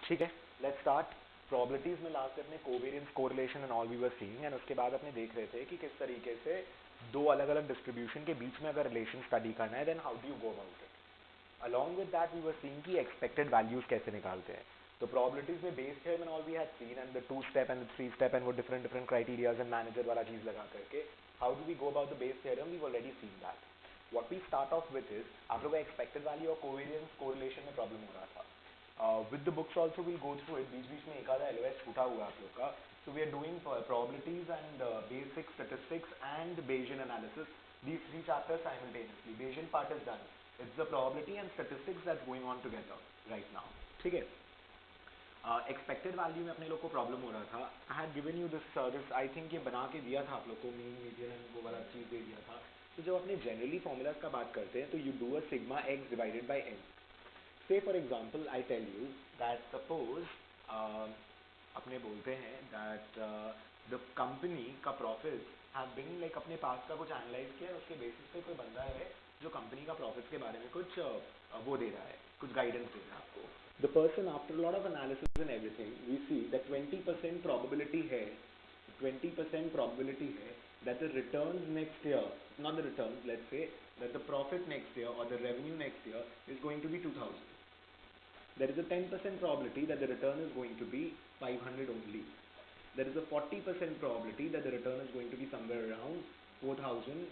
ठीक है, let's start. Probabilities में लास्ट अपने covariance, correlation and all we were seeing, and उसके बाद अपने देख रहे थे कि किस तरीके से दो अलग अलग डिस्ट्रीब्यूशन के बीच में अगर रिलेशन स्टडी करना है then how do you go about it. Along with that we were seeing कि एक्सपेक्टेड वैल्यूज कैसे निकालते हैं। तो प्रोबेबिलिटीज में Bayes theorem and all we had seen, and the two step and the three step and वो different different criterias and manager वाला चीज लगा करके how do we go about the Bayes theorem, we already seen that. What we start off with is, आप लोगों का expected value और covariance correlation में प्रॉब्लम हो रहा था। With the books also we'll go through it, बीच बीच में एक आधा LOS छूटा हुआ है आप लोग का। So we are doing probabilities and basic statistics and Bayesian analysis, these three chapters simultaneously. Bayesian part is done, it's the probability and statistics that's going on together right now, ठीक है। Expected value में अपने लोग को problem हो रहा था। I had given you this I think ये बना के दिया था आप लोग को, मीन मीडियन एंड वो वाला चीज़ दे दिया था। तो जब अपने जनरली फॉर्मूलाज का बात करते हैं तो you do a sigma x divided by n. Say for example, I tell you that suppose अपने बोलते हैं that the company का profits have been like अपने पास का कुछ एनालाइज किया है, उसके बेसिस पे कोई बंदा है जो कंपनी का प्रॉफिट्स के बारे में कुछ वो दे रहा है, कुछ गाइडेंस दे रहा है आपको। The person after a lot of analysis and everything, we see that 20% probability है, 20% probability है that the returns next year, not the returns, let's say that the profit next year or the revenue next year is going to be 2000. There is a 10% probability that the return is going to be 500 only. There is a 40% probability that the return is going to be somewhere around 4000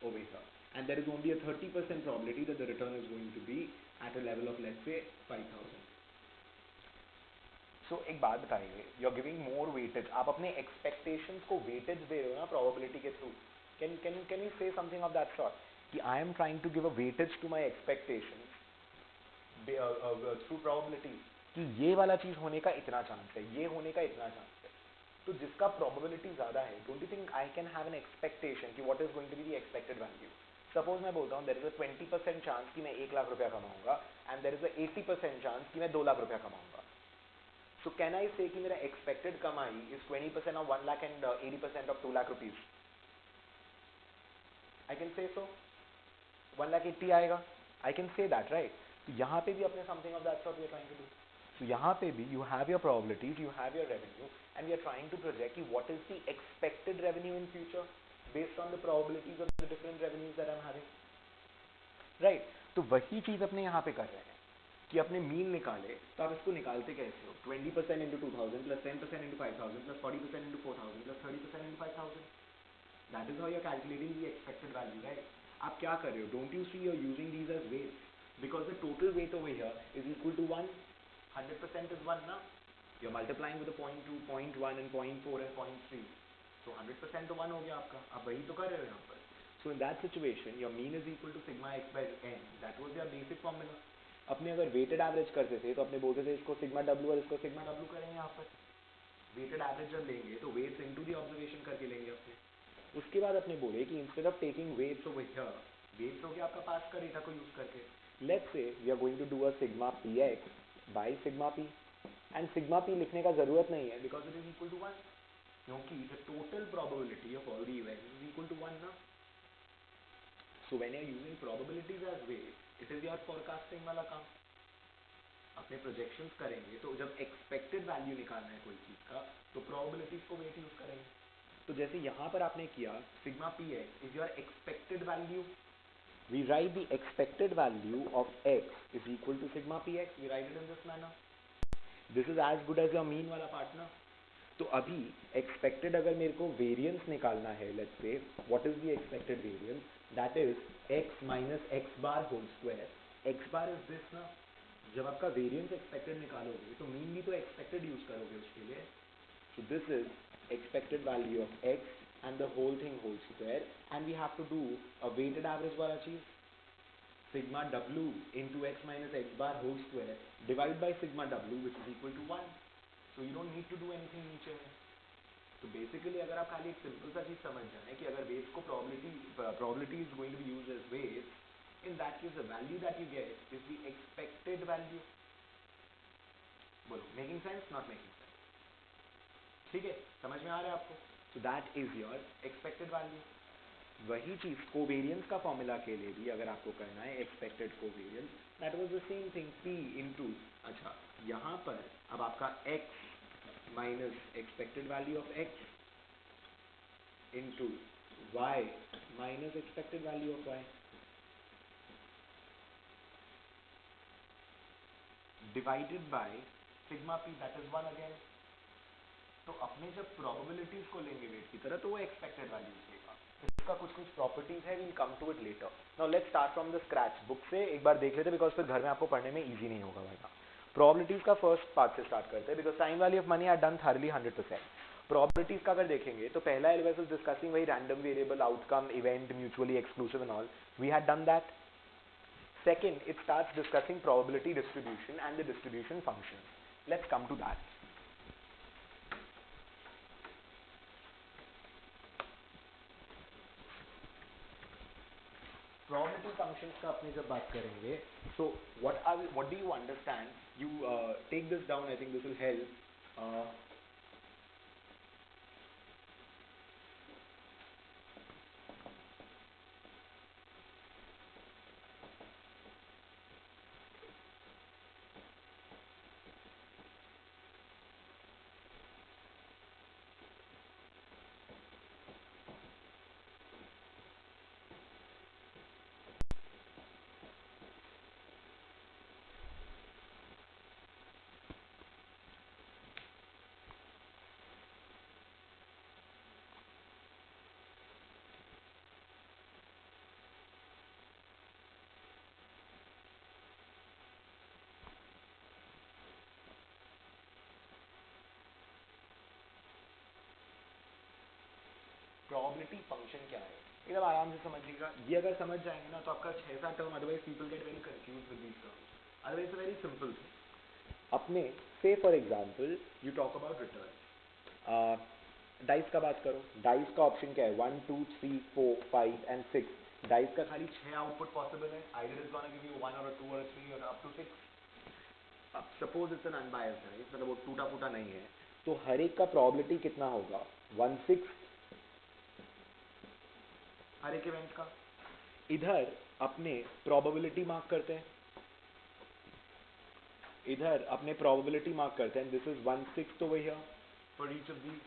over here. And there is only a 30% probability that the return is going to be at a level of, let's say, 5000. So एक बात बताइए, you are giving more weightage, आप अपने expectations को weightage दे रहे हो ना probability के थ्रू। Can you say something of that sort कि I am trying to give a weightage to my expectations through probability कि ये वाला चीज होने का इतना चांस है, ये होने का इतना चांस है। तो जिसका प्रोबेबिलिटी ज्यादा है, don't you think I can have an expectation कि what is going to be the expected value. Suppose मैं बोलता हूँ देयर इज अ 20% चांस कि मैं 1 लाख रुपया कमाऊंगा, and there is a 80% chance कि मैं 2 लाख रुपया कमाऊंगा। सो कैन आई से कि मेरा एक्सपेक्टेड कमाई is 20% of 1 lakh and 80% of 2 lakh rupees? I can say so 1,80,000 आएगा, I can say that, right. तो यहाँ पे भी अपने something of that sort we are trying to do. So यहाँ पे भी you have your probabilities, you have your revenue, and we are trying to project कि what is the expected revenue in future based on the probabilities of the different revenues that I am having, right. तो वही चीज अपने यहाँ पे कर रहे हैं कि अपने मीन निकाले। तो आप इसको निकालते कैसे हो? 20% into 2000 plus 10% into 5000 plus 40% into 4000 plus 30% into 5000, that is how you are calculating the expected value, right. आप क्या कर रहे हो? Don't you see you are using these as weights, because the total weight over here is equal to 1. 100% is 1 now. You're multiplying with the 0.2, 0.1 and 0.4 and 0.3. So 100% तो 1 हो गया आपका, आप वही तो कर रहे हो यहाँ पर। So in that situation, your mean is equal to sigma x by n. That was your basic formula. अपने अगर weighted average करते थे तो अपने बोलते थे इसको sigma w और इसको sigma w करेंगे यहाँ पर। weighted average जब लेंगे तो weights into the observation करके लेंगे अपने। उसके बाद अपने बोले कि instead of taking weights over here, weights हो गया आपका पास का डेटा को यूज करके, let's say we are going to do a sigma px by sigma p, and sigma p लिखने का जरूरत नहीं है because it is equal to 1, क्योंकि the total probability of all the events is equal to 1 ना। So when you are using probabilities as weight, it is your forecasting वाला काम। अपने projections करेंगे तो जब expected value निकालना है कोई चीज का तो probabilities को weight यूज करेंगे। तो जैसे यहाँ पर आपने किया sigma px is your expected value, we write the expected value of x is equal to sigma px, we write it in this manner. This is as good as your mean वाला part ना। तो अभी expected अगर मेरे को variance निकालना है, let's say what is the expected variance, that is x minus x bar whole square, x bar is this ना। जब आपका variance expected निकालोगे तो mean भी तो expected यूज करोगे उसके लिए। So this is expected value of x and the whole thing whole square, and we have to do a weighted average वाला चीज, sigma w into x minus x bar whole square divide by sigma w which is equal to 1. So you don't need to do anything नीचे में। तो basically अगर आप खाली एक simple सा चीज समझ जाए कि अगर वेट्स को probability is going to be used as weights, in that case the value that you get is the expected value. बोलो, making sense? Not making sense? ठीक है, समझ में आ रहा है आपको? So that is your expected value. वही चीज कोवेरियंस का फॉर्मूला के लिए भी अगर आपको करना है expected covariance, that was the same thing P into, अच्छा यहाँ पर अब आपका x minus expected value of x into y minus expected value of y divided by sigma p, that is 1 again. तो अपने जब प्रोबेबिलिटीज को लेंगे वेट की तरह तो वो एक्सपेक्टेड वैल्यूज देगा। इसका कुछ कुछ प्रॉपर्टीज है, we'll come to it later. Now let's start from the scratch, book से एक बार देख लेते बिकॉज फिर घर में आपको पढ़ने में इजी नहीं होगा वरना। प्रोबेबिलिटीज का फर्स्ट पार्ट से स्टार्ट करते हैं because time value of money I done thoroughly 100%। Probabilities का अगर देखेंगे तो पहला एलिमेंट इज डिस्कसिंग वही random variable outcome event mutually exclusive and all, we had done that. Second, it starts discussing probability distribution and the distribution functions. Let's come to that. Probability functions का अपने जब बात करेंगे, so what do you understand? You take this down. I think this will help. Probability function क्या है एकदम आराम से समझ लीजिएगा। ये अगर समझ जाएंगे ना तो आपका 6-7 term, otherwise people get very confuse with these terms, otherwise very simple thing. अपने से for example you talk about return, dice का बात करो, डाइस का ऑप्शन क्या है 1 2 3 4 5 एंड 6। डाइस का खाली 6 आउटपुट पॉसिबल है, either is gonna give you 1 और 2 और 3 और अप टू 6। अब सपोज इट्स एन अनबायस्ड है, मतलब वो टूटा फूटा नहीं है, तो हर एक का प्रोबेबिलिटी कितना होगा 1/6 हर एक इवेंट का। इधर अपने प्रोबेबिलिटी मार्क करते हैं, इधर अपने प्रोबेबिलिटी मार्क करते हैं, this is 1/6 over here for each of these,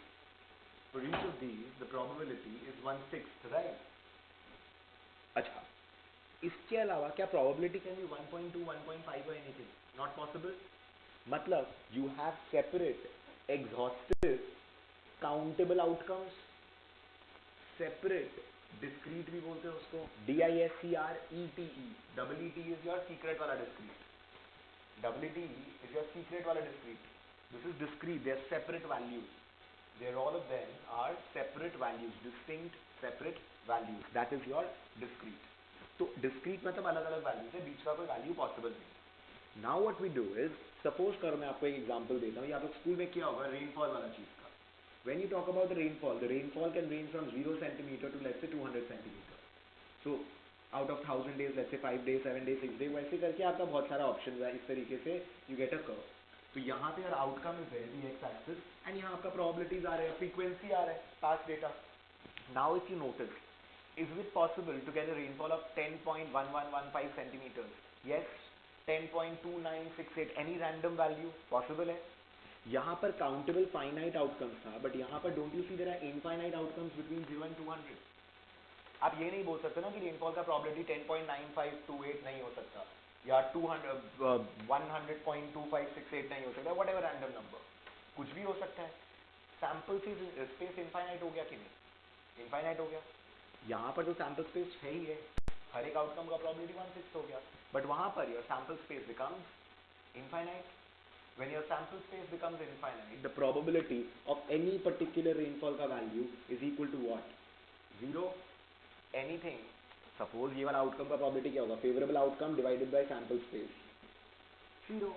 for each of these the probability is 1/6, right. अच्छा, इसके अलावा क्या प्रोबेबिलिटी कैन बी 1.2 1.5 और एनीथिंग? Not possible. मतलब you have separate exhaustive countable outcomes, separate discrete भी बोलते हैं उसको, DISCRETE, double T is your secret वाला discrete, WTE is your secret वाला discrete. This is discrete. They are separate values. They are all of them are separate values, distinct separate values. That is your discrete. तो discrete मतलब अलग अलग values है, बीच का कोई value possible नहीं। Now what we do is, suppose करो मैं आपको एक example देता हूँ, ये आप लोग स्कूल में किया होगा rainfall वाला चीज का। When you talk about the rainfall can range from 0 centimeter to let's say 200 centimeter. So out of 1000 days, let's say 5 days 7 days 6 days, वैसे करके आपका बहुत सारा ऑप्शन है, इस तरीके से यू गेट अ कर्व। तो यहाँ पे यार outcome is there the x axis and यहाँ आपका प्रोबेबिलिटीज आ रहे हैं, फ्रीक्वेंसी आ रहा है, past data. Now if you notice, is it possible to get a rainfall of 10.1115 centimetres? Yes. 10.2968, any random value possible है। यहाँ पर काउंटेबल फाइनाइट आउटकम्स था, बट यहाँ पर don't you see there are infinite outcomes between 0 and 200। आप ये नहीं बोल सकते ना कि रेनफॉल का प्रोबेबिलिटी 10.9528 नहीं हो सकता या 200 100.2568 नहीं हो सकता, व्हाटएवर रैंडम नंबर, कुछ भी हो सकता है। सैंपल स्पेस इनफाइनाइट हो गया कि नहीं? इनफाइनाइट हो गया। यहाँ पर तो सैंपल स्पेस है ही है, हर एक आउटकम का प्रोबेबिलिटी 1/6 हो गया, बट वहां per your sample space becomes infinite. When your sample space becomes infinite, the probability of any particular rainfall का value is equal to what? 0. Anything. Suppose ये वाला आउटकम का प्रोबेबिलिटी क्या होगा? Favourable outcome divided by sample space, 0।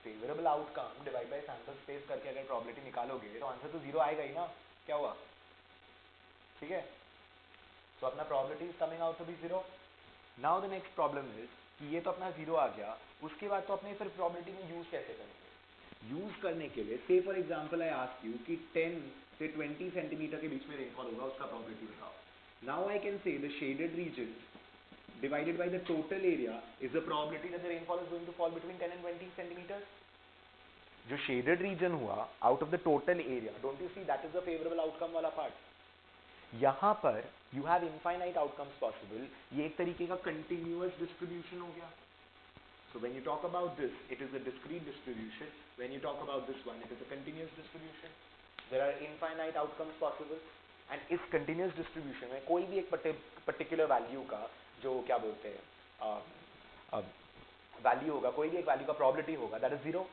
Favourable outcome divide by sample space करके अगर probability निकालोगे तो आंसर तो 0 आएगा ही ना। क्या हुआ? ठीक है, तो अपना probability is coming out to be 0। Now the next problem is कि ये तो अपना 0 आ गया, उसके बाद तो अपने फिर प्रोबेबिलिटी में यूज कैसे करेंगे? यूज करने के लिए से for example I ask you कि 10 से 20 सेंटीमीटर के बीच में रेनफॉल होगा, उसका प्रोबेबिलिटी बताओ। Now I can say the shaded region divided by the total area is the probability that the rainfall is going to fall between 10 and 20 centimeters. जो shaded region हुआ out of the total area, don't you see that is the favorable outcome वाला part. यहाँ पर you have infinite outcomes possible. ये एक तरीके का continuous distribution हो गया. So when you talk about this, it is a discrete distribution. When you talk about this one, it is a continuous distribution. There are infinite outcomes possible. And इस continuous distribution में कोई भी एक particular value का जो क्या बोलते हैं value होगा, कोई भी एक value का probability होगा, that is zero.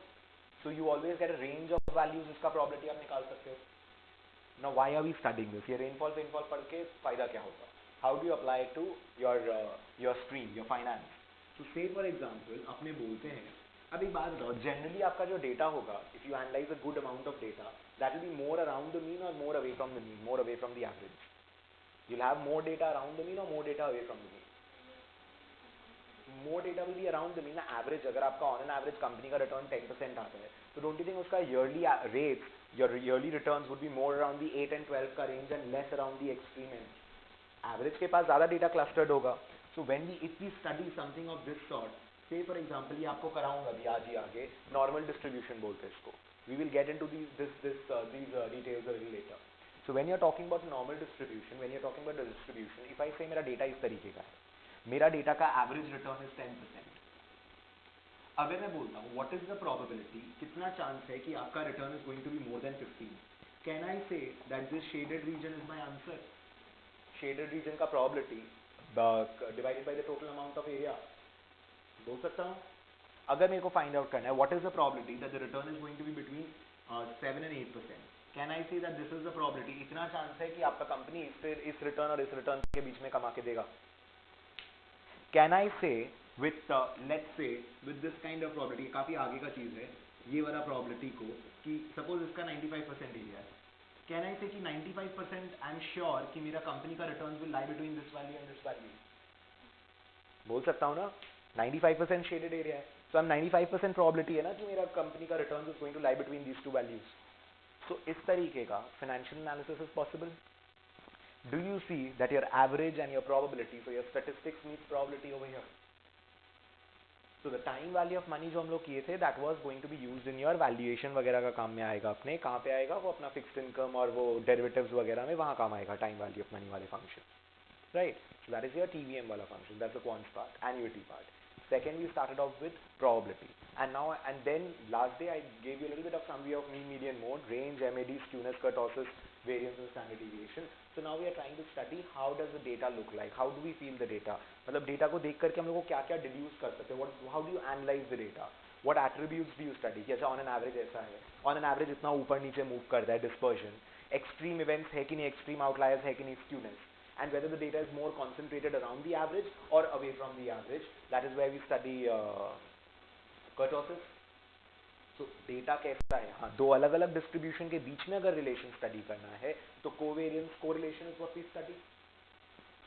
So you always get a range of values जिसका probability आप निकाल सकते हो. Now why are we studying this? ये rainfall पढ़ के फायदा क्या होगा? How do you apply it to your stream, your finance? So say for example, अपने बोलते हैं, अब एक बात बताओ, generally आपका जो data होगा, if you analyze a good amount of data, that will be more around the mean or more away from the mean, more away from the average. You'll have more data around the mean or more data away from the mean. More data will be around the mean. Average, अगर आपका on an average company का return 10% आता है, तो don't you think उसका yearly rates, your yearly returns would be more around the 8 and 12 का range and less around the extreme end. Average के पास ज़्यादा data clustered होगा. So when if we study something of this sort, say for example, ये आपको कराऊंगा अभी आज ही आगे, normal distribution बोलते हैं इसको. We will get into these details a little later. So when you're talking about normal distribution, when you're talking about the distribution, if I say मेरा data इस तरीके का है, मेरा डेटा का एवरेज रिटर्न इज 10%. अगर मैं बोलता हूँ व्हाट इज द प्रोबेबिलिटी, कितना चांस है कि आपका return is going to be more than 15, can I say that this shaded region is my answer. Shaded region का probability divided by the total amount of area बोल सकता हूँ. अगर मेरे को फाइंड आउट करना है what is the probability that the return is going to be between 7 and 8%, can I say that this is the probability, इतना chance है कि आपका कंपनी इस रिटर्न और इस रिटर्न के बीच में कमा के देगा. Can I say with let's say with this kind of probability, काफी आगे का चीज है ये वाला probability को, कि suppose इसका 95% एरिया है, can I say कि 95% I am sure कि मेरा कंपनी का returns will lie between this value and this value. बोल सकता हूँ ना, 95% shaded area है, so I'm 95% probability है ना कि मेरा कंपनी का returns is going to lie between these two values. So इस तरीके का financial analysis is possible. Do you see that your average and your probability, so your statistics meets probability over here. So the time value of money जो हम लोग किए थे, that was going to be used in your valuation वगैरह का काम में आएगा अपने, कहाँ पे आएगा वो अपना fixed income और वो derivatives वगैरह में वहाँ काम आएगा time value of money वाले function, right? So that is your TVM वाला function, that's the quant part, annuity part. Second, we started off with probability, and then last day I gave you a little bit of summary of mean, median, mode, range, MAD, skewness, kurtosis, variance and standard deviation. So now we are trying to study how does the data look like, how do we feel the data, मतलब data को देख करके हम लोग को क्या क्या deduce कर सकते हैं, how do you analyze the data, what attributes do you study, कि अच्छा on an average ऐसा है, on an average इतना ऊपर नीचे move करता है, dispersion, extreme events है कि नहीं, extreme outliers है कि नहीं, skewness, and whether the data is more concentrated around the average or away from the average. That is where we study kurtosis. So data कैसा है, हाँ दो अलग अलग distribution के बीच में अगर relation study करना है तो covariance correlation is what we study.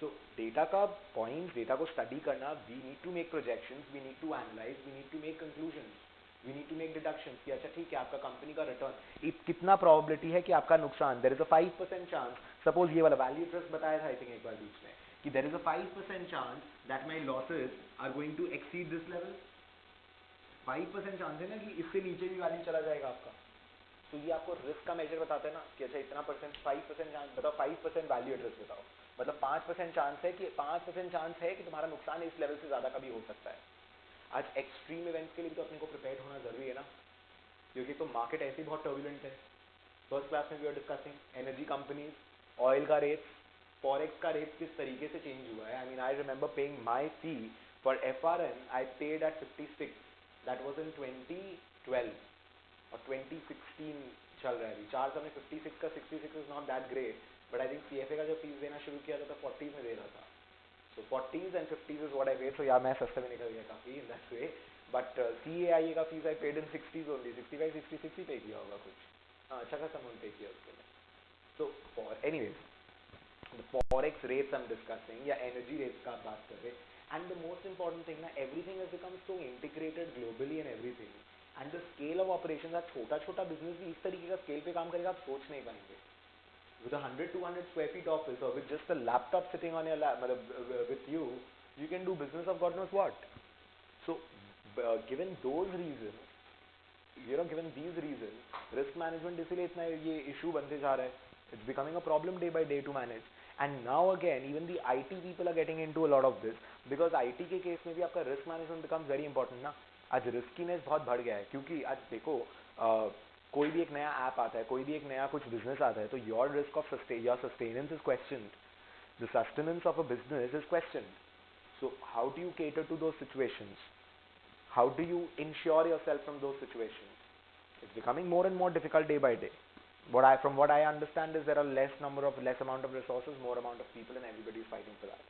So data का points, data को study करना, we need to make projections, we need to analyze, we need to make conclusions, we need to make deductions कि अच्छा ठीक है आपका कंपनी का return कितना प्रोबेबिलिटी है कि आपका नुकसान, there is a 5% chance, suppose ये वाला वैल्यू ट्रस्ट बताया था आई थिंक एक बार बीच में, कि there is a 5% chance that my losses are going to exceed this level. 5% chance है ना कि इससे नीचे भी वैल्यू चला जाएगा आपका. तो ये आपको रिस्क का मेजर बताते हैं ना कि अच्छा इतना परसेंट, 5% चांस बताओ, 5% वैल्यू एट रिस्क बताओ, मतलब 5% चांस है कि 5% चांस है कि तुम्हारा नुकसान इस लेवल से ज्यादा का भी हो सकता है. आज एक्सट्रीम इवेंट्स के लिए तो अपने को प्रिपेयर होना जरूरी है ना, क्योंकि तो मार्केट ऐसे ही बहुत टर्बुलेंट है. फर्स्ट क्लास में we are discussing energy companies, oil का रेट्स, फॉरेक्स का रेट किस तरीके से चेंज हुआ है. I mean I remember paying my fee for FRN, I paid at 56, that was in 2012 और 2016 चल रहा है अभी. 4 साल में 56 का 66 is not that great, but I think CFA का जब फीस देना शुरू किया था तो 40s में दे रहा था. So 40s and 50s is what I paid. So यार मैं सस्ते में निकल गया काफी in that way. But CAIA का fees I paid in 60s only, 65, 66 ही पे किया होगा कुछ. हाँ अच्छा खासा अमाउंट पे किया उसके लिए. So for anyways, the forex rates I'm discussing या energy rates का आप बात कर रहे. And the most important thing ना, everything has become so integrated globally and everything. And the scale of operations, छोटा छोटा business भी इस तरीके का scale पे काम करेगा आप सोच नहीं पाएंगे. with a 100, 200 square feet office or with just a laptop sitting on your lap, with you can do business of God knows what. So, given those reasons, given these reasons, risk management इसलिए इतना ये issue बनते जा रहा है. It's becoming a problem day by day to manage. And now again, even the IT people are getting into a lot of this because IT के case में भी आपका risk management becomes very important ना. आज riskiness बहुत बढ़ गया है क्योंकि आज देखो कोई भी एक नया ऐप आता है, कोई भी एक नया कुछ बिजनेस आता है, तो your risk of your sustenance is questioned. The sustenance of a business is questioned. So how do you cater to those situations? How do you insure yourself from those situations? It's becoming more and more difficult day by day. From what I understand is there are less amount of resources, more amount of people, and everybody is fighting for that.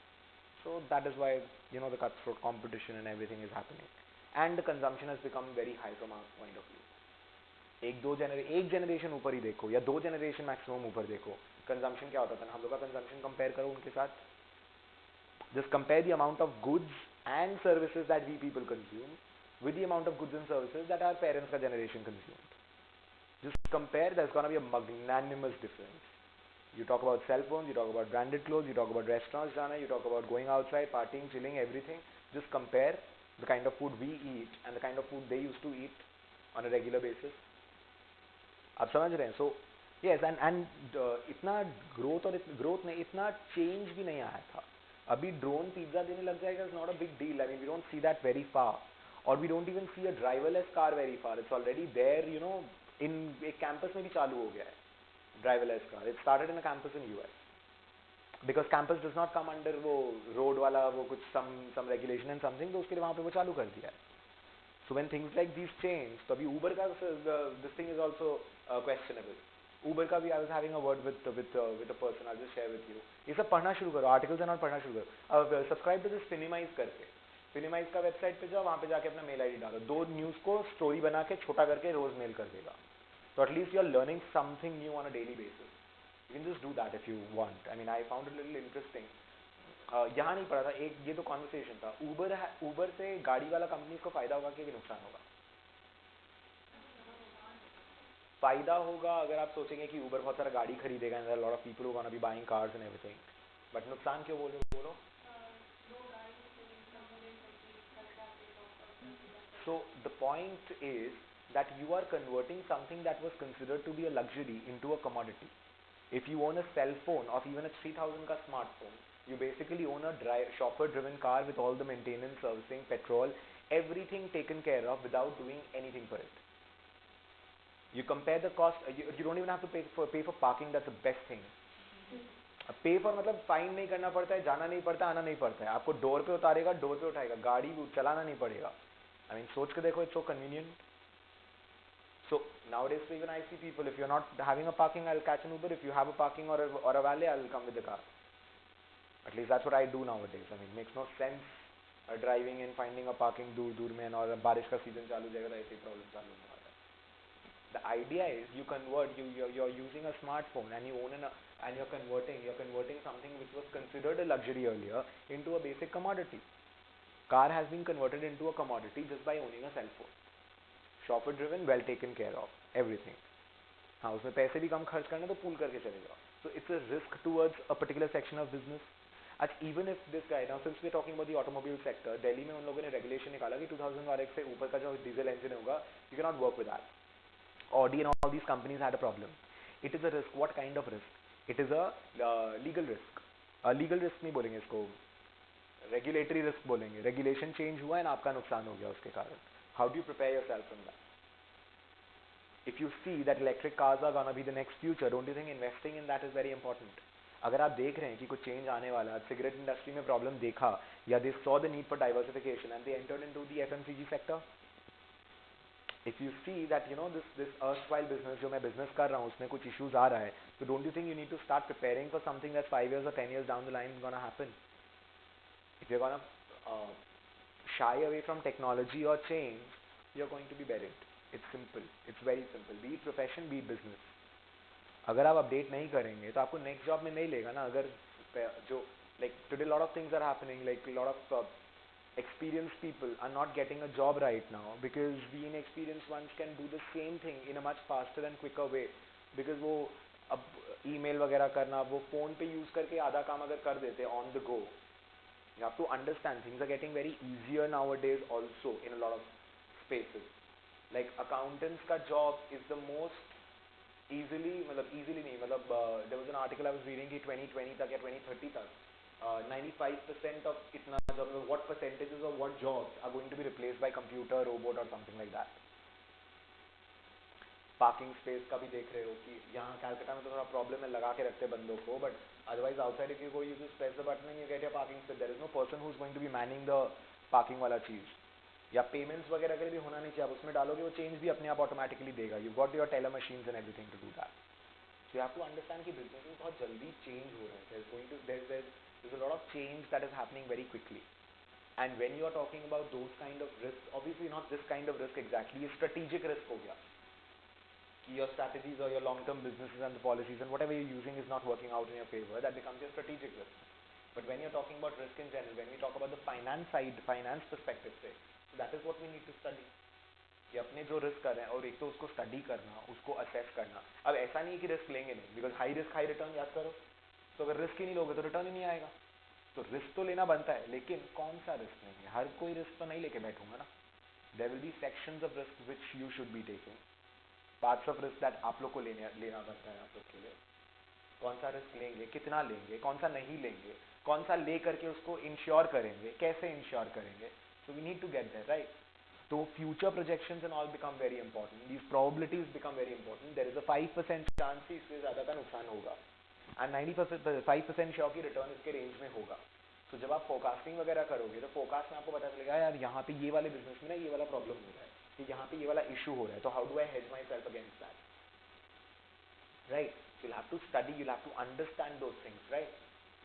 So that is why the cutthroat competition and everything is happening, and the consumption has become very high from our point of view. एक generation ऊपर ही देखो या 2 generation maximum ऊपर देखो, consumption क्या होता था. हम लोग का कंजम्पशन कंपेयर करो उनके साथ. Just compare the amount of goods and services that we people consume with the amount of goods and services that our parents' generation consumed. Just compare, there's going to be a magnanimous difference. You talk about cell phones, you talk about branded clothes, you talk about restaurants, you talk about going outside, partying, chilling, everything. Just compare the kind of food we eat and the kind of food they used to eat on a regular basis. आप समझ रहे हैं? So yes, and इतना growth नहीं, इतना change भी नहीं आया था. अभी ड्रोन पिज्जा देने लग जाएगा is not a big deal. I mean, we don't see that very far, or we don't even see a driverless car very far. It's already there, in एक campus में भी चालू हो गया है driverless car. It started in a campus in US because campus does not come under वो road वाला वो कुछ some regulation and something, तो उसके लिए वहाँ पे वो चालू कर दिया है. So when things like these change, तो अभी Uber का this thing is also questionable. Uber का भी I was having a word with a person. I'll just share with you. ये सब पढ़ना शुरू करो, articles and all पढ़ना शुरू करो. अब subscribe to this Finimize करके. Finimize का वेबसाइट पे जाओ, वहाँ पे जाके अपना मेल आईडी डालो. 2 न्यूज़ को स्टोरी बना के छोटा करके रोज मेल कर देगा. So at least you are learning something new on a daily basis. You can just do that if you want. I mean, I found it a little interesting. यहाँ नहीं पढ़ा था, ये तो कॉन्वर्सेशन था. Uber से गाड़ी वाला कंपनी को फायदा होगा कि नुकसान होगा? फायदा होगा अगर आप सोचेंगे कि Uber बहुत सारा गाड़ी खरीदेगा and there are a lot of people who are going to be buying cars and everything. But नुकसान क्यों बोल रहे हो बोलो? So the point is that you are converting something that was considered to be a luxury into a commodity. If you own a cell phone or even a 3000 ka smartphone, you basically own a chauffeur-driven car with all the maintenance, servicing, petrol, everything taken care of without doing anything for it. You compare the cost. You don't even have to pay for parking. That's the best thing. पे for मतलब fine नहीं करना पड़ता है, जाना नहीं पड़ता, आना नहीं पड़ता है. आपको डोर पे उतारेगा, डोर पे उठाएगा, गाड़ी चलाना नहीं पड़ेगा. I mean, सोच के देखो, it's so convenient. So nowadays, even I see people, if you're not having a parking, I'll catch an Uber. If you have a parking or a valet, I'll come with the car. At least that's what I do nowadays. I mean, it makes no sense driving and finding a parking दूर में, और बारिश का season चालू हो जाएगा तो ऐसे प्रॉब्लम चालू होने वाला है. The idea is you convert, you're using a smartphone and you own and you're converting something which was considered a luxury earlier into a basic commodity. Car has been converted into a commodity just by owning a cell phone. Chauffeur driven, well taken care of, everything. हाँ, उसमें पैसे भी कम खर्च करना तो pool करके चले जाओ. So it's a risk towards a particular section of business. Even if this guy, now since we're talking about the automobile sector, Delhi में उन लोगों ने regulation निकाला कि 2000 RX से ऊपर का जो diesel engine होगा, you cannot work with that. Audi and all these companies had a problem. It is a risk. What kind of risk? It is a legal risk. Legal risk नहीं बोलेंगे इसको, regulatory risk बोलेंगे. Regulation change हुआ है ना, आपका नुकसान हो गया उसके कारण. How do you prepare yourself from that? If you see that electric cars are gonna be the next future, don't you think investing in that is very important? अगर आप देख रहे हैं कि कुछ चेंज आने वाला है, सिगरेट इंडस्ट्री में प्रॉब्लम देखा, या they saw the need for diversification and they entered into the FMCG sector. If you see that this erstwhile business जो मैं business कर रहा हूँ उसमें कुछ issues आ रहा है, so don't you think you need to start preparing for something that 5 years or 10 years down the line is gonna happen? If you're gonna shy away from technology or change, you're going to be buried. It's simple. It's very simple. Be it profession, be it business. अगर आप update नहीं करेंगे तो आपको next job में नहीं लेगा ना. अगर जो like today a lot of things are happening, like a lot of experienced people are not getting a job right now because we inexperienced ones can do the same thing in a much faster and quicker way, because वो अब email वगैरह करना, वो phone पे use करके आधा काम अगर कर देते on the go. You have to understand things are getting very easier nowadays also in a lot of spaces. Like accountants का job is the most easily, मतलब easily नहीं, मतलब there was an article I was reading कि 2020 तक या 2030 तक 95% of इतना job, what percentages of what jobs are going to be replaced by computer, robot or something like that. Parking space का भी देख रहे हो कि यहाँ कैलकाटा में तो थोड़ा प्रॉब्लम है, लगा के रखते हैं बंदों को, but otherwise outside if you go, you just press the button and you get your parking space. There is no person who is going to be manning the parking वाला चीज. या पेमेंट्स वगैरह के लिए भी होना नहीं चाहिए, आप उसमें डालोगे वो चेंज भी अपने आप ऑटोमेटिकली देगा. You got your teller machines and everything to do that. So you have to understand कि बिजनेस में बहुत जल्दी चेंज हो रहा है. There is going to there is a lot of change that is happening very quickly. And when you are talking about those kind of risk, obviously not this kind of risk exactly, ये strategic risk हो गया. Your strategies or your long-term businesses and the policies and whatever you're using is not working out in your favor, that becomes your strategic risk. But when you're talking about risk in general, when we talk about the finance side, finance perspective से, so that is what we need to study. कि अपने जो risk कर रहे हैं, और एक तो उसको स्टडी करना, उसको असेस करना. अब ऐसा नहीं है कि रिस्क लेंगे नहीं, because high risk high return याद करो. तो अगर रिस्क ही नहीं लोगे तो रिटर्न ही नहीं आएगा. तो रिस्क तो लेना बनता है, लेकिन कौन सा रिस्क लेंगे? हर कोई रिस्क तो नहीं लेके बैठूंगा ना. There will be sections of risk which you should be taking. Parts of risk that आप लोग को लेना पड़ता है आप लोग के लिए. कौन सा रिस्क लेंगे, कितना लेंगे, कौन सा नहीं लेंगे, कौन सा ले करके उसको इंश्योर करेंगे, कैसे इंश्योर करेंगे. So we need to get that right. तो future projections and all become very important. These probabilities become very important. There is a 5% chance कि इससे ज्यादा का नुकसान होगा एंड 95% श्योर की रिटर्न इसके रेंज में होगा. तो जब आप फोरकास्टिंग वगैरह करोगे तो फोरकास्ट में आपको पता चलेगा यार यहाँ पे ये वाले बिजनेस में ना ये वाला प्रॉब्लम हो रहा है, कि यहाँ पे ये वाला इशू हो रहा है, तो how do I hedge myself against that. Right. So you have to study, you have to understand those things. Right.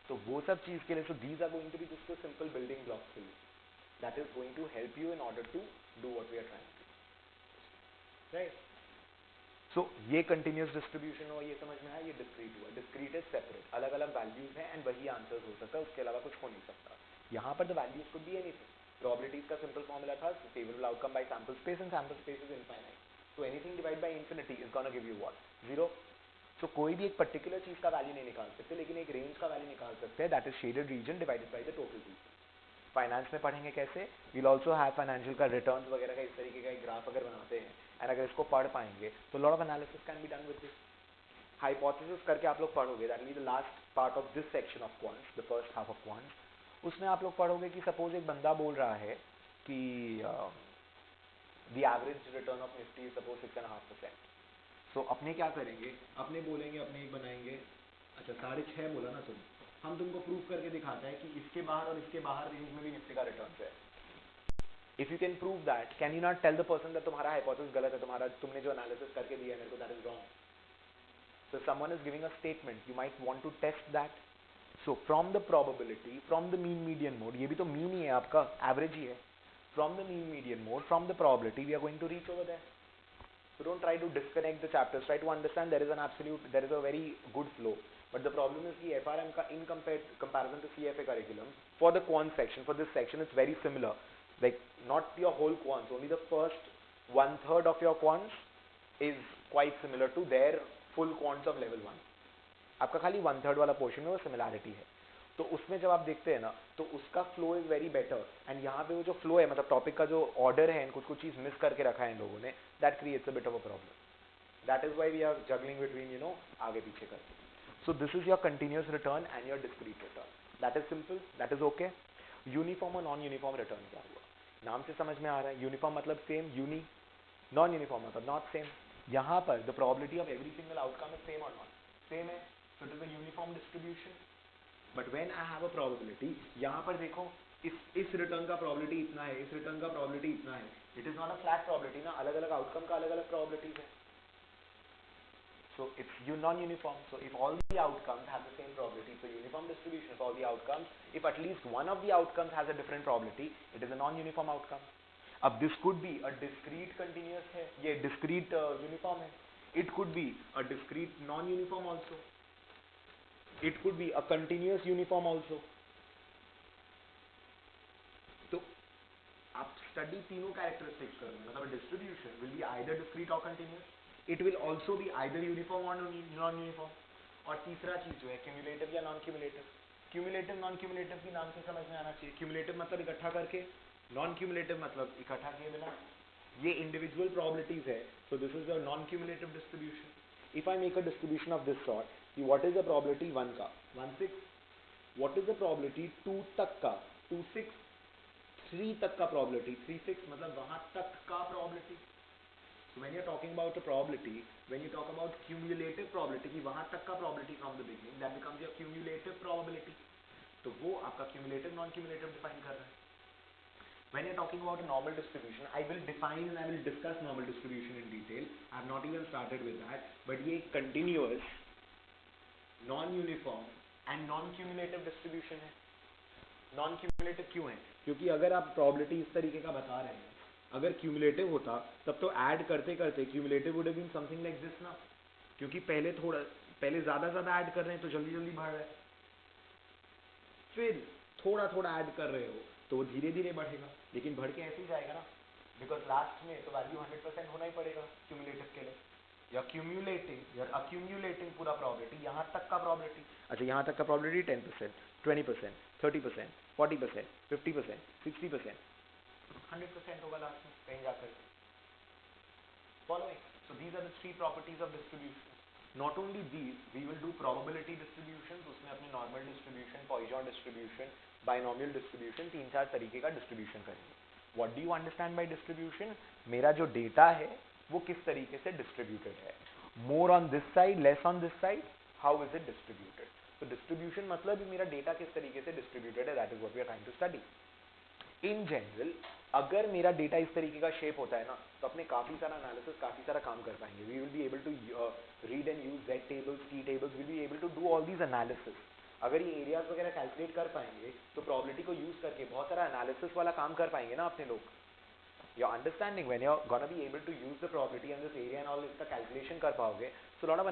तो वो सब चीज के लिए, so these are going to be just a simple building blocks for you that is going to help you in order to do what we are trying to. Right. So ये continuous distribution हुआ, ये समझ में आया. ये discrete हुआ. Discrete is separate, अलग अलग वैल्यूज हैं एंड वही आंसर्स हो सकता है, उसके अलावा कुछ हो नहीं सकता. यहाँ पर the values could be anything. Probabilities का सिंपल फॉर्मूला था favourable outcome by sample space and sample space is infinite. So anything divide by infinity is gonna give you what? Zero. सो कोई भी एक पर्टिकुलर चीज का वैल्यू नहीं निकाल सकते, लेकिन एक रेंज का वैल्यू निकाल सकते हैं. That is shaded region divided by the total region. Finance में पढ़ेंगे कैसे. वील ऑल्सो हैव फाइनेंशियल का रिटर्न्स वगैरह का इस तरीके का एक ग्राफ अगर बनाते हैं, एंड अगर इसको पढ़ पाएंगे तो lot of analysis can be done with this. Hypothesis करके आप लोग पढ़ोगे, that will be the last part of this section of quants, the first half of quants. उसमें आप लोग पढ़ोगे कि सपोज एक बंदा बोल रहा है कि the average return of Nifty suppose 6.5%. सो अपने क्या करेंगे, अपने बोलेंगे, अपने एक बनाएंगे. अच्छा 6.5 बोला ना तुम, हम तुमको प्रूफ करके दिखाते हैं कि इसके बाहर और इसके बाहर रेंज में भी निफ्टी का रिटर्न है. If you can prove that, can you not tell the person that तुम्हारा हाइपोथेसिस गलत है, तुम्हारा तुमने जो एनालिसिस करके दिया है मेरे को that is wrong. So someone is giving a statement, you might want to test that. So from the probability, from the mean median mode, ये भी तो mean ही है आपका, average ही है. From the mean median mode, from the probability, we are going to reach over there. So don't try to disconnect the chapters. Try to understand there is an absolute, there is a very good flow. But the problem is the FRM ka in comparison to CFA curriculum, for the quant section, for this section, it's very similar. Like not your whole quants, only the first 1/3 of your quants is quite similar to their full quants of level 1. आपका खाली 1/3 वाला portion में वो similarity है. तो उसमें जब आप देखते हैं ना, तो उसका flow is very better. And यहाँ पे वो जो फ्लो है, मतलब टॉपिक का जो ऑर्डर है, कुछ कुछ चीज मिस करके रखा है इन लोगों ने, that creates a bit of a problem. That is why we are juggling between आगे पीछे करके. So this is your continuous return and your discrete return. That is simple, that is okay. Uniform और non uniform return क्या हुआ, नाम से समझ में आ रहा है. यूनिफॉर्म मतलब सेम, यूनी. नॉन यूनिफॉर्म मतलब नॉट सेम. यहाँ पर the probability of every single outcome is same और नॉट सेम है. So it is a uniform distribution. But when I have a probability, यहाँ पर देखो इस रिटर्न का प्रोबेबिलिटी इतना है, इस रिटर्न का प्रोबेबिलिटी इतना है. It is not a flat probability ना, अलग अलग आउटकम का अलग अलग प्रोबेबिलिटीज है. So it's non-uniform. So if all the outcomes have the same probability, so uniform distribution of all the outcomes, if at least one of the outcomes has a different probability, it is a non-uniform outcome. अब this could be a discrete continuous है, ये discrete uniform है. It could be a discrete non-uniform also. It could be a continuous uniform also. तो आप study तीनों characteristics करोगे, मतलब distribution will be either discrete or continuous. It will also be either uniform or non-uniform. और तीसरा चीज जो है क्यूमुलेटिव या non cumulative. Cumulative non cumulative की नाम से समझ में आना चाहिए। क्यूमुलेटिव मतलब इकट्ठा करके, नॉन क्यूमुलेटिव मतलब इकट्ठा किए बिना। ये इंडिविजुअल प्रोबेबिलिटीज है, so this is a non-cumulative distribution. If I make a distribution of this sort, what is the probability 1 का 1/6, what is the probability 2 तक का 2/6, 3 तक का probability 3/6, मतलब वहां तक का probability. So when you're talking about a probability, when you talk about cumulative probability कि वहां तक का probability from the beginning, that becomes your cumulative probability. तो वो आपका cumulative non-cumulative define कर रहा है. When you're talking about a normal distribution, I will define and I will discuss normal distribution in detail. I have not even started with that. But ये continuous, non-uniform and non-cumulative distribution है. Non-cumulative क्यों है? क्योंकि अगर आप probability इस तरीके का बता रहे हैं, अगर cumulative होता तब तो add करते करते cumulative would have been something like this ना. क्योंकि पहले ज़्यादा add कर रहे हैं तो जल्दी जल्दी बढ़ रहा है. फिर थोड़ा थोड़ा ऐड कर रहे हो तो वो धीरे धीरे बढ़ेगा, लेकिन बढ़ के ऐसे ही जाएगा ना, बिकॉज लास्ट में तो वैल्यू 100% होना ही पड़ेगा क्यूमुलेटिव के लिए. या अक्यूमुलेटिंग पूरा प्रॉबिलिटी, यहाँ तक का प्रॉबिलिटी. अच्छा, यहाँ तक का प्रॉबिलिटी 10%, 20%, 30%, 40%, 50%, 60%, 100% होगा लास्ट में कहीं जाकर. Following. So these are the three properties of distribution. Not only these, we will do probability distributions, उसमें अपने normal distribution, Poisson distribution, binomial distribution, 3-4 तरीके का distribution करेंगे. What do you understand by distribution? मेरा जो data है वो किस तरीके से distributed है. More on this side, less on this side, how is it distributed? So distribution मतलब मेरा data किस तरीके से distributed है, that is what we are trying to study. In general, अगर मेरा डेटा इस तरीके का शेप होता है ना, तो अपने काफी सारा एनालिसिस, काफी सारा काम कर पाएंगे. We will be able to read and use Z tables, T tables, will be able to do all these analysis. अगर ये एरियाज वगैरह कैलकुलेट कर पाएंगे तो प्रोबेबिलिटी को यूज करके बहुत सारा एनालिसिस वाला काम कर पाएंगे ना अपने लोग. You're understanding when you're gonna be able to use the probability and this area and all इसका calculation कर पाओगे. So a lot of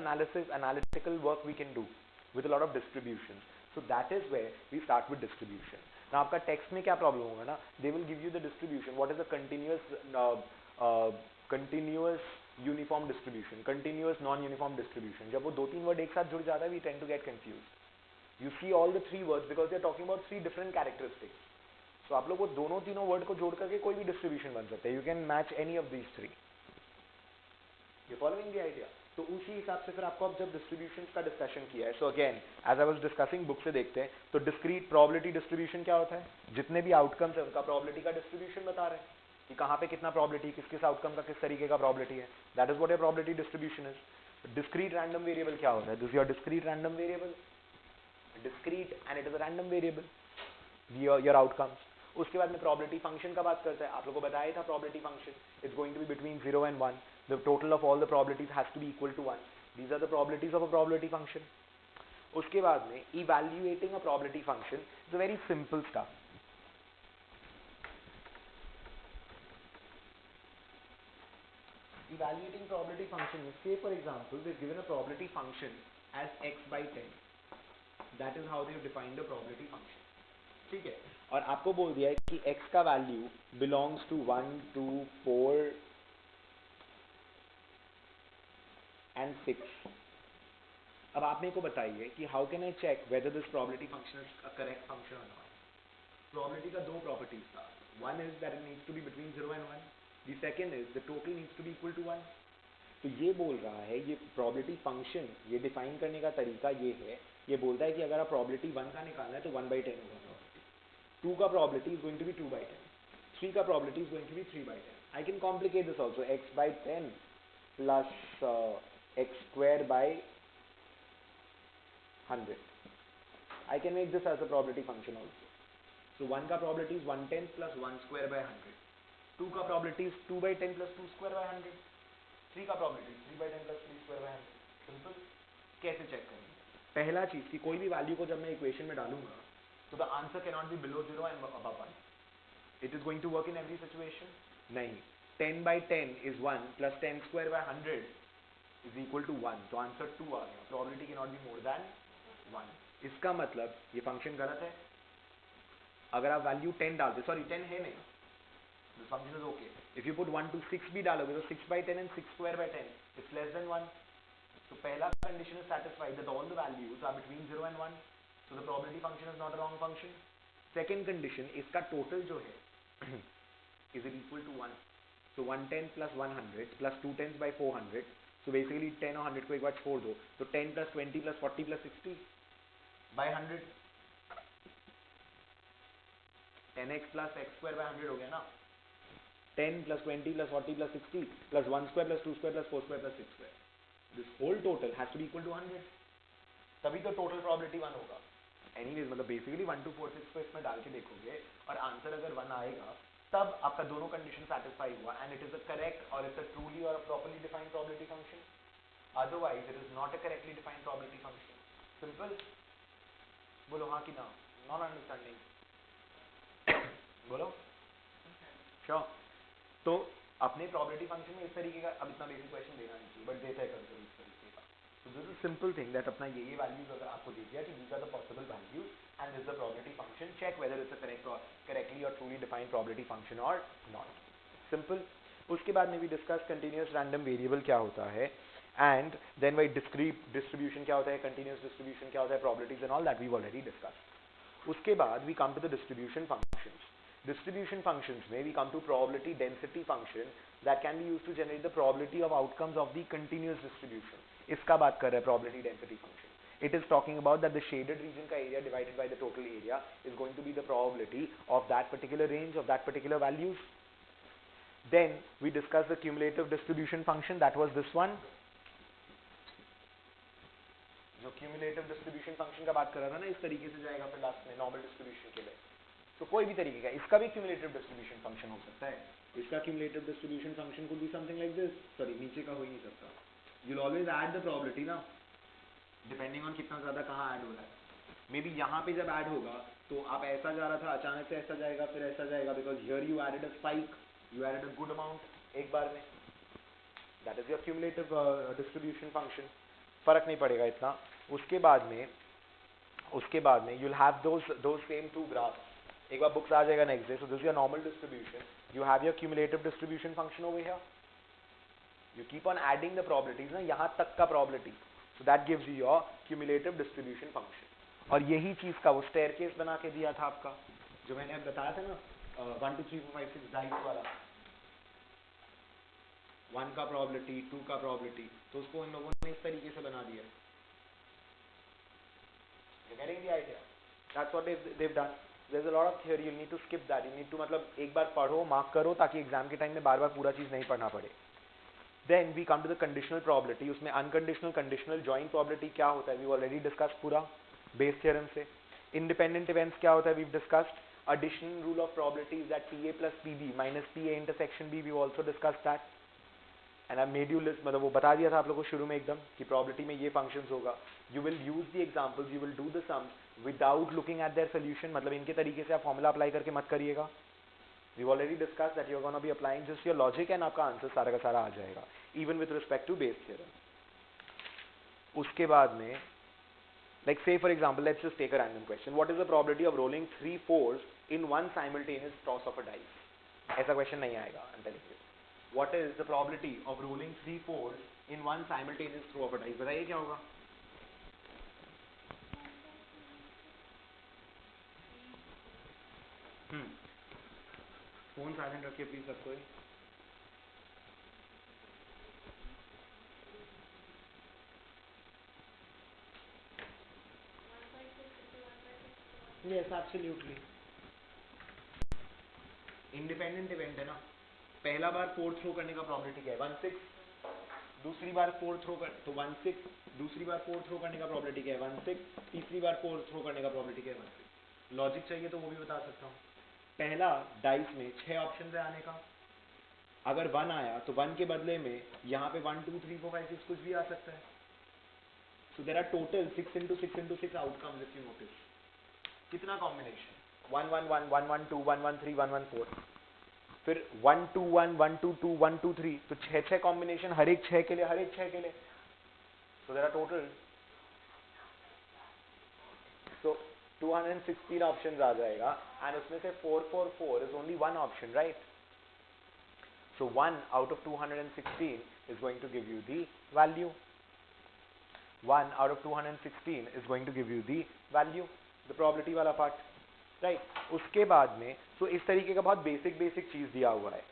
analytical work we can do with a lot of distributions. So that is where we start with distribution. Now आपका text में क्या problem होगा ना? They will give you the distribution. What is a continuous uniform distribution, continuous non-uniform distribution. जब वो 2-3 word एक साथ जुड़ जाता है, we tend to get confused. You see all the 3 words because they are talking about 3 different characteristics. तो आप लोग वो दोनों तीनों वर्ड को जोड़ करके कोई भी डिस्ट्रीब्यूशन बन सकते हैं. You can match any of these 3. You following the idea. तो उसी हिसाब से फिर आपको अब जब डिस्ट्रीब्यूशन का डिस्कशन किया है, so again as I was discussing book से देखते हैं तो डिस्क्रीट प्रोबेबिलिटी डिस्ट्रीब्यूशन क्या होता है. जितने भी आउटकम्स है उनका प्रोबेबिलिटी का डिस्ट्रीब्यूशन बता रहे हैं कि कहाँ पे कितना प्रोबेबिलिटी, किस किस आउटकम का किस तरीके का प्रोबेबिलिटी है. That is what A probability distribution is. Discrete random variable क्या होता है. This your discrete random variable, discrete and it is a random variable your outcomes. उसके बाद में प्रोबेबिलिटी फंक्शन का बात करता है. आप लोगों को बताया था probability function is going to be between 0 and 1. The total of all the probabilities has to be equal to 1. These are the probabilities of a probability function. उसके बाद में evaluating a probability function is a very simple stuff. Evaluating probability function is, say for example, they've given a probability function as x by 10. That is how they've defined a probability function. ठीक है. और आपको बोल दिया है कि x का value belongs to 1, 2, 4 and 6. अब आप मेरे को बताइए कि how can I check whether this probability function is a correct function और नॉट. प्रोबेबिलिटी का दो प्रॉपर्टीज था. One is that it needs to be between 0 and 1. The second is the total needs to be equal to 1. तो ये बोल रहा है, ये प्रोबेबिलिटी फंक्शन, ये डिफाइन करने का तरीका ये है. ये बोलता है कि अगर आप प्रोबेबिलिटी 1 का निकालना है तो 1/10 होगा. 2 का probability is going to be 2/10. 3 का probability is going to be 3/10. I can complicate this also. X by 10 plus x square by 100. I can make this as a probability function also. So 1 का probability is 1/10 plus 1 square by 100. 2 का probability is 2/10 plus 2 square by 100. 3 का probability is 3/10 plus 3 square by 100. Simple. कैसे check करेंगे? पहला चीज कि कोई भी वैल्यू को जब मैं इक्वेशन में डालूंगा so the answer cannot be below 0 and above 1. It is going to work in every situation? नहीं. 10 by 10 is 1 plus 10 square by 100 is equal to 1. तो आंसर 2 आ गया. Probability cannot be more than 1. इसका मतलब ये function गलत है. अगर आप वैल्यू 10 डालते, सॉरी 10 है नहीं, this function is okay. If you put 1 to 6 भी डालोगे तो 6/10 and 6 square by 10 it's less than 1. So पहला condition is satisfied that all the values are between 0 and 1. So the probability function is not a wrong function. Second condition, इसका total जो है is it equal to 1. So 110 plus 100 plus 2 tens by 400. So basically 10 और 100 को एक बार छोड़ दो तो 10 plus 20 plus 40 plus 60 by 100. 10x plus x square by 100 हो गया ना. 10 plus 20 plus 40 plus 60 plus 1 square plus 2 square plus 4 square plus 6 square. This whole total has to be equal to 100. तभी तो total probability 1 होगा. Anyways मतलब basically 1 2 4 6 को इसमें डाल के देखोगे और आंसर अगर 1 आएगा तब आपका दोनों कंडीशन सेटिस्फाई हुआ and it is a correct or it's a truly or a properly defined probability function. Otherwise it is not a correctly defined probability function. Simple. बोलो हाँ कि ना. Non understanding. बोलो. Sure. तो अपने probability function में इस तरीके का अब इतना बेसिक क्वेश्चन देना नहीं चाहिए बट देता है कभी कभी इस तरीके का. So this is simple thing that अपना ये values अगर आपको दे दिया कि these are the possible values and this is the probability function, check whether it's a correctly or truly defined probability function or not. Simple. उसके बाद में भी discuss continuous random variable क्या होता है and then by discrete distribution क्या होता है, continuous distribution क्या होता है, probabilities and all that we've already discussed. उसके बाद we come to the distribution functions. Distribution functions में we come to probability density function that can be used to generate the probability of outcomes of the continuous distribution. इसका बात कर रहा है probability density function. It is talking about that the shaded region का area divided by the total area is going to be the probability of that particular range of that particular values. Then we discuss the cumulative distribution function, that was this one. जो cumulative distribution function का बात कर रहा था ना, इस तरीके से जाएगा फिर लास्ट में normal distribution के लिए. तो कोई भी तरीके का इसका भी cumulative distribution function हो सकता है. इसका cumulative distribution function could be something like this. Sorry, नीचे का हो ही नहीं सकता. You'll always add the probability ना, depending on कितना ज़्यादा कहाँ add हो रहा है. Maybe यहाँ पे जब add होगा तो आप ऐसा जा रहा था, अचानक से ऐसा जाएगा, फिर ऐसा जाएगा, because here you added a spike, you added a good amount एक बार में. That is your cumulative distribution function. फर्क नहीं पड़ेगा इतना. उसके बाद में you'll have those same two graphs. एक बार books आ जाएगा next day. So this is your normal distribution. You have your cumulative distribution function over here. You keep on adding the probabilities ना, यहाँ तक का probability. So that gives you your cumulative distribution function. और यही चीज का वो staircase बना के दिया था आपका, जो मैंने अब बताया था ना, 1 2 3 4 5 6 डाइस वाला. 1 का probability, 2 का probability, तो उसको इन लोगों ने इस तरीके से बना दिया. You're getting the idea? That's what they've done. There's a lot of theory. You need to skip that. You need to मतलब एक बार पढ़ो, मार्क करो, ताकि एग्जाम के टाइम में बार बार पूरा चीज नहीं पढ़ना पड़े. Then we come to the conditional probability. उसमें unconditional, conditional, joint probability क्या होता है? We've already discussed पूरा Bayes theorem से. Independent events क्या होता है? We've discussed. Addition rule of probability is that PA plus PB minus PA intersection B. We've also discussed that. And I made you list, मतलब वो बता दिया था आप लोगों को शुरू में एकदम कि probability में ये functions होगा. You will use the examples, you will do the sums without looking at their solution. मतलब इनके तरीके से आप formula apply करके मत करिएगा. We've already discussed that you're going to be applying just your logic and आपका आंसर सारा का सारा आ जाएगा, even with respect to Bayes theorem. उसके बाद में, like say for example, let's just take a random question. What is the probability of rolling 3 4s in one simultaneous toss of a dice? ऐसा question नहीं आएगा, I'm telling you. What is the probability of rolling 3 4s in one simultaneous throw of a dice? बताइए क्या होगा? Phone silent रखिए please सबको. Yes, absolutely. Independent event है ना. पहला बार 4 थ्रो करने का प्रोबेबिलिटी क्या है? 1 6. दूसरी बार 4 थ्रो कर तो 1 6. दूसरी बार 4 थ्रो करने का प्रोबेबिलिटी क्या है? 1 6. तीसरी बार 4 थ्रो करने का प्रोबेबिलिटी क्या है? 1 6. लॉजिक चाहिए तो वो भी बता सकता हूँ. पहला डाइस में 6 ऑप्शन है आने का. अगर 1 आया तो 1 के बदले में यहाँ पे 1 2 3 4 5 6 कुछ भी आ सकता है. So there are total 6 into 6 into 6 outcomes if you notice. कितना कॉम्बिनेशन? 1 1 1 1 1 2 1 1 3 1 1 4. फिर 1 2 1 1 2 2 1 2 3. तो 6 कॉम्बिनेशन हर एक 6 के लिए. So there are total. So 216 options आ जाएगा and उसमें से 444 is only one option, right? So 1 out of 216 is going to give you the value. 1 out of 216 is going to give you the value, the probability वाला part, right? उसके बाद में so इस तरीके का बहुत बेसिक चीज दिया हुआ है.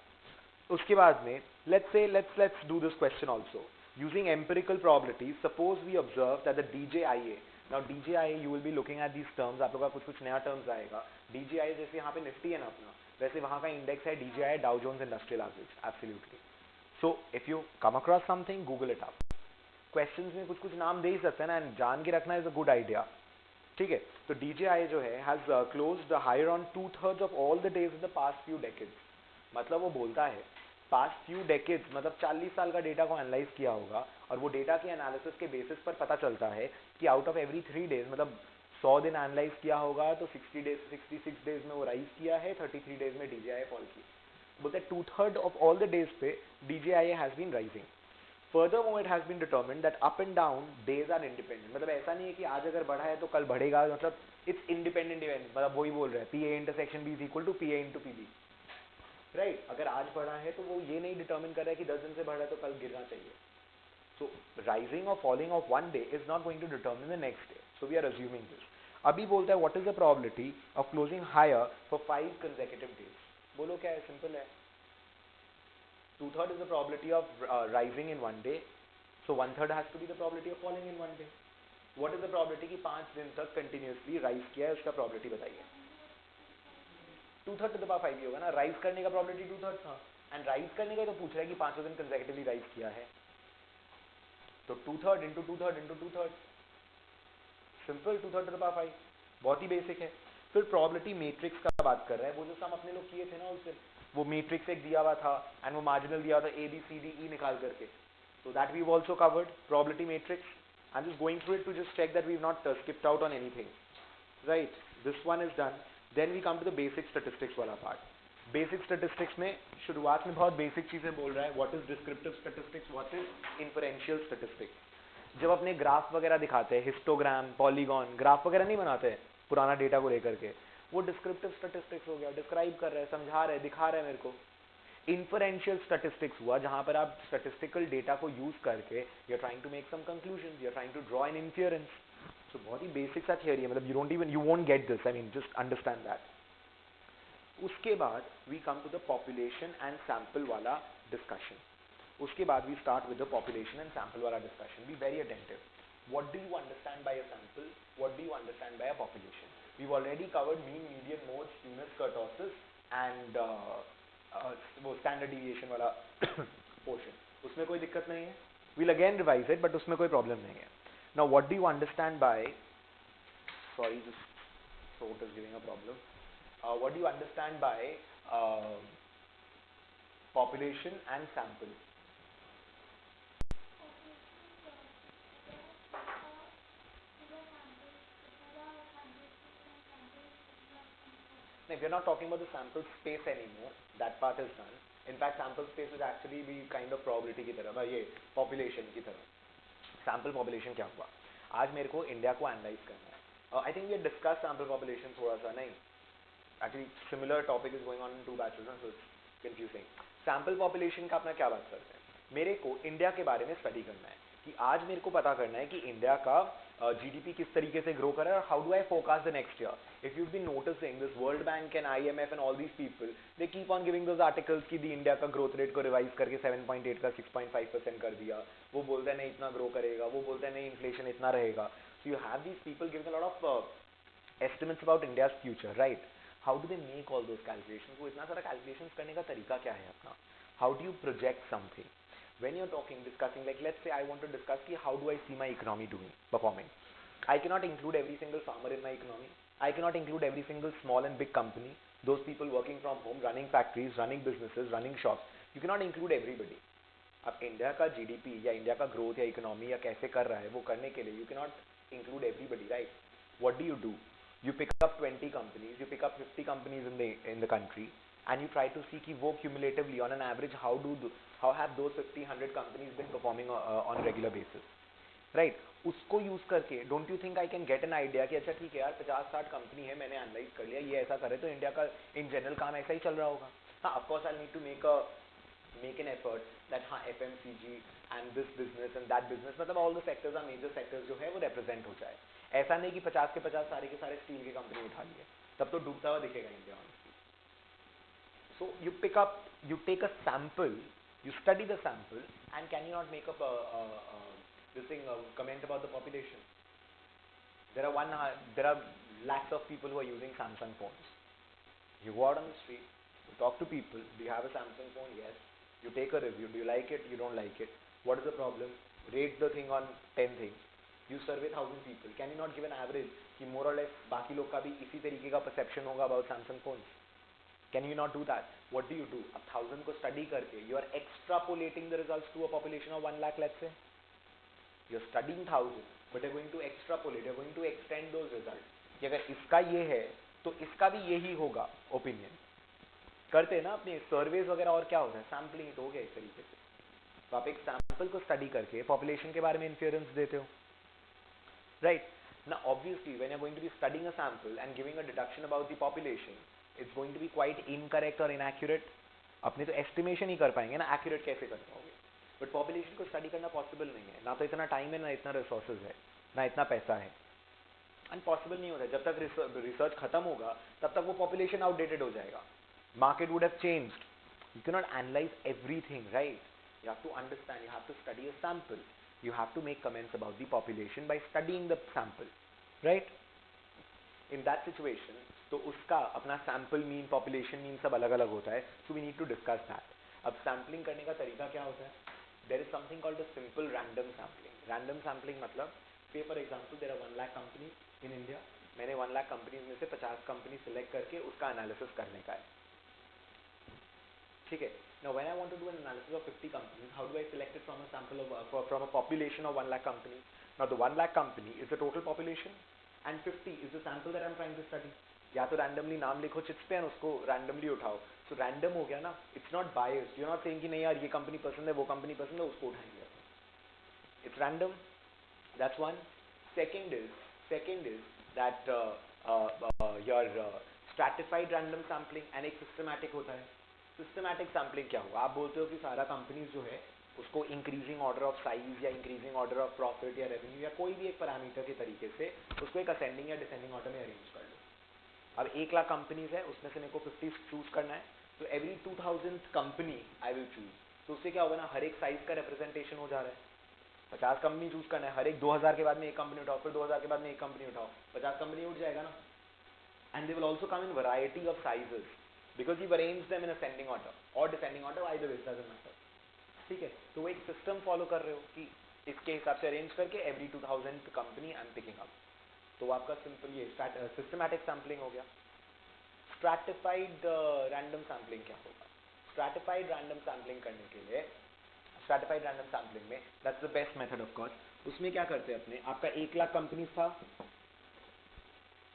उसके बाद में let's do this question also using empirical probabilities. Suppose we observe that the DJIA, now DJIA you will be looking at these terms, आप लोग का कुछ नया terms आएगा. DJIA जैसे यहाँ पे निफ्टी है ना अपना, वैसे वहाँ का इंडेक्स है DJIA, Dow Jones Industrial Average, absolutely. So if you come across something, Google it up. Questions में कुछ नाम दे ही सकते हैं ना, and जान के रखना is a good idea. ठीक है, तो DJIA जो है has closed higher on 2/3 of all the days of the past few decades. मतलब वो बोलता है पास्ट फ्यू डेकेड्स मतलब 40 साल का डेटा को एनालाइज किया होगा, और वो डेटा के एनालिसिस के बेसिस पर पता चलता है कि आउट ऑफ एवरी 3 डेज, मतलब 100 दिन एनालाइज किया होगा तो 66 डेज में वो राइज किया है, 33 डेज में DJIA फॉल की. बोलते हैं 2/3 ऑफ ऑल द डेज पे DJIA has been rising. Furthermore, it has been determined that up and down days are independent. मतलब ऐसा नहीं है कि आज अगर बढ़ा है तो कल बढ़ेगा, मतलब it's independent event. मतलब वही बोल रहा है PA intersection B is equal to PA into PB. Right, अगर आज बढ़ा है तो वो ये नहीं डिटर्मिन कर रहा है कि 10 दिन से बढ़ा है तो कल गिरना चाहिए. सो राइजिंग और falling of one day is not going to determine the next day. So we are assuming this. अभी बोलता है what is the probability of closing higher for 5 consecutive days. बोलो क्या है, सिंपल है. 2/3 is the probability of rising in one day, so 1/3 has to be the probability of falling in one day. What is the probability कि 5 दिन तक continuously rise किया है, उसका probability बताइए. 2/3 to the power 5 ही होगा ना. राइज करने का प्रोबेबिलिटी 2/3 था, एंड राइज करने का तो पूछ रहा है कि 5 दिन कंसेक्यूटिवली राइज किया है, तो 2/3 into 2/3 into 2/3, simple. 2/3 to the power 5 बहुत ही बेसिक है. फिर प्रोबेबिलिटी मैट्रिक्स का बात कर रहा है, वो जो सम अपने लोग किए थे ना उस दिन, वो मैट्रिक्स एक दिया हुआ था एंड वो मार्जिनल दिया हुआ था ABCDE निकाल करके. So that we've also covered probability matrix. I'm just going through it to just check that we've not skipped out on anything. Right, this one is done. Then we come to the basic statistics वाला part. Basic statistics में शुरुआत में बहुत basic चीजें बोल रहा है. What is descriptive statistics? What is inferential statistics? जब अपने ग्राफ वगैरह दिखाते हैं, हिस्टोग्राम, पॉलीगॉन, ग्राफ वगैरह नहीं बनाते हैं पुराना डेटा को लेकर के, वो डिस्क्रिप्टिव स्टैटिस्टिक्स हो गया. डिस्क्राइब कर रहे हैं, समझा रहे हैं, दिखा रहे हैं मेरे को. इन्फरेंशियल स्टैटिस्टिक्स हुआ जहां पर आप स्टैटिस्टिकल डेटा को यूज करके you are trying to make some conclusion, you are trying to draw an inference. So बहुत ही बेसिक सा थियरी है, मतलब you won't get this, I mean just understand that. उसके बाद we come to the population and sample वाला discussion. उसके बाद we start with the population and sample वाला discussion. Be very attentive. What do you understand bye a sample, what do you understand bye a population. we've already covered mean, median, modes, skewness, kurtosis and वो standard deviation वाला portion, उसमें कोई दिक्कत नहीं है. we'll again revise it, but उसमें कोई problem नहीं है. now what do you understand by, sorry this throat is giving a problem. What do you understand by uh, population and sample? No, we are not talking about the sample space anymore. That part is done. In fact, sample space is actually भी kind of probability की तरह, ये population की तरह. Sample population क्या हुआ? आज मेरे को इंडिया को एनालाइज करना है. I think we had discussed sample population थोड़ा सा, नहीं? Actually, similar topic is going on in 2 batches, so it's confusing. Sample population का अपना क्या बात करते हैं? मेरे को इंडिया के बारे में स्टडी करना है कि आज मेरे को पता करना है कि इंडिया का GDP किस तरीके से ग्रो कर रहा है, और how do I forecast the next year. If you been noticing this World Bank and IMF and all these people, they keep on giving those articles कि दी इंडिया का ग्रोथ रेट को revise करके 7.8 का 6.5% कर दिया. वो बोलते हैं नहीं इतना ग्रो करेगा, वो बोलते हैं नहीं इन्फ्लेशन इतना रहेगा. सो you have these people giving a lot of estimates about India's future, right. How do they make all those calculations. वो इतना सारा कैलकुलेशंस करने का तरीका क्या है अपना. How do you project something. When you're talking, discussing, like let's say I want to discuss ki how do I see my economy doing, performing. I cannot include every single farmer in my economy. I cannot include every single small and big company, those people working from home, running factories, running businesses, running shops. You cannot include everybody. अब India का GDP या India का growth या economy या कैसे कर रहा है, वो करने के लिए you cannot include everybody, right? What do? You pick up 20 companies, you pick up 50 companies in the country, and you try to see कि वो cumulatively on an average how have those 50-100 companies been performing on a regular basis, right? उसको use करके don't you think I can get an idea कि अच्छा ठीक है यार 50-60 company है, मैंने एनालाइज कर लिया, ये ऐसा करे तो इंडिया का इन जनरल काम ऐसा ही चल रहा होगा. हाँ, of course I need to make a make an effort that हाँ FMCG and this business and that business, मतलब all the sectors are major sectors जो है वो represent हो जाए. ऐसा नहीं कि 50 के 50 सारे के सारे स्टील की कंपनी उठा लिए, तब तो डूबता हुआ दिखेगा India. So you pick up, you take a sample, you study the sample, and can you not make up this thing comment about the population? There are lakhs of people who are using Samsung phones. You go out on the street, you talk to people. Do you have a Samsung phone? Yes. You take a review. Do you like it? You don't like it. What is the problem? Rate the thing on 10 things. You survey 1,000 people. Can you not give an average कि more or less बाकी लोग का भी इसी तरीके का perception होगा about Samsung phones? Can you not do that? What do? अब 1,000 को study करके you are extrapolating the results to a population of 1 lakh, let's say. You are studying 1,000, but you are going to extrapolate. You are going to extend those results. कि अगर इसका ये है तो इसका भी यही होगा ओपिनियन. करते हैं ना अपने सर्वेज वगैरह, और क्या होता है, सैम्पलिंग तो हो गया इस तरीके से. तो आप एक सैंपल को स्टडी करके पॉपुलेशन के बारे में इन्फ्लुएंस देते हो, right. Now obviously when you're going to be studying a sample and giving a deduction about the population, it's going to be quite incorrect or inaccurate. अपने तो estimation ही कर पाएंगे ना, accurate कैसे कर पाओगे. But population को study करना possible नहीं है, ना तो इतना time है, ना इतना resources है, ना इतना पैसा है. And possible नहीं होता है. जब तक research खत्म होगा तब तक वो population outdated हो जाएगा. Market would have changed. You cannot analyze everything, right? You have to understand, you have to study a sample. You have to make comments about the population by studying the sample, right? In that situation, तो उसका अपना sample mean, population mean सब अलग अलग होता है. So we need to discuss that. अब sampling करने का तरीका क्या होता है? There is something called a simple random sampling. Random sampling मतलब, say for example there are 1 lakh companies in India. मैंने 1 lakh companies में से 50 companies select करके उसका analysis करने का है. ठीक है. Now when I want to do an analysis of 50 companies, how do I select it from a sample of from a population of 1 lakh companies? Now the 1 lakh company is the total population and 50 is the sample that I'm trying to study. या तो randomly नाम लिखो chits पे और उसको randomly उठाओ. So random हो गया ना, it's not biased. You're not saying कि नहीं यार ये company पसंद है, वो company पसंद है, उसको उठाएंगे. It's random. That's one. Second is that your stratified random sampling and एक systematic होता है. सिस्टमैटिक सैम्पलिंग क्या हुआ, आप बोलते हो कि सारा कंपनीज जो है उसको इंक्रीजिंग ऑर्डर ऑफ साइज या इंक्रीजिंग ऑर्डर ऑफ प्रॉफिट या रेवेन्यू या कोई भी एक पैरामीटर के तरीके से उसको एक असेंडिंग या डिसेंडिंग ऑर्डर में अरेंज कर लो. अब 1 लाख कंपनीज है, उसमें से मेरे को 50 चूज करना है, तो every 2000th company I will choose. तो उससे क्या होगा ना, हर एक साइज का रिप्रेजेंटेशन हो जा रहा है. 50 कंपनी चूज करना है, हर एक 2000 के बाद में एक कंपनी उठाओ, फिर 2000 के बाद में एक कंपनी उठाओ, 50 कंपनी उठ जाएगा ना. And they will also come in variety of sizes because you've arranged them in ascending order or descending order, either way it doesn't matter. ठीक है. तो वो एक सिस्टम फॉलो कर रहे हो कि इसके हिसाब से अरेंज करके every 2000 company I am picking up. तो आपका सिंपल ये सिस्टमैटिक सैम्पलिंग हो गया. स्ट्रैटिफाइड रैंडम सैम्पलिंग क्या होगा? स्ट्रैटिफाइड रैंडम सैम्पलिंग करने के लिए, स्ट्रैटिफाइड रैंडम सैम्पलिंग में that's the best method of course. उसमें क्या करते हैं अपने, आपका 1 लाख कंपनीज था,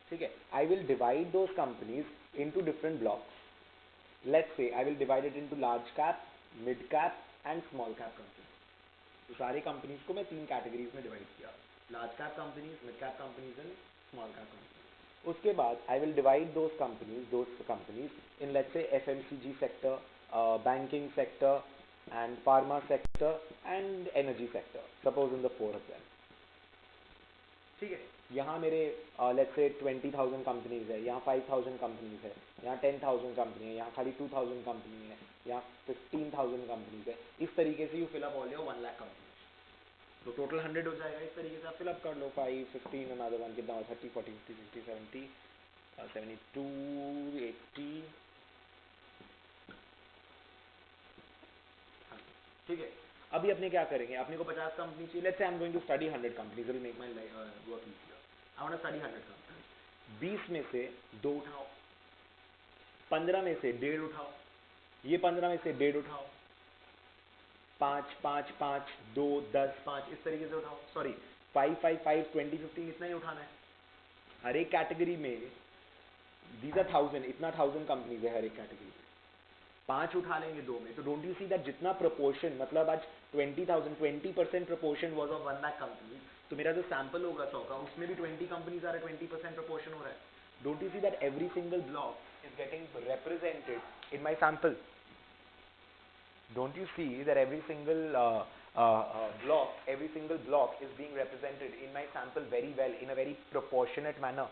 ठीक है. I will divide those companies into different blocks. Let's say I will divide it into large cap, mid cap and small cap companies. तो सारे कंपनीज को मैं 3 कैटेगरीज में डिवाइड किया, large cap companies, mid cap companies and small cap companies. उसके बाद I will divide those companies in let's say FMCG sector, banking sector and pharma sector and energy sector. Suppose in the 4 of them. ठीक है. यहाँ मेरे let's say 20,000 companies है, यहाँ 5,000 companies है, यहाँ 10,000 कंपनी है, यहाँ खाली 2,000 कंपनी है, यहाँ 15,000 कंपनीज है. इस तरीके से you fill up all your 1 lakh companies. तो टोटल 100 हो जाएगा. इस तरीके से आप फिल अप कर लो. 5, 15, अनदर वन कितना, 30, 40, 50, 60, 70, 72, 80. ठीक है. अभी अपने क्या करेंगे, अपने को 50 कंपनी चाहिए. Let's say I am going to study 100 companies, will make my work easier. I want to study 100 companies. 20 में से 2 उठाओ, 15 में से 1.5 उठाओ, ये 15 में से 1.5 उठाओ, 5, 5, 5, 2, 10, 5 इस तरीके से उठाओ. सॉरी 5, 5, 5, 20, 15 इतना ही उठाना है. हर एक कैटेगरी में दीज आर 1000, इतना 1000 कंपनीज है हर एक कैटेगरी में. 5 उठा लेंगे 2 में. तो डोंट यू सी दैट जितना प्रोपोर्शन, मतलब आज 20,000 20% proportion was of 1 lakh company. तो मेरा जो सैंपल होगा 100 का, उसमें भी 20 कंपनीज आ रहा है, 20% प्रोपोर्शन हो रहा है. Don't you see that every single block is getting represented in my sample. Don't you see that every single block is being represented in my sample very well in a very proportionate manner.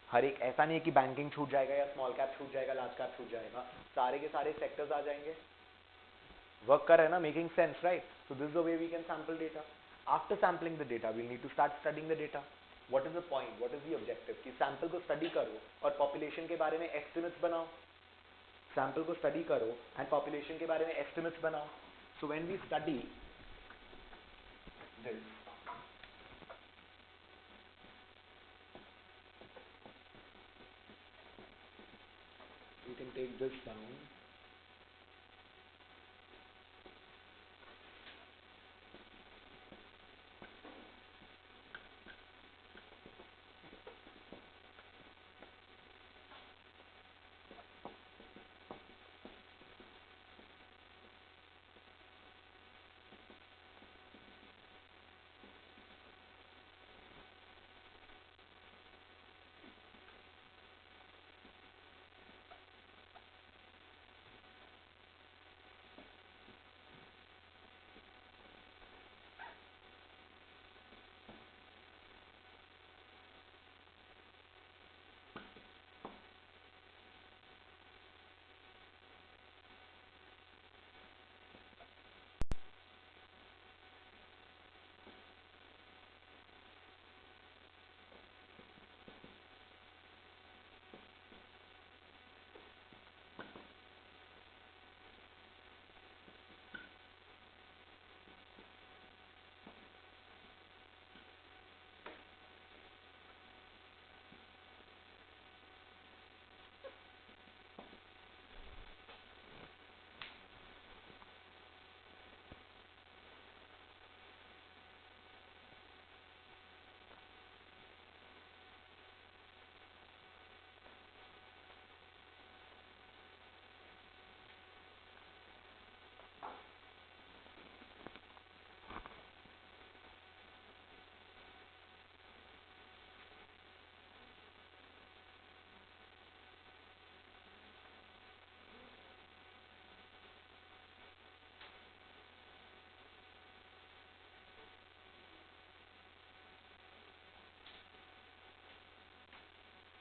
हर एक ऐसा नहीं है कि banking छूट जाएगा या small cap छूट जाएगा, लार्ज कैप छूट जाएगा, सारे के सारे सेक्टर्स आ जाएंगे. वर्क कर रहे हैं ना, making sense, right? So this is the way we can sample data. After sampling the data we need to start studying the data. What is the point, what is the objective? कि sample को study करो और population के बारे में estimates बनाओ. Sample को study करो एंड पॉपुलेशन के बारे में एस्टिमेट्स बनाओ. So when we study this, you can take this down.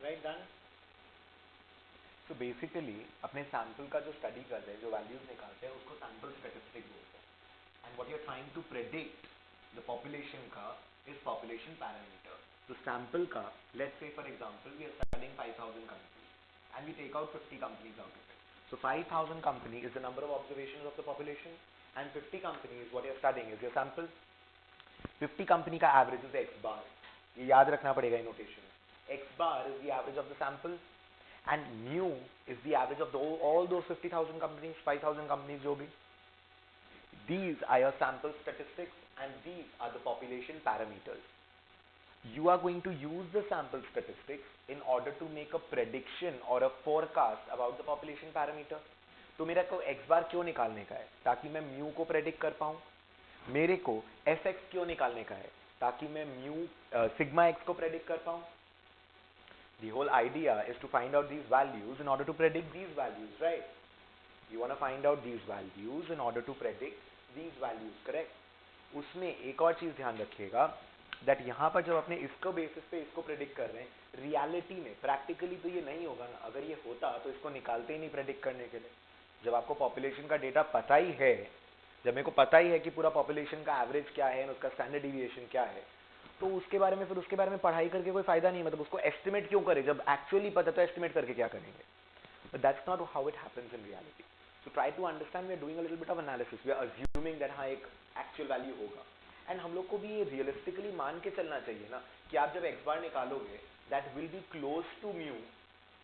Right, done. तो बेसिकली अपने सैंपल का जो स्टडी करते हैं, जो वैल्यूज निकालते हैं, उसको सैंपल स्टैटिस्टिक बोलते हैं. And what you are trying to predict the population का इज पॉपुलेशन पैरामीटर. तो सैंपल का, let's say for example we are studying 5000 companies and we take out 50 companies out of it. So 5000 company is the number of observations of the population and 50 company is what you are studying is your sample. 50 company का average is x bar. ये याद रखना पड़ेगा notation. X bar is the average of the sample and mu is the average of all those 50,000 companies, 5,000 companies जो भी. These are your sample statistics and these are the population parameters. You are going to use the sample statistics in order to make a prediction or a forecast about the population parameter. तो मेरा को x bar क्यों निकालने का है? ताकि मैं mu को predict कर पाऊँ. मेरे को fx क्यों निकालने का है? ताकि मैं mu sigma x को predict कर पाऊँ. The whole idea is to find out these values in order to predict these values, right? You want to find out these values in order to predict these values, correct? उसमें एक और चीज ध्यान रखिएगा that यहाँ पर जब अपने इसको बेसिस पे इसको प्रेडिक्ट कर रहे हैं, रियलिटी में प्रैक्टिकली तो ये नहीं होगा ना. अगर ये होता तो इसको निकालते ही नहीं प्रेडिक्ट करने के लिए. जब आपको पॉपुलेशन का डेटा पता ही है, जब मेरे को पता ही है कि पूरा पॉपुलेशन का एवरेज क्या है, उसका स्टैंडर्ड डिविएशन क्या है, तो उसके बारे में फिर उसके बारे में पढ़ाई करके कोई फायदा नहीं. मतलब उसको एस्टिमेट क्यों करे जब एक्चुअली पता, तो एस्टिमेट करके क्या करेंगे? But that's not how it happens in reality. So try to understand, we are doing a little bit of analysis, we are assuming that हाँ एक एक्चुअल वैल्यू होगा. एंड हम लोग को भी ये रियलिस्टिकली मान के चलना चाहिए ना कि आप जब एक्स बार निकालोगे that will be close to mu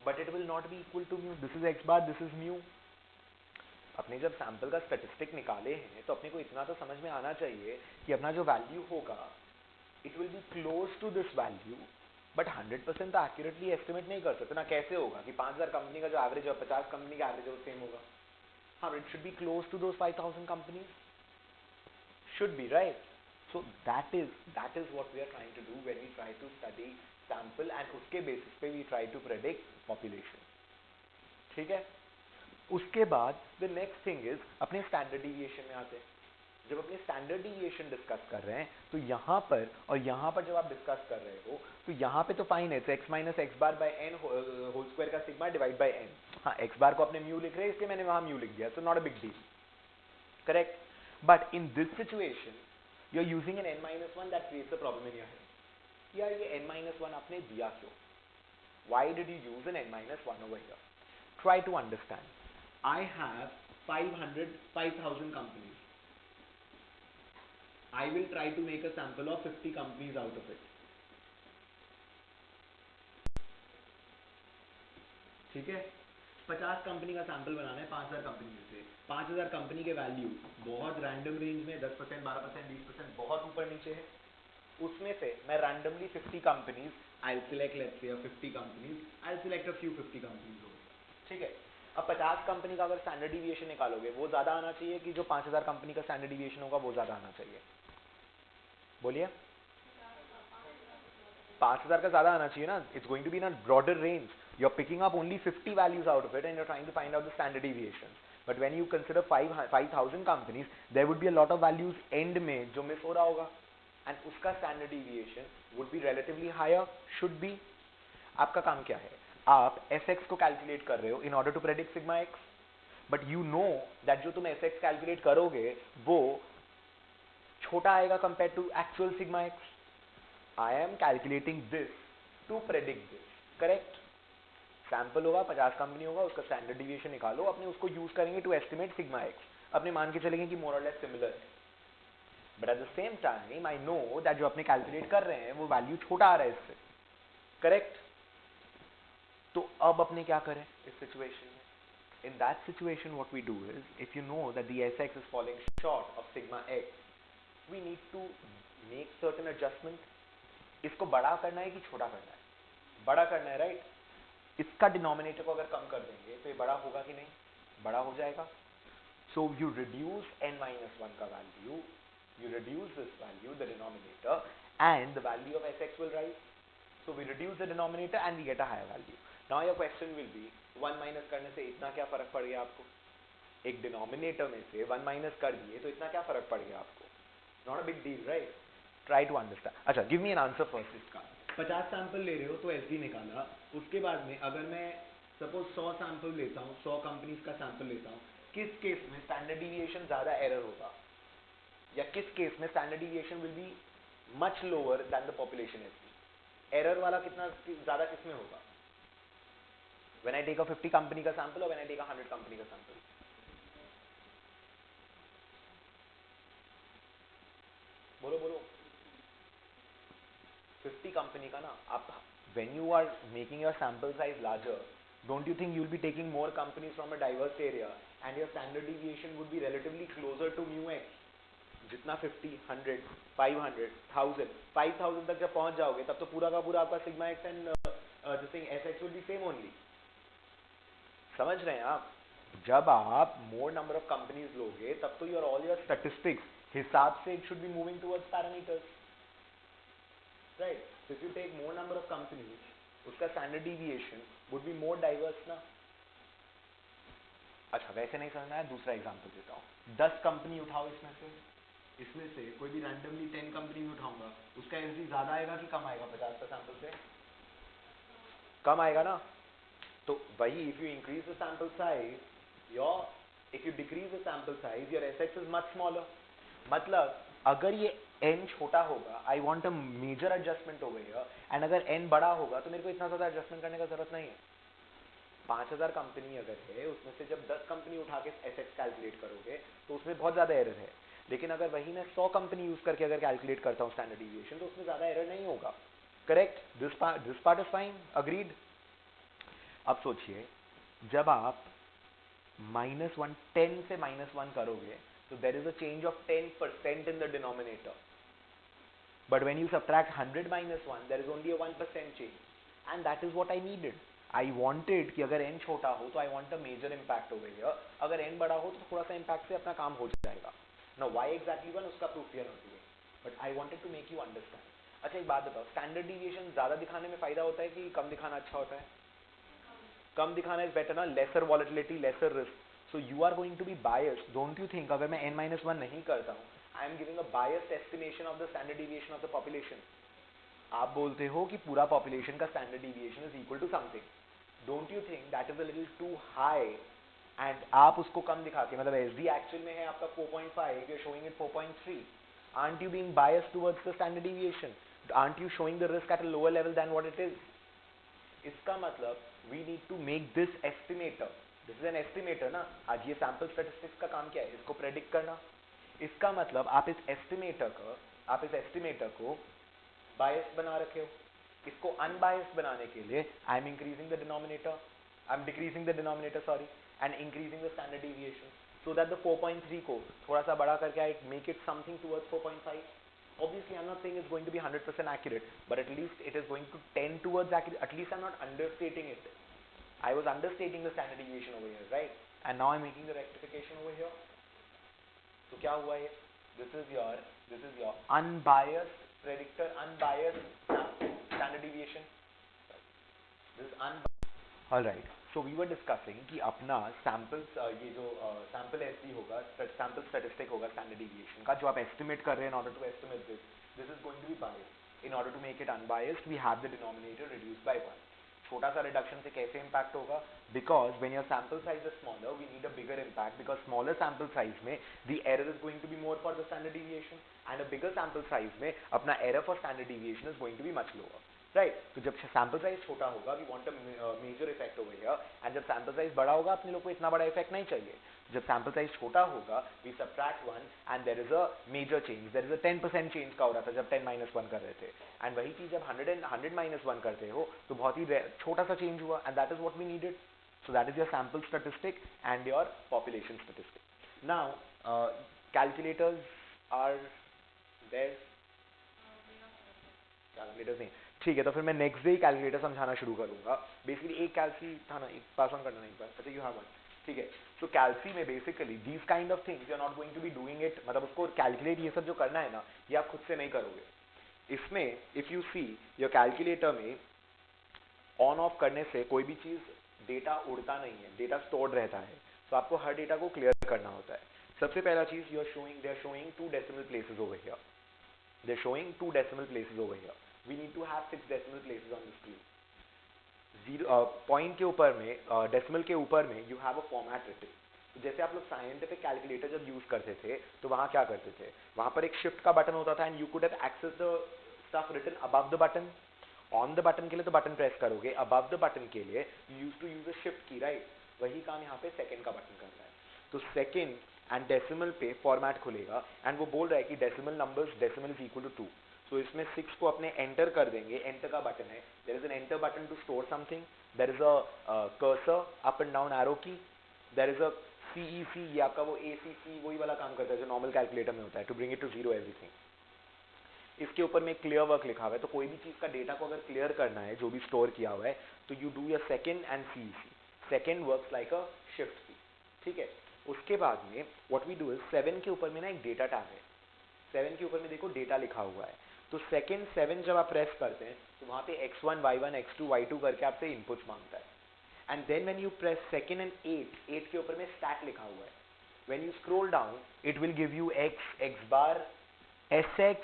but it will not be equal to mu. This is x bar, this is mu. अपने जब सैंपल का स्टैटिस्टिक निकाले हैं तो अपने को इतना तो समझ में आना चाहिए कि अपना जो वैल्यू होगा it will be close to this value, but 100% तो एक्यूरेटली एस्टिमेट नहीं कर सकते ना. कैसे होगा कि 5000 कंपनी का जो एवरेज है 50 कंपनी का एवरेज है वो सेम होगा? हाँ, it should be close to those 5000 companies, should be, right? So that is what we are trying to do when we try to study sample and उसके basis पे we try to predict population. ठीक है? उसके बाद the next thing is अपने standard deviation में आते हैं। जब अपने स्टैंडर्ड डिविएशन डिस्कस कर रहे हैं तो यहाँ पर और यहाँ पर जब आप डिस्कस कर रहे हो तो यहाँ पे तो फाइन है, तो x minus x bar by n whole square का सिग्मा डिवाइड बाई एन। हाँ, x बार को अपने म्यू लिख रहे हैं इसलिए मैंने वहाँ म्यू लिख दिया, so not a big deal, correct. But in this situation you are using an n-1 that creates a problem in your head. यार ये n-1 आपने दिया क्यों? Why did you use an n-1 over here? Try to understand. I have 5,000 companies. I will try to make a sample of 50 companies out of it. ठीक है, 50 company का sample बनाना है 5,000 company में से। 5,000 कंपनी के वैल्यू बहुत random range में 10%, 12%, 20% बहुत ऊपर नीचे है। उसमें से मैं randomly 50 companies I select, let's say 50 companies, I select a few 50 companies हो गया, ठीक है। अब 50 कंपनी का अगर स्टैंडर्ड डिविएशन निकालोगे वो ज्यादा आना चाहिए कि जो 5,000 कंपनी का स्टैंडर्ड डिविएशन होगा वो ज्यादा आना चाहिए? बोलिए। 5,000 का ज्यादा आना चाहिए ना, it's going to be in a broader range, you are picking up only 50 values out of it and you are trying to find out the standard deviation. But when you consider 5,000 companies there would be a lot of values and में जो miss हो रहा होगा and उसका standard deviation would be relatively higher, should be. आपका काम क्या है, आप Sx को कैलकुलेट कर रहे हो in order to predict sigma x, but you know that जो तुम Sx कैलकुलेट करोगे वो छोटा आएगा compare to actual sigma x। I am calculating this to predict this, correct. Sample होगा 50 कंपनी होगा, उसका स्टैंडर्ड डिविएशन निकालो, अपने उसको यूज करेंगे टू एस्टिमेट सिग्मा x, अपने मान के चलेंगे कि मोर और लेस सिमिलर है। But at the same time I know that जो अपने कैलकुलेट कर रहे हैं वो वैल्यू छोटा आ रहा है इससे, करेक्ट। तो अब अपने क्या करें इस सिचुएशन में? In that situation what we do is, if you know that the Sx is falling short of sigma x, we need to make certain adjustment. इसको बड़ा करना है कि छोटा करना है? बड़ा करना है, राइट। इसका डिनोमिनेटर को अगर कम कर देंगे तो ये बड़ा होगा कि नहीं? बड़ा हो जाएगा। So you reduce n-1 का value, you reduce this value, the denominator, and the value of Sx will rise. So we reduce the denominator and we get a higher value. Now your question will be, 1 minus करने से इतना क्या फर्क पड़ गया आपको? एक denominator में से 1 माइनस कर दिए तो इतना क्या फर्क पड़ गया आपको? Not a big deal, right. Try to understand. अच्छा, give me an answer first इसका। 50 सैंपल ले रहे हो तो एसडी निकाला, उसके बाद में अगर मैं सपोज 100 सैंपल लेता हूँ, 100 कंपनीज का सैंपल लेता हूँ, किस केस में स्टैंडर्ड डिविएशन ज्यादा एरर होगा, या किस केस में standard deviation will be much lower than the population SD? Error वाला कितना ज्यादा किस में होगा? When I take a 50 company का सैंपल और when I take a 100 company का सैंपल? बोलो बोलो। 50 कंपनी का ना, आप when you are making your sample size larger, don't you think you will be taking more companies from a diverse area and your standard deviation would be relatively closer to mu x? जितना 50, 100, 500, 1000, 5000 तक जब पहुंच जाओगे तब तो पूरा का पूरा आपका sigma x and this thing Sx will be same only। समझ रहे हैं आप? जब आप मोर नंबर ऑफ कंपनीज लोगे तब तो योर ऑल योर स्टैटिस्टिक्स हिसाब से it should be moving towards parameters, right. So if you take more number of companies उसका standard deviation would be more diverse ना। अच्छा, वैसे नहीं समझना है, दूसरा एग्जांपल देता हूँ। 10 कंपनी उठाओ, इसमें से कोई भी रैंडमली 10 कंपनी उठाऊंगा, उसका एसडी ज्यादा आएगा कि कम आएगा? 50 का सैंपल से कम आएगा ना। तो वही, if you increase the sample size, if you decrease the sample size, your Sx is much smaller. मतलब अगर ये n छोटा होगा, I want a major adjustment over here, and अगर n बड़ा होगा तो मेरे को इतना ज्यादा एडजस्टमेंट करने का जरूरत नहीं है। 5,000 कंपनी अगर है, उसमें से जब 10 कंपनी उठा के Sx कैलकुलेट करोगे तो उसमें बहुत ज्यादा एरर है, लेकिन अगर वही मैं 100 कंपनी यूज करके अगर कैलकुलेट करता हूँ स्टैंडर्ड डिविएशन तो उसमें ज्यादा एरर नहीं होगा, correct. This part is fine, agreed. अब सोचिए, जब आप -1 10 से -1 करोगे तो there is a change of 10% in the denominator, but when you subtract 100 -1 there is only a 1% change, and that is what I needed. I wanted कि अगर n छोटा हो तो I want a major impact over here, अगर n बड़ा हो तो थोड़ा सा इंपैक्ट से अपना काम हो जाएगा। नाउ व्हाई एग्जैक्टली 1 उसका प्रूफ क्लियर होती है, but I wanted to make you understand. अच्छा, एक बात बताओ, स्टैंडर्ड डिविएशन ज्यादा दिखाने में फायदा होता है कि कम दिखाना अच्छा होता है? कम दिखाना इज बेटर ना, lesser volatility, lesser risk. So you are going to be biased. Don't you think अगर मैं n-1 नहीं करता हूँ, I am giving a biased estimation of the standard deviation of the population. आप बोलते हो कि पूरा population का standard deviation is equal to something. Don't you think that is a little too high? And आप उसको कम दिखा के, मतलब SD actual में है आपका 4.5, you're showing it 4.3. Aren't you being biased towards the standard deviation? Aren't you showing the risk at a lower level than what it is? इसका मतलब we need to make this estimator. This is an estimator ना. आज ये sample statistics का काम क्या है? इसको predict करना. इसका मतलब आप इस estimator को biased बना रखे हो. इसको unbiased बनाने के लिए I am increasing the denominator. I am decreasing the denominator, sorry, and increasing the standard deviation so that the 4.3 को थोड़ा सा बड़ा करके I make it something towards 4.5. Obviously, I'm not saying it's going to be 100% accurate, but at least it is going to tend towards accurate. At least I'm not understating it. I was understating the standard deviation over here, right? And now I'm making the rectification over here. So क्या हुआ ये? This is your unbiased predictor, unbiased standard deviation. This is unbiased. All right. So we were discussing कि अपना samples ये जो sample SD होगा, sample statistic होगा standard deviation का, जो आप estimate कर रहे हैं in order to estimate this is going to be biased. In order to make it unbiased, we have the denominator reduced by 1. छोटा सा reduction से कैसे impact होगा? Because when your sample size is smaller, we need a bigger impact, because smaller sample size में the error is going to be more for the standard deviation, and a bigger sample size में अपना error for standard deviation is going to be much lower. Right तो जब sample size छोटा होगा we want a major effect over here, and जब sample size बड़ा होगा अपने लोग को इतना बड़ा इफेक्ट नहीं चाहिए. जब सैम्पल साइज छोटा होगा we subtract 1 and there is a major change, there is a 10% change का हो रहा था जब 10-1 कर रहे थे, एंड वही चीज जब 100-1 करते हो तो बहुत ही छोटा सा चेंज हुआ, and that is what we needed. So that is your sample statistic and your population statistic. Now calculators are there, calculators नहीं, ठीक है. तो फिर मैं नेक्स्ट डे कैलकुलेटर समझाना शुरू करूंगा. बेसिकली एक कैलसी था ना, एक पास ऑन करना नहीं पास, अच्छा यू हैव वन, ठीक है. सो कैलसी में basically these kind of things you are not going to be doing it, मतलब उसको कैलकुलेट ये सब जो करना है ना ये आप खुद से नहीं करोगे. इसमें if you see your calculator में ऑन ऑफ करने से कोई भी चीज डेटा उड़ता नहीं है, डेटा स्टोर्ड रहता है. तो आपको हर डेटा को क्लियर करना होता है. सबसे पहला चीज they are showing 2 decimal places over here. They are showing 2 decimal places over here. We need to have 6 decimal places on the screen. Point के ऊपर में डेसिमल के ऊपर में you have a format written. तो जैसे आप लोग साइंटिफिक कैलकुलेटर जब यूज करते थे तो वहां क्या करते थे, वहां पर एक शिफ्ट का बटन होता था and you could have access the stuff written above the button. On the button के लिए तो बटन प्रेस करोगे, अबव द बटन के लिए you use to use a shift key, right. वही काम यहाँ पे सेकंड का बटन कर रहा है. तो सेकंड एंड डेसिमल पे फॉर्मेट खुलेगा एंड वो बोल रहा है कि decimal numbers, decimal is equal to 2. तो इसमें 6 को अपने एंटर कर देंगे. एंटर का बटन है, there is an enter button to store something, there is a cursor up and down arrow key, there is a CEC, ये आपका वो ACC वही वाला काम करता है जो नॉर्मल कैलकुलेटर में होता है, to bring it to zero everything. इसके ऊपर में क्लियर वर्क लिखा हुआ है. तो कोई भी चीज का डेटा को अगर क्लियर करना है जो भी स्टोर किया हुआ है तो you do your second and CEC. Second works like a shift की, ठीक है. उसके बाद में व्हाट वी डू इज 7 के ऊपर में ना एक डेटा टैब है. 7 के ऊपर में देखो डेटा लिखा हुआ है. तो सेकंड 7 जब आप प्रेस करते हैं तो वहां पे x1 y1 x2 y2 करके आपसे इनपुट्स मांगता है. And then when you press second and 8 के ऊपर में स्टैट लिखा हुआ है. When you scroll down it will give you x bar sx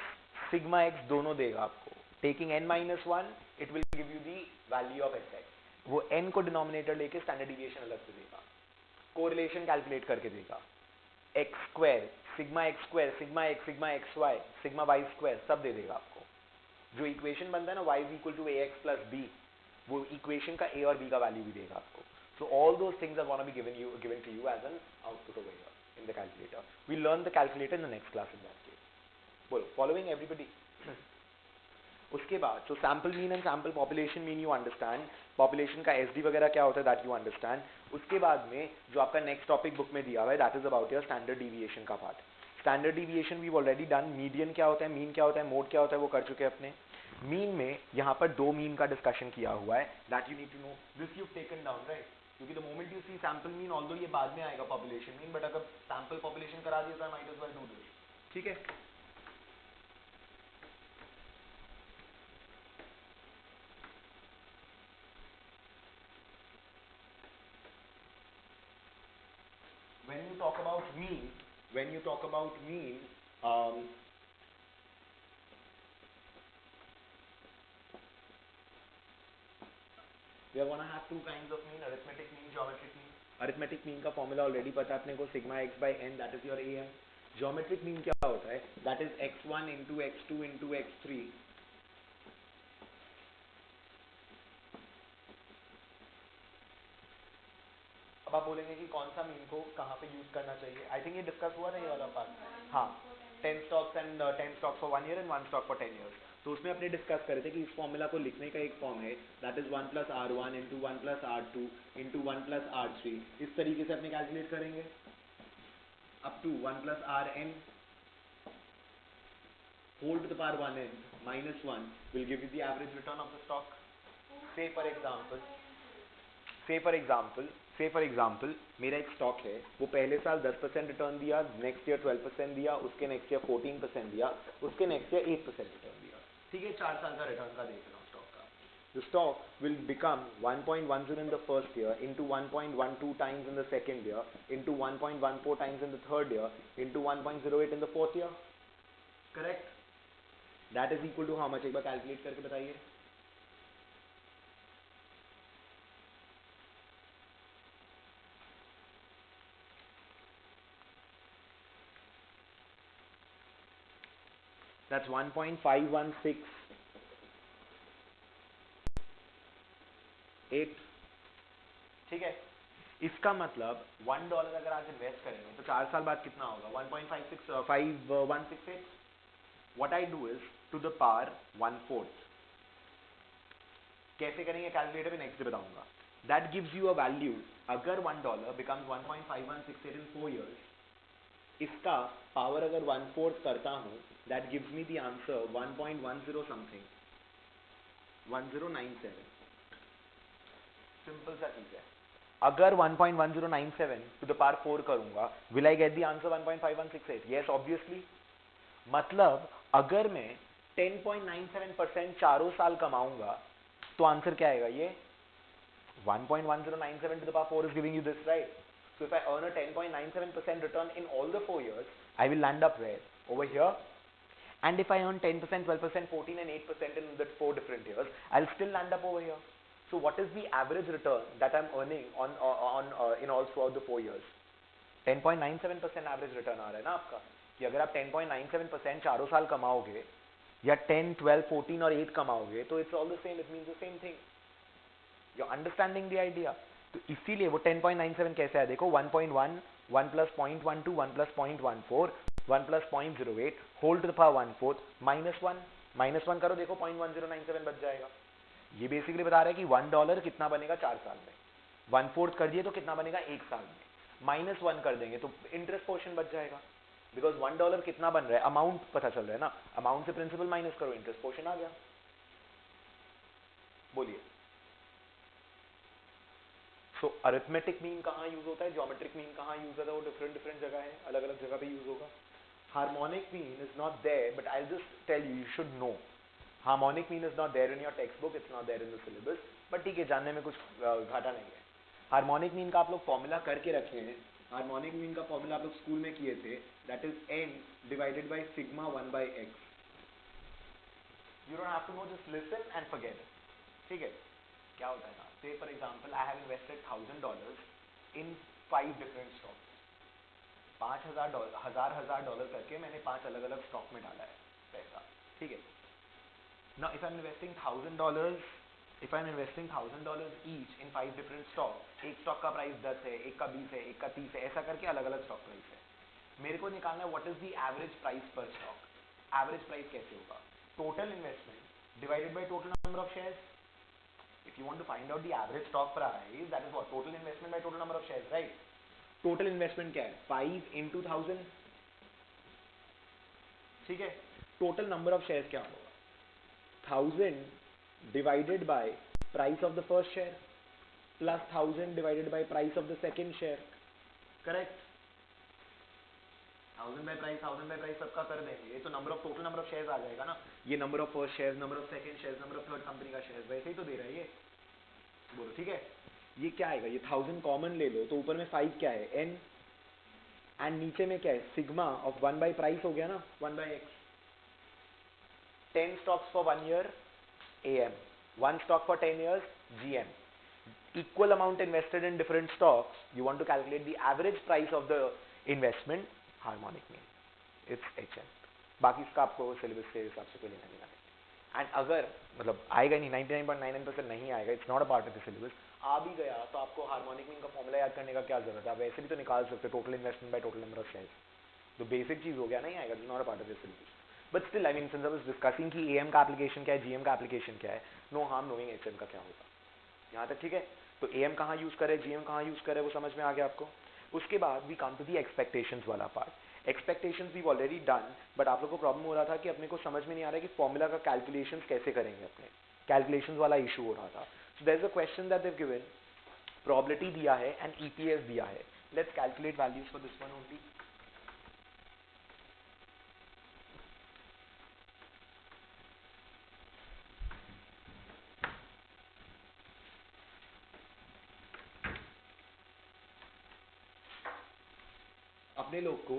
sigma x दोनों देगा आपको. Taking n-1 it will give you the value of sx. वो n को डिनोमिनेटर लेके स्टैंडर्ड डिविएशन अलग से देगा, कोरिलेशन कैलकुलेट करके देगा. x square sigma x square sigma x sigma xy sigma y square सब दे देगा आपको. जो इक्वेशन बनता है ना y is equal to ax plus b, वो इक्वेशन का a और b का वैल्यू भी देगा आपको. So all those things are gonna be given to you as an output over here in the calculator. We learn the calculator in the next class in that case. बोलो following everybody. उसके बाद तो sample mean and sample population mean you understand. Population का SD वगैरह क्या होता है that you understand. उसके बाद में जो आपका नेक्स्ट टॉपिक बुक में दिया हुआ है that is about your standard deviation का part. Standard deviation we already done. Median क्या होता है, मीन क्या होता है, मोड क्या होता है वो कर चुके हैं अपने. मीन में यहाँ पर 2 मीन का डिस्कशन किया हुआ है that you need to know. This you taken down, right. क्योंकि the moment you see sample mean, although ये बाद में आएगा पॉपुलेशन मीन, बट अगर सैंपल पॉपुलेशन करा दिया तो I might as well do this, ठीक है. about mean, we are gonna have two kinds of mean, arithmetic mean, geometric mean. Arithmetic mean का फॉर्मूला ऑलरेडी पता है अपने को, sigma x by n, that is your am. Geometric mean क्या होता है? That is x1 into x2 into x3. अब आप बोलेंगे कि कौन सा मीन को कहाँ पे यूज करना चाहिए. आई थिंक ये डिस्कस हुआ था ये वाला पार्ट. हाँ, 10 stocks and 10 stocks for 1 year and 1 stock for 10 years. तो उसमें अपने डिस्कस कर रहे थे कि इस फॉर्मूला को लिखने का एक फॉर्म है, that is 1 plus r1 into 1 plus r2 into 1 plus r3. इस तरीके से अपने कैलकुलेट करेंगे up to 1 plus rn whole to the power 1n minus 1 will give you the average return of the stock. Say for example मेरा एक stock है, वो पहले साल 10% रिटर्न दिया, नेक्स्ट ईयर 12% दिया, उसके नेक्स्ट ईयर 14% दिया, उसके नेक्स्ट ईयर 8% रिटर्न दिया. ठीक है, 4 साल का रिटर्न का देख रहा हूँ स्टॉक का. The stock will become 1.10 in the first year, into 1.12 times in the second year, into 1.14 times in the third year, into 1.08 in the fourth year. Correct? That is equal to how much? एक बार calculate करके बताइए. That's 1.5168. ठीक है, इसका मतलब $1 अगर आज invest करेंगे तो 4 साल बाद कितना होगा? 1.5168. What I do is to the power 1/4. कैसे करेंगे कैलकुलेटर में नेक्स्ट बताऊंगा. That gives you a value. अगर $1 becomes 1.5168 in 4 years, इसका पावर अगर 1/4 करता हूं, that gives me the answer 1.10 something, 1097. Simple सा चीज है. अगर 1.1097 to the power 4 करूंगा, will I get the answer 1.5168? Yes, obviously. मतलब अगर मैं 10.97% चारों साल कमाऊंगा तो आंसर क्या आएगा? ये 1.1097 to the power 4 is giving you this, right? So if I earn a 10.97% return in all the 4 years, I will land up where? Over here. And if I earn 10%, 12%, 14 and 8% in the 4 different years, I'll still land up over here. So what is the average return that I'm earning in all throughout the 4 years? 10.97% average return आ रहा है ना आपका, कि अगर आप 10.97% चारों साल कमाओगे या 10, 12, 14 और 8 कमाओगे तो it's all the same, it means the same thing. You're understanding the idea? तो इसीलिए वो 10.97 कैसे है देखो, 1.1, 1 plus 0.12, 1 plus 0.14, 1 plus 0.08 whole to the power 1/4 minus 1 करो, देखो 0.1097 बच जाएगा. ये बेसिकली बता रहा है कि $1 कितना बनेगा 4 साल में, 1/4 कर दिए तो कितना बनेगा 1 साल में, -1 कर देंगे तो इंटरेस्ट पोर्शन बच जाएगा. बिकॉज $1 कितना बन रहा है, अमाउंट पता चल रहा है ना, अमाउंट से प्रिंसिपल माइनस करो, इंटरेस्ट पोर्शन आ गया. बोलिए. सो अरिथमेटिक मीन कहाँ यूज होता है, ज्योमेट्रिक मीन कहाँ यूज होता है, वो डिफरेंट जगह है, अलग अलग जगह पे यूज होगा. Harmonic mean is not there, but I just tell you, you should know. Harmonic mean is not there in your text book, it's not there in the syllabus, but ठीक है, जानने में कुछ घाटा नहीं है. हार्मोनिक मीन का आप लोग फॉर्मूला करके रखे हैं. हार्मोनिक मीन का फॉर्मूला आप लोग स्कूल में किए थे, that is n divided by sigma 1/x. You don't have to know, just listen and forget it. ठीक है, क्या होता है ना, say for example I have invested $1,000 in 5 different stocks. $5,000 करके मैंने 5 अलग अलग स्टॉक में डाला है पैसा. ठीक है, now if I'm investing $1,000 each in 5 different stocks, एक स्टॉक का प्राइस 10 है, एक का 20 है, एक का 30 है, ऐसा करके अलग अलग स्टॉक प्राइस है. मेरे को निकालना है what is the average price पर स्टॉक. एवरेज प्राइस कैसे होगा? Total investment divided by total number of shares. If you want to find out the average stock price, that is what? Total investment by total number of shares, right? Total investment क्या है? 5 into 1000. ठीक है, total number of shares क्या होगा? 1000 divided by price of the first share plus 1000 divided by price of the second share. Correct? 1000 by price सबका कर देंगे तो total number of shares आ जाएगा ना. ये number of first shares, number of second shares, number of third company का shares, वैसे ही तो दे रहा है ये. बोलो ठीक है, ये क्या आएगा? ये 1000 कॉमन ले लो तो ऊपर में 5 क्या है? n. एंड नीचे में क्या है, सिग्मा ऑफ 1 बाई प्राइस हो गया ना, 1 by x. 10 stocks for 1 year, AM. 1 stock for 10 years, GM. Equal amount invested in different stocks, you want to calculate the average price of the investment, harmonic mean. It's HM. बाकी इसका आपको syllabus से हिसाब से कोई लेना देना नहीं. एंड अगर मतलब आएगा नहीं, 99.99% नहीं आएगा, it's not a part of the syllabus, आ भी गया तो आपको हार्मोनिक मीन का फॉर्मूला याद करने का क्या जरूरत है, आप वैसे भी तो निकाल सकते हो total investment by total number of shares. तो बेसिक चीज हो गया, नहीं आएगा, it's not a part of the syllabus. But still I mean since I was discussing कि एएम का एप्लीकेशन क्या है, जीएम का एप्लीकेशन क्या है, नो हार्म नोइंग एचएम का क्या होगा. यहाँ तक ठीक है. तो एएम कहाँ यूज करे, जीएम कहाँ यूज करे, वो समझ में आ गया आपको. उसके बाद we come to the expectations वाला part. Expectations we already done, but आप लोग को प्रॉब्लम हो रहा था कि अपने को समझ में नहीं आ रहा है कि फॉर्मूला का कैलकुलेशंस कैसे करेंगे, अपने कैलकुलेशंस वाला इशू हो रहा था. So there is a question that they have given, probability दिया है एंड ईपीएस दिया है. Let's calculate values for this one only. अपने लोग को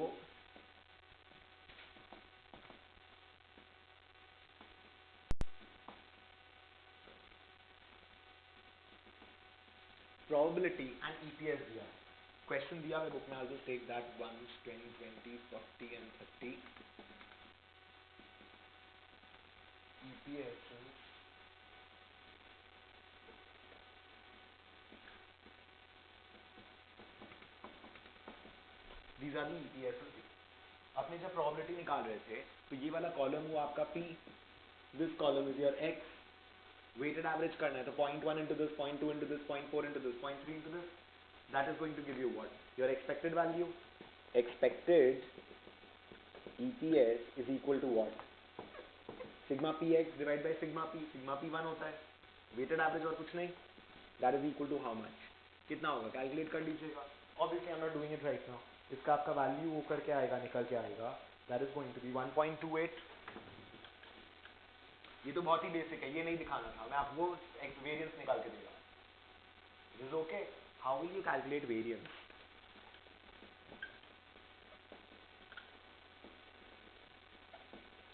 probability and EPS दिया है. क्वेश्चन दिया है बुक में, I'll just take that once, 20, 20, 40 and 30. EPS, these are the EPS. अपने जब probability निकाल रहे थे तो ये वाला कॉलम हुआ आपका P, this column is your X. weighted average करना है तो 0.1 into this, 0.2 into this, 0.4 into this, 0.3 into this. That is going to give you what? Your expected value. Expected EPS is equal to what? Sigma PX divided by Sigma P. Sigma P 1 होता है, weighted average और कुछ नहीं. That is equal to how much? कितना होगा, calculate कर लीजिएगा. Obviously I'm not doing it right now. इसका आपका वैल्यू वो करके आएगा, निकल के आएगा. That is going to be 1.28. ये तो बहुत ही बेसिक है, ये नहीं दिखाना था, मैं आपको वेरिएंस निकाल के देगा. This is okay. How will you calculate variance?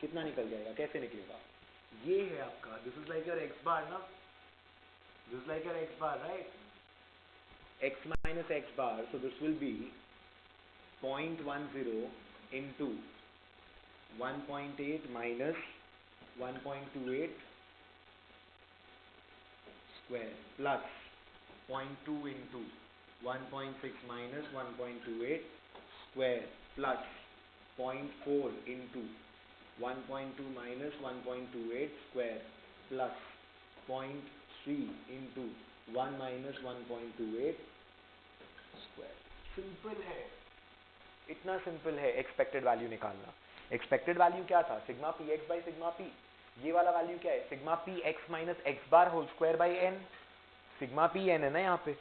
कितना निकल जाएगा, कैसे निकलेगा? ये है आपका, this is like your x bar ना, this is like your x bar, right? X minus x bar, so this will be 0.10 into 1.8 minus 1.28 square plus 0.2 into 1.6 minus 1.28 square plus 0.4 into 1.2 minus 1.28 square plus 0.3 into 1 minus 1.28 square. Simple है, इतना simple है expected value निकालना. Expected value क्या था, sigma P X by sigma P. ये वाला value क्या है, sigma P X minus x bar whole square by N. Sigma P N है ना यहाँ पे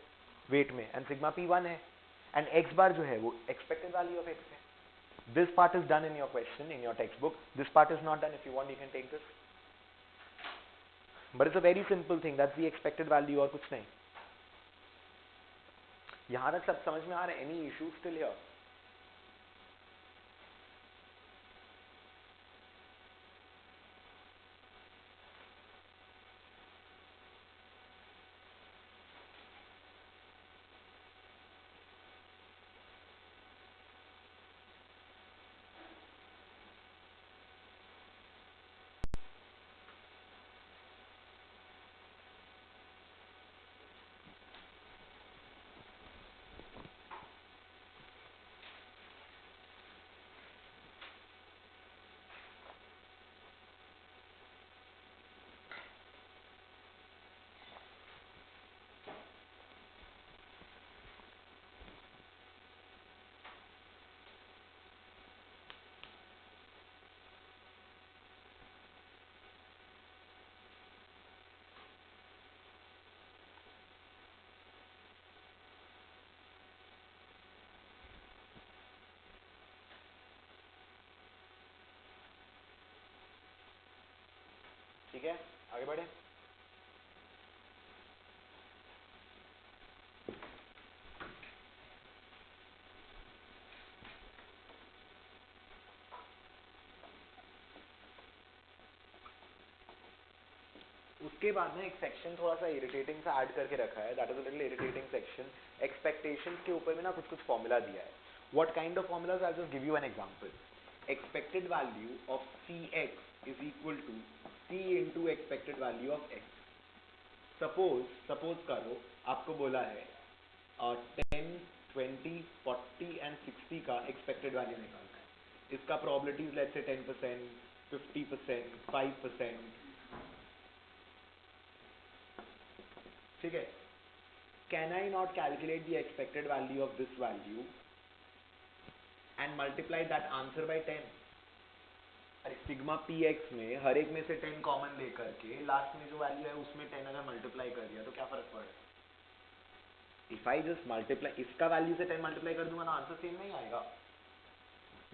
वेट में, एंड सिग्मा पी 1 है, एंड एक्स बार जो है वो एक्सपेक्टेड वैल्यू ऑफ एक्स है. This part is done in your question, in your text book. This part is not done. If you want you can take this, but it's a very simple thing. That's the expected value और कुछ नहीं. यहां तक सब समझ में आ रहा है? Any issue still here? ठीक है, आगे बढ़े. उसके बाद ना एक सेक्शन थोड़ा सा इरिटेटिंग सा ऐड करके रखा है, that is a little irritating section. Expectations के ऊपर में ना कुछ कुछ फॉर्मूला दिया है. What kind of formulas? I just give you an example. Expected value of Cx is equal to C into expected value of x. Suppose करो आपको बोला है 10, 20, 40 एंड 60 का एक्सपेक्टेड वैल्यू निकालना है. इसका प्रोबेबिलिटीज लेट्स से 10%, 50%, 5%. ठीक है. Can I not calculate the expected value of this value and multiply that answer by 10? अरे सिग्मा पी एक्स में हर एक में से 10 कॉमन लेकर के लास्ट में जो वैल्यू है उसमें 10 अगर मल्टीप्लाई कर दिया तो क्या फर्क पड़ेगा? इफ आई जस्ट मल्टीप्लाई, इसका वैल्यू से 10 मल्टीप्लाई कर दूंगा ना, आंसर सेम नहीं आएगा.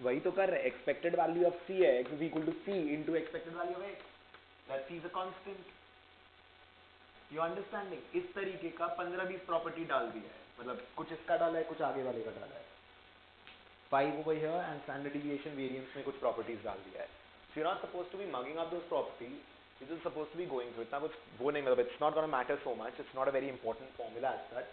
वही तो कर रहे. Expected value of C X is equal to C into expected value of X. That C is a constant. You understanding? इस तरीके का 15-20 प्रॉपर्टी डाल दिया है. मतलब कुछ इसका डाला है, कुछ आगे वाले का डाला है. 5 over here and standard deviation variance में कुछ properties डाल दिया है. So you're not supposed to be mugging up those properties. You're just supposed to be going through. इतना कुछ वो नहीं, मतलब it's not going to matter so much. It's not a very important formula as such.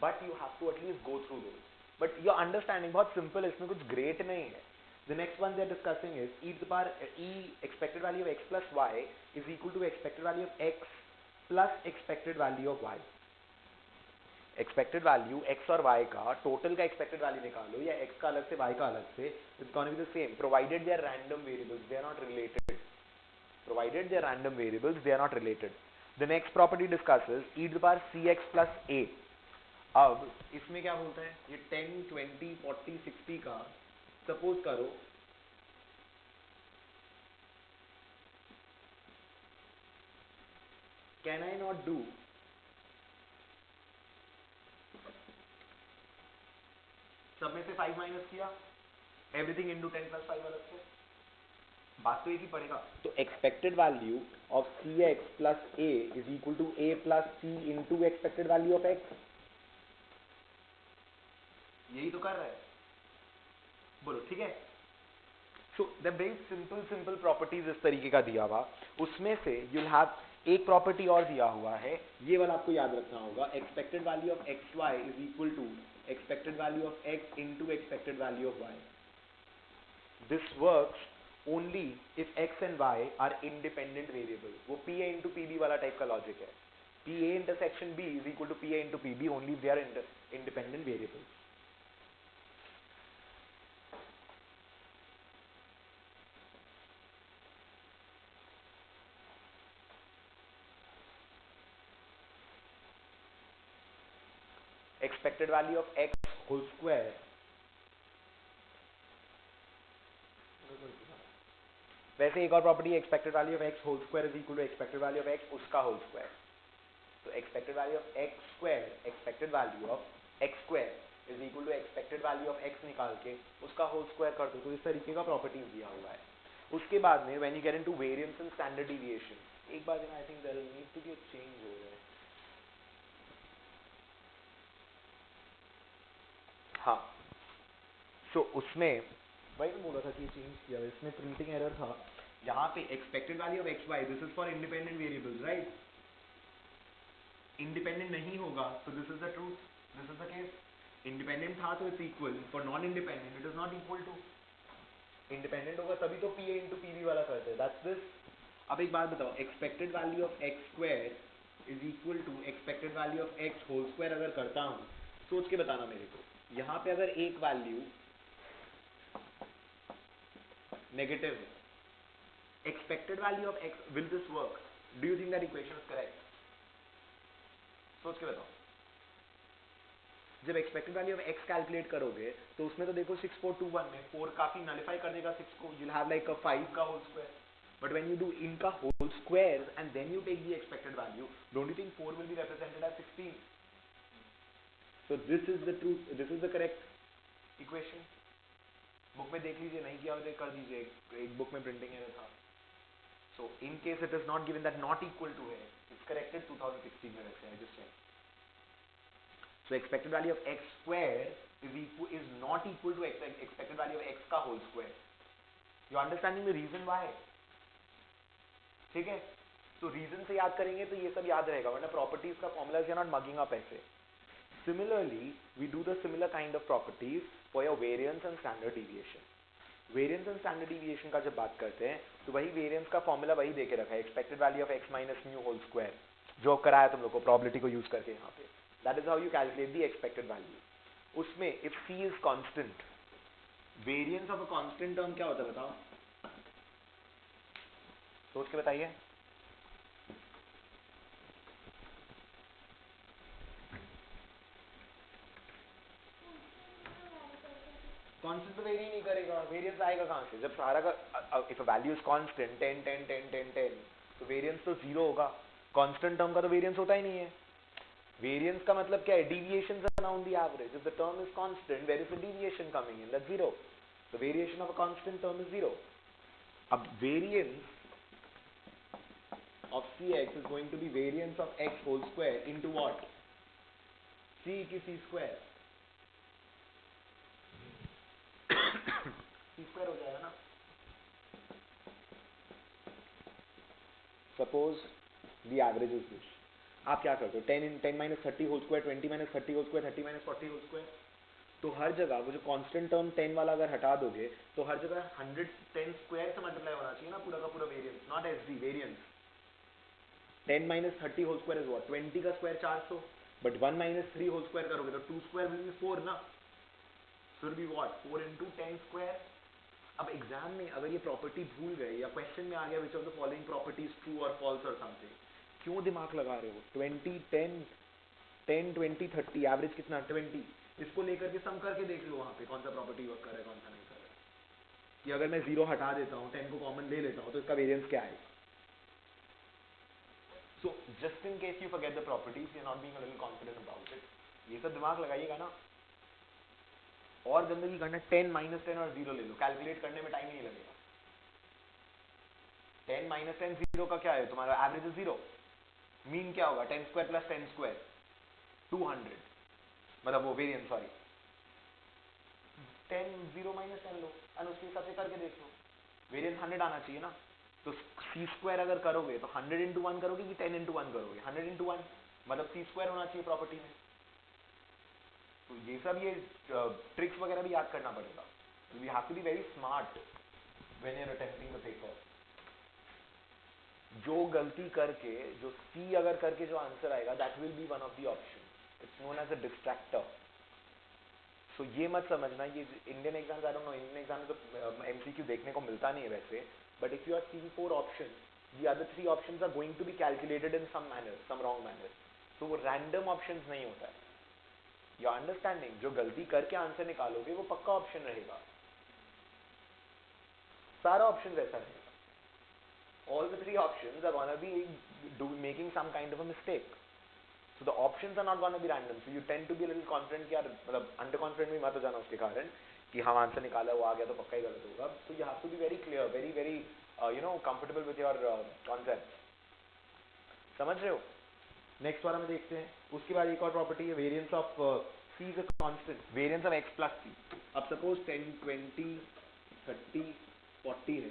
But you have to at least go through those. But your understanding बहुत simple है. इसमें कुछ great नहीं है. The next one they're discussing is e to the power e expected value of x plus y is equal to expected value of x plus expected value of y. Expected value x और y का total का expected value निकालो, या x का अलग से y का अलग से, it's gonna be the same provided they are random variables, they are not related. Provided they are random variables, they are not related. The next property discusses e to the power cx plus a. अब इसमें क्या बोलता है? ये 10, 20, 40, 60 का suppose करो can I not do सब में से 5 माइनस किया, एवरीथिंग इनटू 10 प्लस 5 अलग से, बात तो एक ही पड़ेगा. तो expected value of C X plus A is equal to A plus C into expected value of X. यही तो कर रहा है. बोलो ठीक है. So the very simple properties इस तरीके का दिया हुआ, उसमें से यूल हैव एक प्रॉपर्टी और दिया हुआ है, ये वाला आपको याद रखना होगा. Expected value of X Y is equal to expected value of x into expected value of y. This works only if x and y are independent variables. वो pa into pb वाला टाइप का logic है. pa intersection b is equal to pa into pb only if they are independent variables. Expected value of x whole square वैसे एक और property expected value of X whole square is equal to expected value of X उसका whole square. तो expected value of X square, expected value of X square is equal to expected value of X निकाल के उसका whole square कर दो. तो इस तरीके का प्रॉपर्टीज दिया हुआ है. उसके बाद में when you get into variance and standard deviation, एक बार I think there need to be a change हो रहा है. हाँ, सो उसमें वही मैं बोल रहा था कि चेंज किया, इसमें प्रिंटिंग एरर था. यहाँ पे expected value of X Y, this is for independent variables, right. Independent नहीं होगा तो this is the truth, this is the case. Independent था तो it's equal, for non independent it is not equal to. Independent होगा तभी तो P A into P B वाला करते हैं, दैट्स दिस. अब एक बात बताओ, expected value of X square is equal to expected value of X whole square अगर करता हूँ, सोच के बताना मेरे को. यहाँ पे अगर एक वैल्यू नेगेटिव है, expected value of x, will this work? Do you think that equation is correct? सोच के बताओ. जब expected value of x calculate करोगे तो उसमें तो देखो 6421 में 4 काफी नलिफाई कर देगा 6 को, you'll have like a 5 का whole square. But when you do इनका whole square and then you take the expected value, don't you think 4 will be represented as 16? So this is the truth, this is the correct equation. Book में देख लीजिए, नहीं किया हो तो कर दीजिए, एक बुक में प्रिंटिंग एरर था. So in case it is not given that not equal to है, it's corrected 2016 में वैसे, I just checked. So expected value of x square is not equal to expected value of x का whole square. You understanding the reason why? ठीक है. तो reason से याद करेंगे तो ये सब याद रहेगा, वरना प्रॉपर्टीज का formula is not mugging up ऐसे. Similarly we do the similar kind of properties for your variance and standard deviation. Variance and standard deviation का जब बात करते हैं तो वही वेरिएंस का फॉर्मूला वही देके रखा है, expected value of x minus mu whole square, जो कराया तुम लोग को प्रोबेबिलिटी को यूज करके यहाँ पे. That is how you calculate the expected value. उसमें if c is constant, variance of a constant term क्या होता है बताओ, सोच के बताइए. कांस्टेंट तो वेरी नहीं करेगा, वेरिएंस आएगा कहां से जब सारा का, if a value is constant 10 10 10 10 10 तो वेरिएंस तो जीरो होगा. कांस्टेंट टर्म का तो वेरिएंस होता ही नहीं है. वेरिएंस का मतलब क्या है, deviations around the average. If the term is constant where is the deviation coming in, that's zero. The variation of a constant term is zero. अब variance of cx is going to be variance of x whole square into what, c की c square. c square हो जाएगा ना. Suppose the average is this. आप क्या करते हो, 10 minus 30 whole square, 20 minus 30 whole square, 30 minus 40 whole square. तो हर जगह वो जो कांस्टेंट टर्म 10 वाला अगर हटा दोगे तो हर जगह 110 स्क्वायर से मल्टीप्लाई होना चाहिए ना पूरा का पूरा variance, not SD variance. 10 minus 30 whole square is what, 20 का square 400, but 1 minus 3 whole square करोगे तो 2 square will be 4 ना, so will be what, 4 into 10 square. अब एग्जाम में अगर ये प्रॉपर्टी भूल गए या क्वेश्चन में आ गया which of the following property is true और फॉल्स और समथिंग, क्यों दिमाग लगा रहे हो. 20 10 10 20 30 एवरेज कितना 20, इसको लेकर के सम करके देख लो वहां पे कौन सा प्रॉपर्टी वर्क कर रहा है कौन सा नहीं कर रहा है. कि अगर मैं 0 हटा देता हूँ 10 को कॉमन ले लेता हूँ तो इसका वेरिएंस क्या है. So just in case you forget the properties, you're not being a little confident about it. ये सब दिमाग लगाइएगा ना. और गंदगी करना 10 minus 10 और 0 ले लो, कैलकुलेट करने में टाइम नहीं लगेगा. 10 minus 10 0 का क्या है तुम्हारा, एवरेज इज 0. मीन क्या होगा 10 स्क्वायर प्लस 10 स्क्वायर 200, मतलब वो वेरिएंस सॉरी 10 0 minus 10 लो और उसके हिसाब से करके देख लो, वेरिएंस 100 आना चाहिए ना. तो सी स्क्वायर अगर करोगे तो 100 इंटू 1 करोगे कि 10 इंटू 1 करोगे, 100 इंटू 1 मतलब सी स्क्वायर होना चाहिए प्रॉपर्टी में. तो ये सब ये ट्रिक्स वगैरह भी याद करना पड़ेगा. We have to be very smart when you are attempting the paper. जो गलती करके जो सी अगर करके जो आंसर आएगा that will be one of the option. It's known as a distractor. So ये मत समझना ये Indian exam, I don't know Indian exam में तो एमसीक्यू देखने को मिलता नहीं है वैसे, but if you are seeing 4 options, the other 3 options are going to be calculated in some manner, some wrong manner. तो वो random options नहीं होता है. Your understanding, जो गलती करके आंसर निकालोगे वो पक्का ऑप्शन रहेगा, सारा ऑप्शन वैसा रहेगा. All the 3 options are gonna be making some kind of a mistake. So the options are not gonna be random. So you tend to be a little confident कि यार मतलब under confident भी मत हो जाना उसके कारण कि हम आंसर निकाला वो आ गया तो पक्का ही गलत होगा. So you have to be very clear, very comfortable with your concepts. समझ रहे हो. नेक्स्ट वाला में देखते हैं. उसके बाद एक और प्रॉपर्टी है variance of c is a constant, variance of x plus c. अब सपोज 10 20 30 40 है,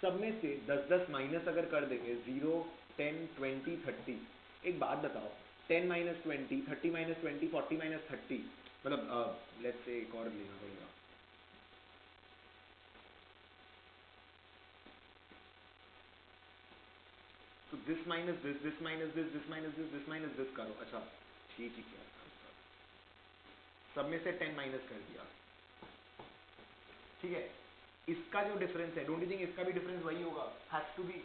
सब में से 10 माइनस अगर कर देंगे 0 10 20 30. एक बात बताओ 10 माइनस 20 30 माइनस 20 40 माइनस 30 मतलब लेट्स से एक और लेना पड़ेगा. तो this minus this minus this minus this minus this करो. अच्छा ठीक ही क्या, सब में से 10 माइनस कर दिया, ठीक है. इसका जो डिफरेंस है, डोंट यू थिंक इसका भी डिफरेंस वही होगा, हैज टू बी.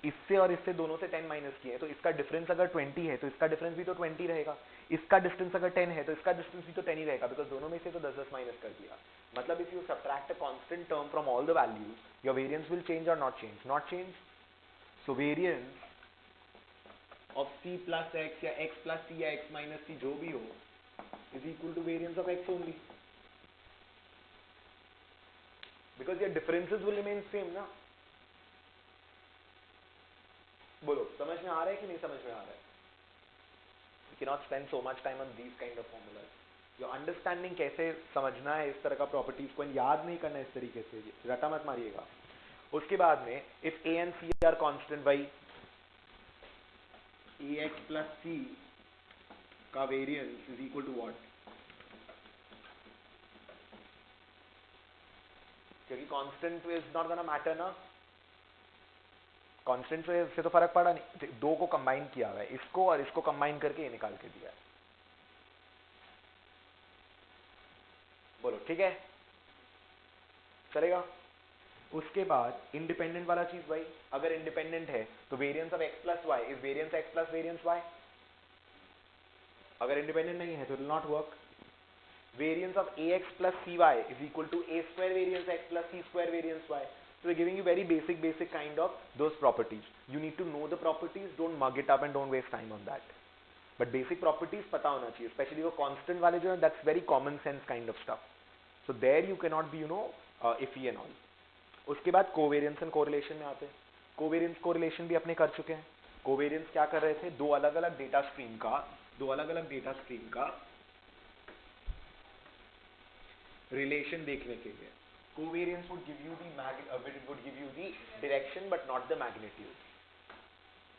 इससे और इससे दोनों से 10 माइनस किए तो इसका डिफरेंस अगर 20 है तो इसका डिफरेंस भी तो 20 रहेगा. इसका डिस्टेंस अगर 10 है तो इसका डिस्टेंस भी तो 10 ही रहेगा, बिकॉज दोनों में से तो 10 माइनस कर दिया. मतलब if you subtract a constant term from all the values your variance will change और not change, not change. So variance of c plus x या x प्लस c या x माइनस c जो भी हो is equal to variance of x only, because your differences will remain same ना. बोलो समझ में आ रहा है कि नहीं समझ में आ रहा है. You cannot spend so much time on these kind of formulas. Your understanding कैसे समझना है इस तरह का प्रॉपर्टीज को याद नहीं करना इस तरीके से, रटा मत मारिएगा. उसके बाद में if a and c are constant, भाई ए एक्स प्लस सी का variance is equal to what? क्योंकि constant is not gonna matter ना, कांस्टेंट से तो फर्क पड़ा नहीं, दो को कंबाइन किया हुआ है, इसको और इसको कंबाइन करके ये निकाल के दिया है। बोलो ठीक है, चलेगा? उसके बाद इंडिपेंडेंट वाला चीज भाई, अगर इंडिपेंडेंट है तो variance of X plus Y is variance X plus variance Y, अगर इंडिपेंडेंट नहीं है तो it will not work. Variance of ax plus cy is equal to a square variance x plus c square variance y. So we're giving you very basic kind of those properties. You need to know the properties, don't mug it up and don't waste time on that. But basic properties पता होना चाहिए, especially वो constant वाले जो हैं, that's very common sense kind of stuff. So there you cannot be, iffy and all. उसके बाद covariance and correlation में आते हैं. Covariance correlation भी अपने कर चुके हैं. Covariance क्या कर रहे थे? दो अलग अलग डेटा स्ट्रीम का रिलेशन देखने के लिए. Covariance would give you the direction but not the magnitude.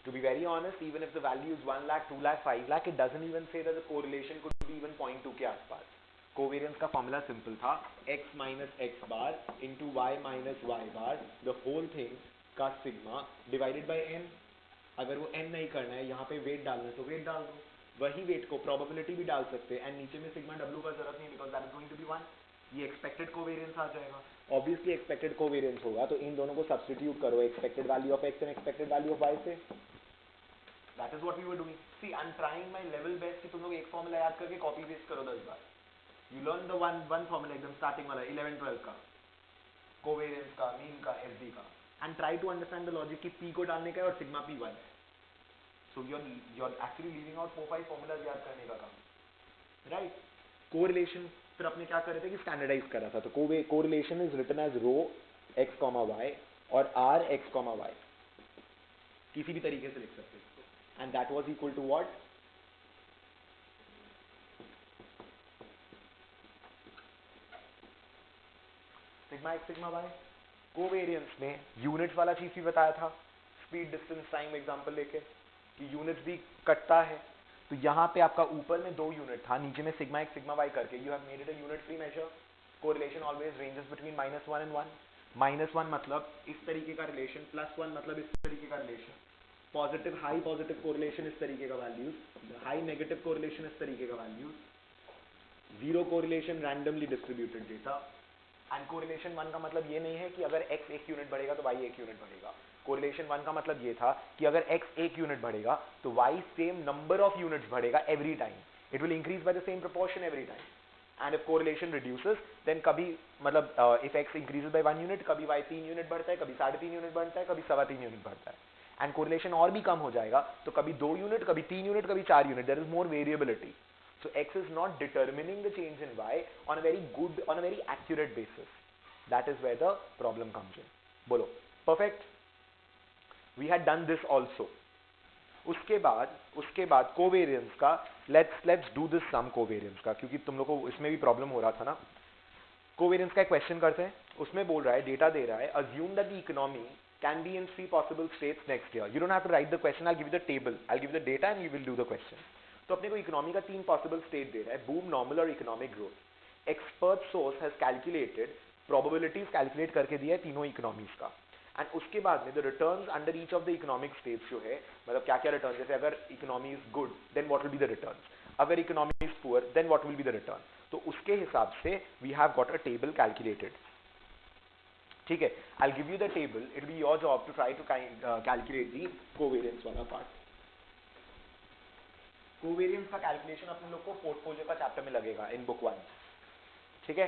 To be very honest, even if the value is 1 lakh, 2 lakh, 5 lakh, it doesn't even say that the correlation could be even 0.2 के आसपास. Covariance का formula simple था, x minus x bar into y minus y bar, the whole thing का sigma divided by n. अगर वो n नहीं करना है, यहाँ पे वेट डालना है तो वेट डाल दो, वही वेट को प्रोबेबिलिटी भी डाल सकते हैं, एंड नीचे में सिग्मा w का जरूरत नहीं, because that is going to be 1. ये एक्सपेक्टेड कोवेरियंस आ जाएगा. ऑब्वियसली एक्सपेक्टेड कोवेरियंस होगा तो इन दोनों को सब्स्टिट्यूट करो, expected value of x and expected value of y से. That is what we were doing. See I am trying my level best कि तुम लोग एक फॉर्मूला याद करके कॉपी पेस्ट करो 10 बार. You learn the one formula एकदम स्टार्टिंग वाला 11 12 का, कोवेरियंस का, मीन का, एफडी का, and try to understand the logic कि p को डालने का है और सिग्मा p 1 है. So you are actually leaving out 4-5 formulas याद करने का काम, राइट? कोरिलेशन फिर अपने क्या कर रहे थे कि स्टैंडर्डाइज करा था, तो correlation is written as rho x, y और r x, y, किसी भी तरीके से लिख सकते हैं इसको, and that was equal to what? Sigma x sigma y. Covariance में यूनिट्स वाला चीज भी बताया था, स्पीड डिस्टेंस टाइम एग्जांपल लेके, कि यूनिट्स भी कटता है. तो यहाँ पे आपका ऊपर में 2 यूनिट था, नीचे में सिग्मा x सिग्मा y करके you have made it a unit free measure. Correlation always ranges between -1 and 1. -1 मतलब इस तरीके का रिलेशन, +1 मतलब इस तरीके का relation. Positive high positive correlation इस तरीके का वैल्यूज, हाई नेगेटिव कोरिलेशन इस तरीके का values, zero correlation randomly distributed data. And correlation 1 का मतलब ये नहीं है कि अगर x 1 यूनिट बढ़ेगा तो y 1 यूनिट बढ़ेगा. कोरिलेशन 1 का मतलब ये था कि अगर x 1 यूनिट बढ़ेगा तो y same number of units बढ़ेगा every time. It will increase by the same proportion every time. And if correlation reduces then कभी मतलब if x increases by 1 unit, कभी y 3 यूनिट बढ़ता है, कभी 3.5 यूनिट बढ़ता है, कभी 3.25 यूनिट बढ़ता है. एंड कोरिलेशन और भी कम हो जाएगा तो कभी 2 यूनिट, कभी 3 यूनिट, कभी 4 unit. There is more variability. So x is not determining the change in y on a very accurate basis. That is where the problem comes in. बोलो, perfect? We had done this also. उसके बाद covariance का, let's do this sum covariance का, क्योंकि तुम लोग को इसमें भी प्रॉब्लम हो रहा था ना. covariance का एक क्वेश्चन करते हैं, उसमें बोल रहा है, डेटा दे रहा है, assume that the economy can be in 3 possible states next year. You don't have to write the question, I'll give you the table, I'll give you the data and you will do the question. तो अपने को economy का 3 possible state दे रहा है, boom, normal और economic growth. Expert source has calculated probabilities, calculate करके दिया है तीनों इकोनॉमीज का. एंड उसके बाद में the returns under each of the economic states जो है, मतलब क्या क्या रिटर्न, जैसे अगर economy is good then what will be the returns, अगर economy is poor then what will be the return. तो उसके हिसाब से we have got a table calculated. ठीक है, I will give you the table, it be your job to try to calculate the covariance वाला part. Covariance का calculation अपने लोग को पोर्टफोलियो का चैप्टर में लगेगा इन बुक 1. ठीक है,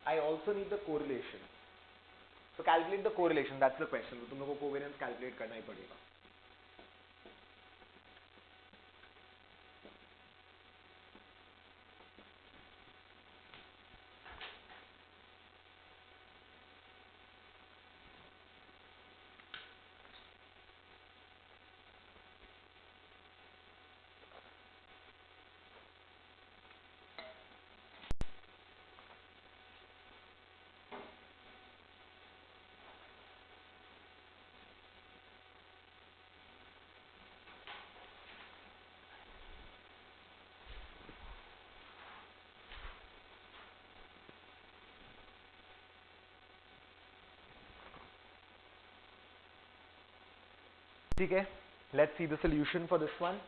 I also need the correlation. So calculate the correlation. That's the question. तो तुम लोगों को covariance calculate करना ही पड़ेगा. ठीक है, let's see the solution for this one.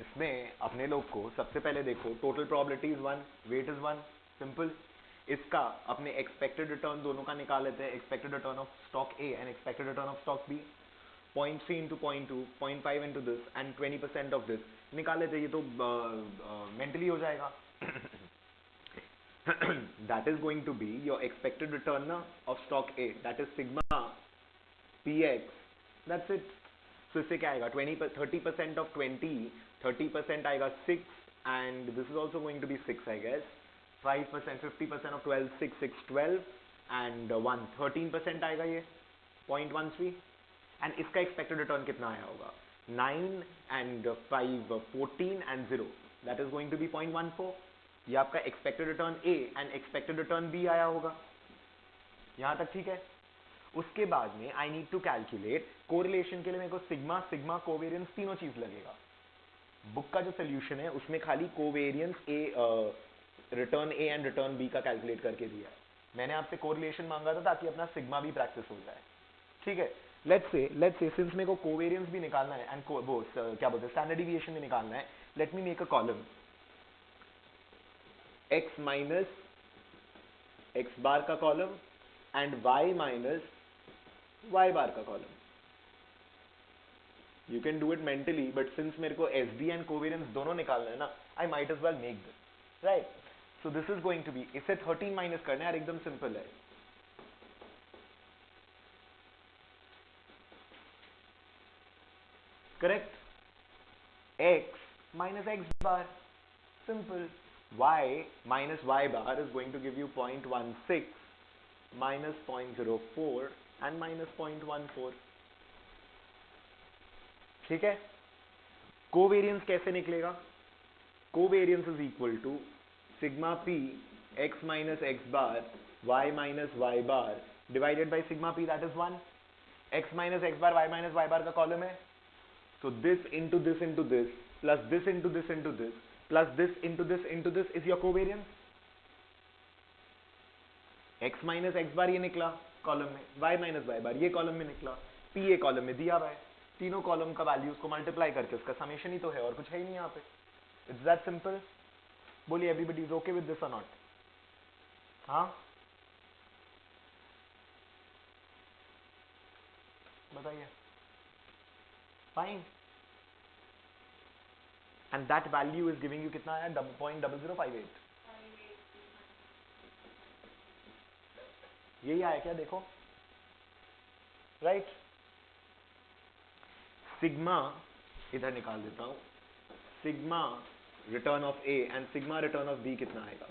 इसमें अपने लोग को सबसे पहले देखो, total probability is 1, weight is 1, simple. इसका अपने एक्सपेक्टेड रिटर्न दोनों का निकाल लेते हैं. Expected return of stock A and expected return of stock B. 0.3 into 0.2, 0.5 into this and 20% of this निकाल लेते हैं. ये तो मेंटली हो जाएगा. That is going to be your expected return of stock A, that is sigma px. That's it. So इससे क्या आएगा, 30% of 20, 30% आएगा 6, and this is also going to be 6 I guess. 5%, 50% of 12, 6, 6, 12, and 1, 13% आएगा ये 0.13. and इसका expected return कितना आया होगा, 9 and 5, 14 and 0, that is going to be 0.14. ये आपका expected return A and expected return B आया होगा. यहाँ तक ठीक है. उसके बाद में I need to calculate correlation के लिए मेरे को सिग्मा, सिग्मा कोवेरियंस, तीनों चीज लगेगा. बुक का जो सोल्यूशन है उसमें खाली covariance A, return A and return B का कैलकुलेट करके दिया है. मैंने आपसे कोरिलेशन मांगा था ताकि अपना सिग्मा भी प्रैक्टिस हो जाए. ठीक है, लेट्स से सिंस मेरे को कोवेरियंस भी निकालना है एंड वो क्या बोलते हैं स्टैंडर्ड डिविएशन भी निकालना है, let me make a column x minus x bar का column and y minus y bar का column. You can do it mentally, but since मेरे को एस डी एंड कोवेरियंस दोनों निकालना है ना, I might as well make this, right. So this is going to be, इससे 13 माइनस करना है यार, एकदम सिंपल है. Correct. x minus x bar, simple. y minus y bar is going to give you 0.16 minus 0.04 and minus 0.14. ठीक है. Covariance कैसे निकलेगा, covariance is equal to sigma p x minus x bar y minus y bar divided by sigma p, that is 1. x minus x bar y minus y bar का column है, so this into this into this plus this into this into this plus this into this into this is your covariance. x minus x bar ये निकला column में, y minus y bar ये column में निकला, p ये column में दिया हुआ है. तीनों कॉलम का वैल्यूज को मल्टीप्लाई करके उसका समेशन ही तो है, और कुछ है ही नहीं यहाँ पे. It's that simple. बोलिए everybody is okay with this और नॉट? हाँ बताइए. Fine. And that value is giving you कितना है, 0.0058. यही आया क्या, देखो राइट. सिग्मा इधर निकाल देता हूं, sigma return of A and sigma return of B कितना आएगा,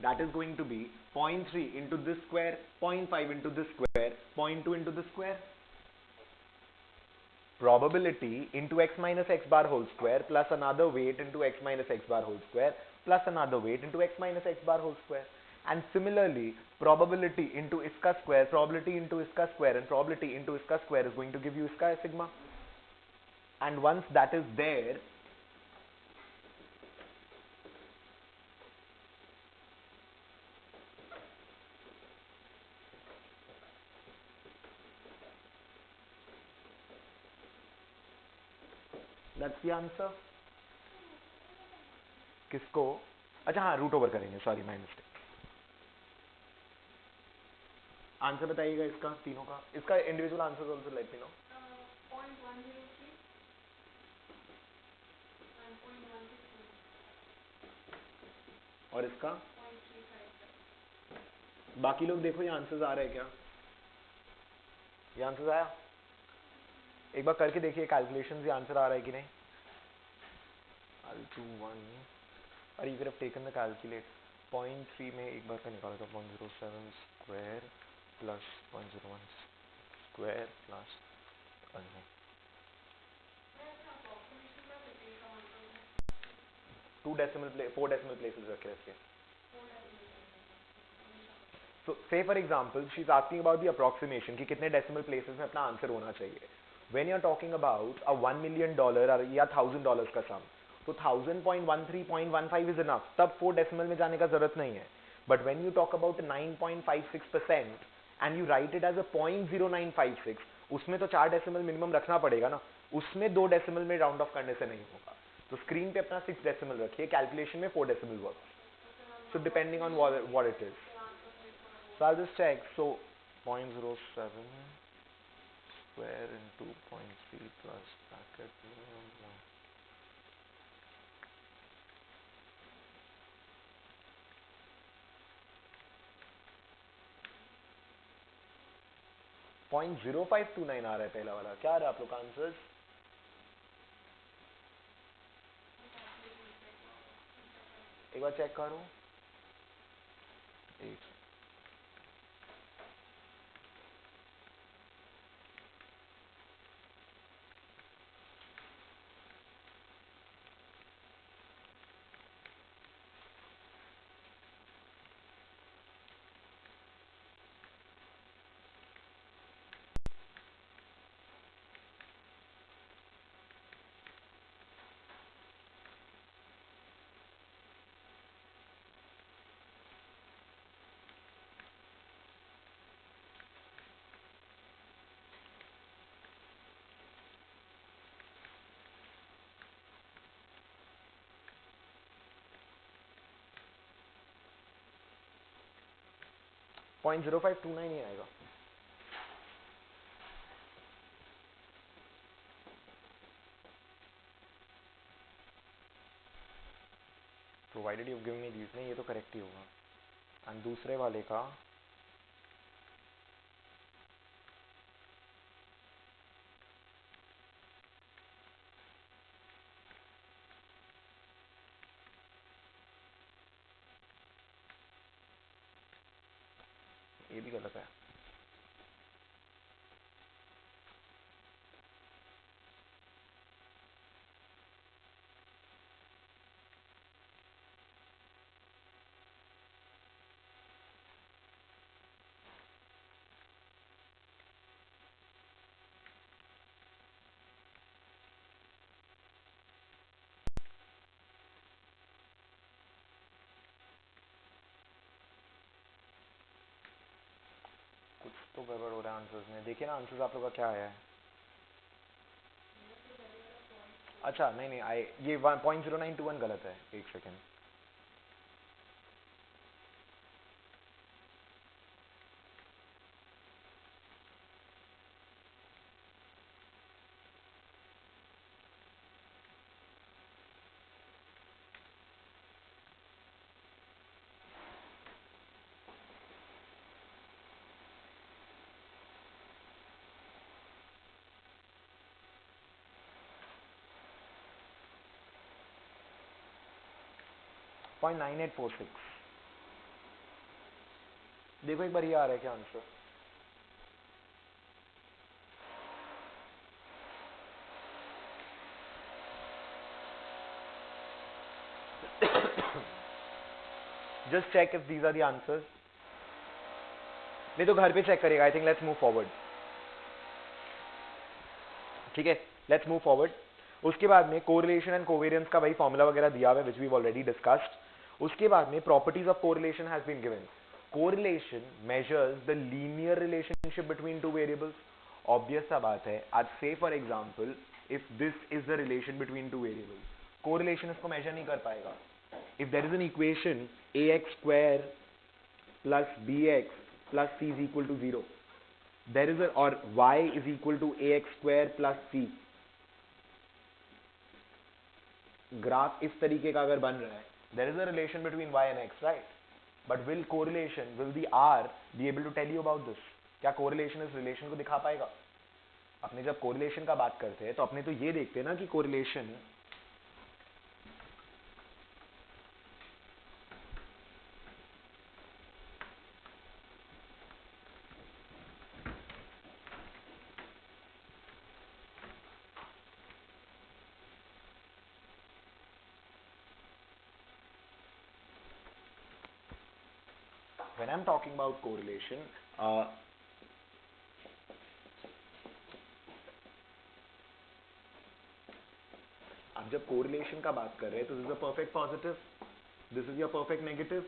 that is going to be 0.3 into this square, 0.5 into this square, 0.2 into this square. probability into x minus x bar whole square plus another weight into x minus x bar whole square plus another weight into x minus x bar whole square. And similarly probability into iska square, probability into iska square and probability into iska square is going to give you iska sigma. And once that is there, that's the answer. किसको, अच्छा हाँ root over करेंगे, sorry my mistake. Answer बताइएगा इसका तीनों का, इसका individual answer also let me know. और इसका बाकी लोग देखो ये आंसर्स आ रहे हैं क्या? ये आंसर्स आया? एक बार करके देखिए कैलकुलेशन, ये आंसर आ रहा है कि नहीं. I'll do one. और you could have taken the calculate. 0.3 में एक बार का निकाला था 0.07 square plus 0.01 square plus 4 decimal places रखे रखे. So say for example she's asking about the approximation कि कितने decimal places में अपना आंसर होना चाहिए. When you're talking about a $1 million या $1,000 का sum, तो 1000.13.15 is enough. तब 4 decimal में जाने का जरूरत नहीं है. But when you talk about 9.56% and you write it as a 0.0956, उसमें तो 4 decimal minimum रखना पड़ेगा ना. उसमें 2 decimal में round off करने से नहीं होगा. तो स्क्रीन पे अपना 6 decimal रखिए, कैलकुलेशन में 4 decimal works. So depending on what it is. So I'll just check. So 0.07 square into 0.3 plus bracket 0.0529 आ रहा है पहला वाला. क्या आ रहा है आप लोग का आंसर्स? एक बार चेक करो. एक 0.0529 ही आएगा. Provided you give me these. नहीं, ये तो करेक्ट ही होगा. एंड दूसरे वाले का ये भी गलत है. कुछ तो गड़बड़ हो रहा है आंसर्स में. देखिए ना आंसर्स आप लोग का क्या आया है. अच्छा नहीं नहीं आए, ये 0.0921 गलत है. एक सेकेंड. .9846. देखो एक बार ये आ रहा है क्या answer. Just check if these are the answers. नहीं तो घर पे चेक करिएगा. I think let's move forward. ठीक है, लेट्स मूव फॉरवर्ड. उसके बाद में कोरिलेशन एंड कोवेरियंस का भाई फॉर्मूला वगैरह दिया हुआ है विच वी ऑलरेडी डिस्कस्ड. उसके बाद में properties of correlation has been given. Correlation measures the linear relationship between two variables. Obvious सा बात है. आज से for example if this is the relation between two variables, correlation इसको मेजर नहीं कर पाएगा. If there is an equation ax square plus bx plus c is equal to 0, there is a, or y is equal to ax square plus c. Graph इस तरीके का अगर बन रहा है, there is a relation between y and x, right? But will correlation, will the r be able to tell you about this? क्या correlation इस relation को दिखा पाएगा? अपने जब कोरिलेशन का बात करते हैं तो अपने तो ये देखते हैं ना कि correlation when I'm talking about correlation, आप जब कोरिलेशन का बात कर रहे हैं तो this is a perfect positive, this is your perfect negative.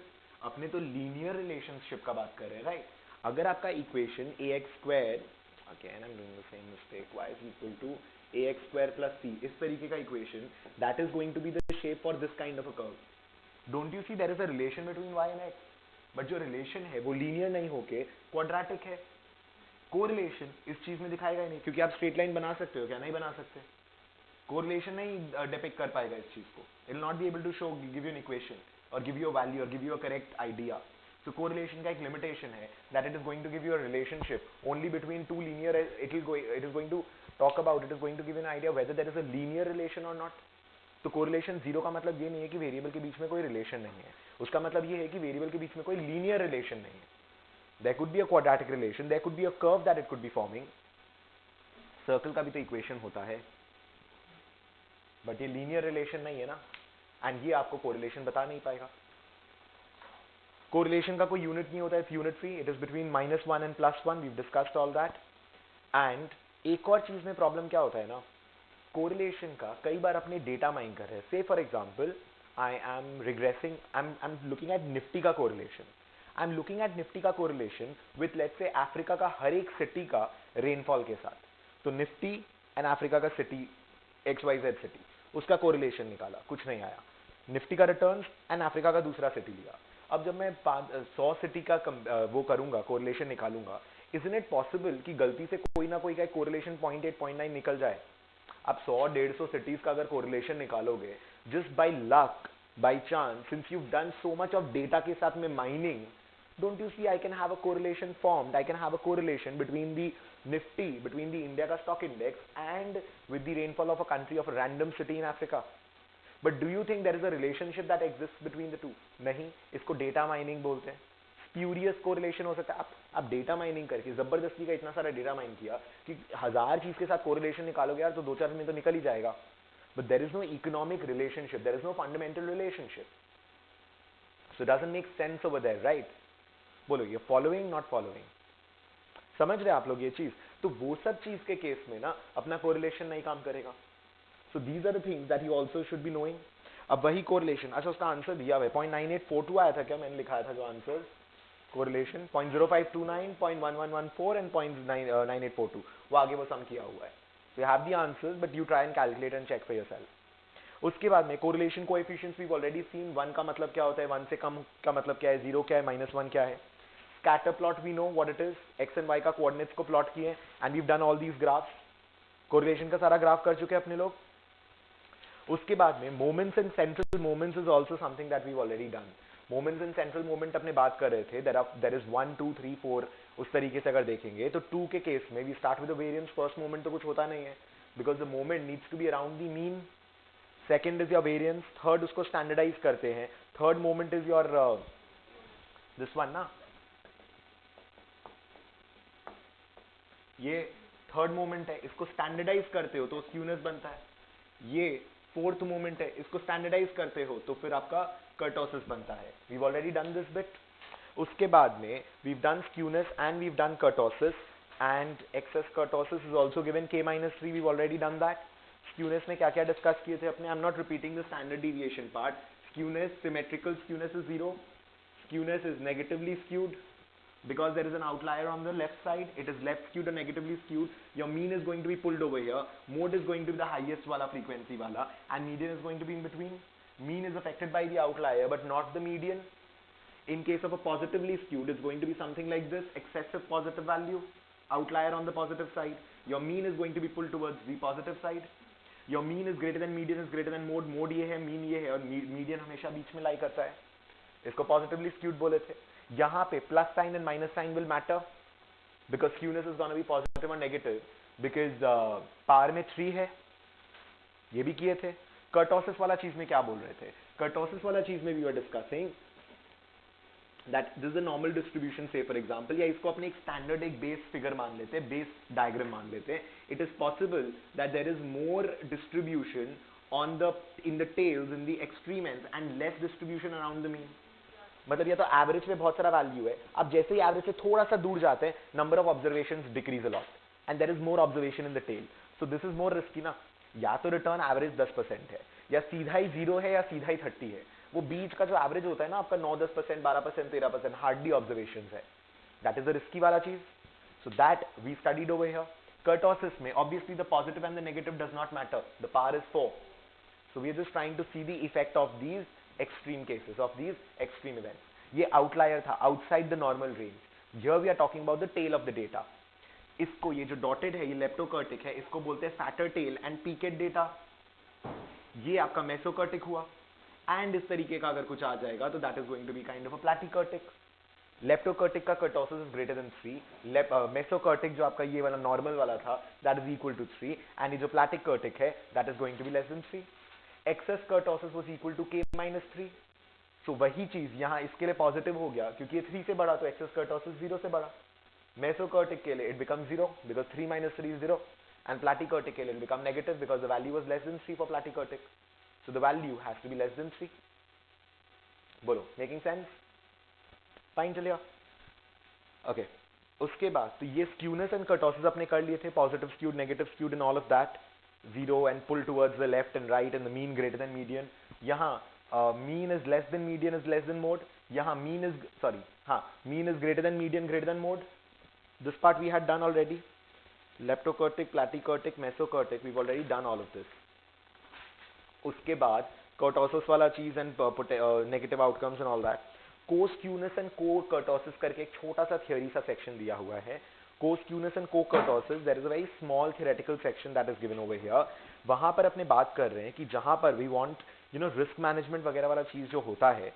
अपने तो लीनियर रिलेशनशिप का बात कर रहे हैं, राइट? अगर आपका equation a x square, again I am doing the same mistake, y is equal to a x square plus c, इस तरीके का equation, that is going to be the shape for this kind of a curve. Don't you see there is a relation between y and x? But जो relation है वो linear नहीं होके quadratic है। Correlation इस चीज में दिखाएगा ही नहीं, क्योंकि आप स्ट्रेट लाइन बना सकते हो क्या? नहीं बना सकते। कोरिलेशन नहीं डिपिक्ट कर पाएगा इस चीज को, it will not be able to show, give you an equation और गिव यू अ वैल्यू और give you a correct idea. So correlation का एक लिमिटेशन है that it is going to give you a relationship only between two linear, it is going to talk about, it is going to give an idea whether there is a linear relation or not. तो correlation zero का मतलब ये नहीं है कि variable के बीच में कोई रिलेशन नहीं है, उसका मतलब ये है कि वेरिएबल के बीच में कोई लीनियर रिलेशन नहीं है। There could be a quadratic relation, there could be a curve that it could be forming. Circle का भी तो इक्वेशन होता है, बट ये लीनियर रिलेशन नहीं है ना, एंड ये आपको कोरिलेशन बता नहीं पाएगा। कोरिलेशन का कोई यूनिट नहीं होता, it's unit free, it is between -1 and +1, we discussed all that. And एक और चीज में प्रॉब्लम क्या होता है ना, कोरिलेशन का कई बार अपने डेटा माइन कर रहे हैं, say for example I am regressing, I am looking at Nifty का correlation, I am looking at Nifty का correlation with let's say Africa का हर एक सिटी का रेनफॉल के साथ। तो निफ्टी एंड अफ्रीका का सिटी XYZ सिटी, उसका कोरिलेशन निकाला, कुछ नहीं आया। निफ्टी का रिटर्न्स एंड अफ्रीका का दूसरा सिटी लिया। अब जब मैं 100 सिटी का वो करूंगा, कोरिलेशन निकालूंगा, इजंट इट पॉसिबल कि गलती से कोई ना कोई का कोरिलेशन 0.8 0.9 निकल जाए? आप 100-150 सिटीज का अगर कोरिलेशन निकालोगे, just by luck, by chance, since you done so much of data के साथ में mining, don't you see I can have a correlation formed, I can have a correlation between the Nifty, between the India ka stock index and with the rainfall of a country of a random city in Africa. But do you think there is a relationship that exists between the two? नहीं, इसको data mining बोलते हैं। Spurious correlation हो सकता है। आप data mining करके जबरदस्ती का इतना सारा डेटा माइन किया कि 1000 चीज के साथ कोरिलेशन निकालोगे यार, तो 2-4 में तो निकल ही जाएगा। But there is no economic relationship, there is no fundamental relationship, so it doesn't make sense over there, right? बोलो, ये फॉलोइंग नॉट फॉलोइंग? समझ रहे आप लोग ये चीज? तो वो सब चीज के केस में ना अपना कोरिलेशन नहीं काम करेगा। So these are the things that you also should be knowing. अब वही कोरिलेशन, अच्छा उसका आंसर दिया हुआ है 0.9842 आया था क्या? मैंने लिखाया था जो आंसर कोरिलेशन 0.0529, 0.1114 एंड 0.9842, वो आगे वो सम किया हुआ है। So you have the answers, but you try and calculate and check for yourself. उसके बाद में correlation coefficients we've already seen। 1 का मतलब क्या होता है, 1 से कम का मतलब क्या है, 0 क्या है, -1 क्या है। Scatter plot we know what it is, X and Y का कोऑर्डिनेट्स को प्लॉट किए, and we've done all these graphs. Correlation का सारा ग्राफ कर चुके हैं अपने लोग। उसके बाद में moments and central moments is also something that weave already done. Moments and central moment अपने बात कर रहे थे, देयर इज 1 2 3 4, उस तरीके से अगर देखेंगे तो 2 के केस में we start with the variance. First moment तो कुछ होता नहीं है, because the moment needs to be around the mean. Second is your variance, third उसको स्टैंडर्डाइज करते हैं, third moment is your this one ना, ये थर्ड मोमेंट है, इसको स्टैंडर्डाइज करते हो तो स्क्यूनेस बनता है। ये फोर्थ मोमेंट है, इसको स्टैंडर्डाइज करते हो तो फिर आपका कर्टोसिस बनता है। We've already done this bit. उसके बाद में we've done skewness and we've done kurtosis, and excess kurtosis is also given K-3, we've already done that. Skewness में क्या क्या डिस्कस किए थे अपने, I am not repeating the standard deviation part. Skewness, symmetrical skewness is 0, skewness is negatively skewed because there is an outlier on the left side, it is left skewed or negatively skewed. Your mean is going to be pulled over here, mode is going to be the highest wala frequency wala, and median is going to be in between. Mean is affected by the outlier but not the median. In case of a positively skewed, it's going to be something like this, excessive positive value, outlier on the positive side. Your mean is going to be pulled towards the positive side. Your mean is greater than median is greater than mode, mode ये है, mean ये है, और median हमेशा बीच में लाई करता है। इसको पॉजिटिवली स्क्यूड बोले थे. यहाँ पे plus sign and minus sign will matter because skewness is gonna be positive or negative because power में 3 है, ये भी किए थे. कर्टोसिस वाला चीज में क्या बोल रहे थे? कर्टोसिस वाला चीज में we were discussing that this is a normal distribution say for example, या इसको अपने एक स्टैंडर्ड एक बेस फिगर मान लेते हैं, बेस डायग्राम मान लेते हैं. It is possible that there is more distribution on the in the tails in the extreme ends and less distribution around the mean. मतलब या तो एवरेज में बहुत सारा वैल्यू है, अब जैसे ही एवरेज से थोड़ा सा दूर जाते हैं number of observations decrease a lot and there is more observation in the tail. So this is more risky ना. या तो रिटर्न एवरेज 10% है, या सीधा ही 0 है, या सीधा ही 30 है. वो बीच का जो एवरेज होता है ना आपका 9-10%, 12%, 13%, हार्डली ऑब्जर्वेशंस है. दैट इज द रिस्की वाला चीज. So that we studied over here. Kurtosis में obviously the positive and the negative does not matter, the power is 4. So we are just trying to see the effect of these extreme cases, of these extreme events. ये outlier था, outside the normal range. Here we are talking about the tail of the data. इसको ये जो dotted है, ये leptokurtic है, इसको बोलते हैं fatter tail and peaked data. ये आपका mesokurtic हुआ. And इस तरीके का अगर कुछ आ जाएगा तो that is going to be kind of a platykurtic. Leptokurtic का kurtosis is greater than 3. Mesokurtic जो आपका ये वाला normal वाला था, that is equal to 3. And ये जो platykurtic है, that is going to be less than 3. Excess kurtosis was equal to k minus 3. So वही चीज यहाँ इसके लिए पॉजिटिव हो गया क्योंकि ये 3 से बड़ा, तो excess kurtosis 0 से बड़ा. Mesokurtic के लिए it becomes 0 because 3 minus 3 is 0, and platykurtic के लिए it become negative because the value was less than 3 for platykurtic. So the value has to be less than 3. बोलो, making sense? Fine चलिए. Okay. उसके बाद तो ये skewness and kurtosis अपने कर लिए थे, positive skewed, negative skewed and all of that. 0 and pull towards the left and right and the mean greater than median. यहाँ mean is less than median is less than mode. यहाँ mean is mean is greater than median greater than mode. This part we had done already. Leptokurtic, platykurtic, mesokurtic, we've already done all of this. उसके बाद kurtosis वाला चीज and negative outcomes and all that. Co-skewness and co-kurtosis करके एक छोटा सा theory सा section दिया हुआ है. Co-skewness and co-kurtosis, there is a very small theoretical section that is given over here. वहां पर अपने बात कर रहे हैं कि जहां पर we want risk management वगैरह वाला चीज जो होता है,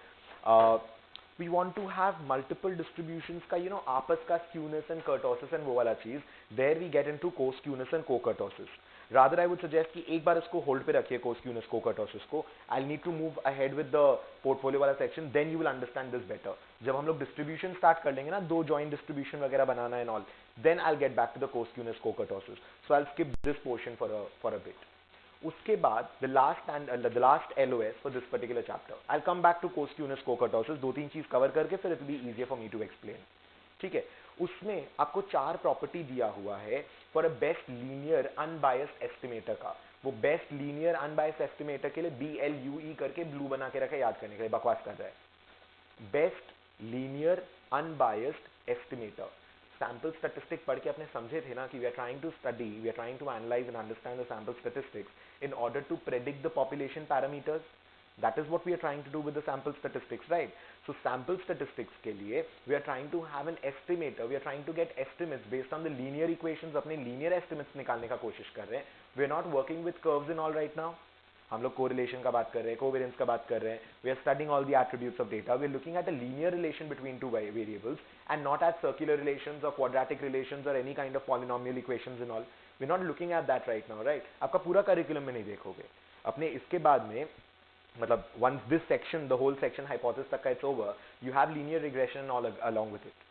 we want to have multiple distributions का आपस का skewness and kurtosis and वो वाला चीज, there we get into co-skewness and co-kurtosis. Rather I would suggest कि एक बार इसको होल्ड पे रखिए co-skewness co-kurtosis को. I'll need to move ahead with the portfolio वाला section, then you will understand this better. जब हम लोग distribution start कर लेंगे ना, 2 joint distribution वगैरह बनाना and all, then I'll get back to the co-skewness co-kurtosis. So I'll skip this portion for a bit. उसके बाद the last LOS for this particular chapter. I'll come back to co-skewness co-kurtosis. 2-3 चीज cover करके फिर it will be easier for me to explain. ठीक है. उसमें आपको 4 property दिया हुआ है for a best linear unbiased estimator का. वो बेस्ट लीनियर अनबायस्ड एस्टिमेटर के लिए BLUE करके ब्लू बना के रखा, याद करने के लिए, बकवास कर रहा है. Best linear unbiased estimator. Sample statistic पढ़ के आपने समझे थे ना कि we are trying to study, we are trying to analyse and understand the sample statistics in order to predict the population parameters. That is what we are trying to do with the sample statistics, right? So sample statistics के लिए we are trying to have an estimator, we are trying to get estimates based on the linear equations, अपने linear estimates निकालने का कोशिश कर रहे हैं. We are not working with curves and all right now. हम लोग correlation का बात कर रहे हैं, covariance का बात कर रहे हैं. We are studying all the attributes of data. We are looking at a linear relation between two variables and not at circular relations or quadratic relations or any kind of polynomial equations and all. We are not looking at that right now, right? आपका पूरा curriculum में नहीं देखोगे. अपने इसके बाद में मतलब once this section, the whole section hypothesis तक का it's over, you have linear regression all along with it.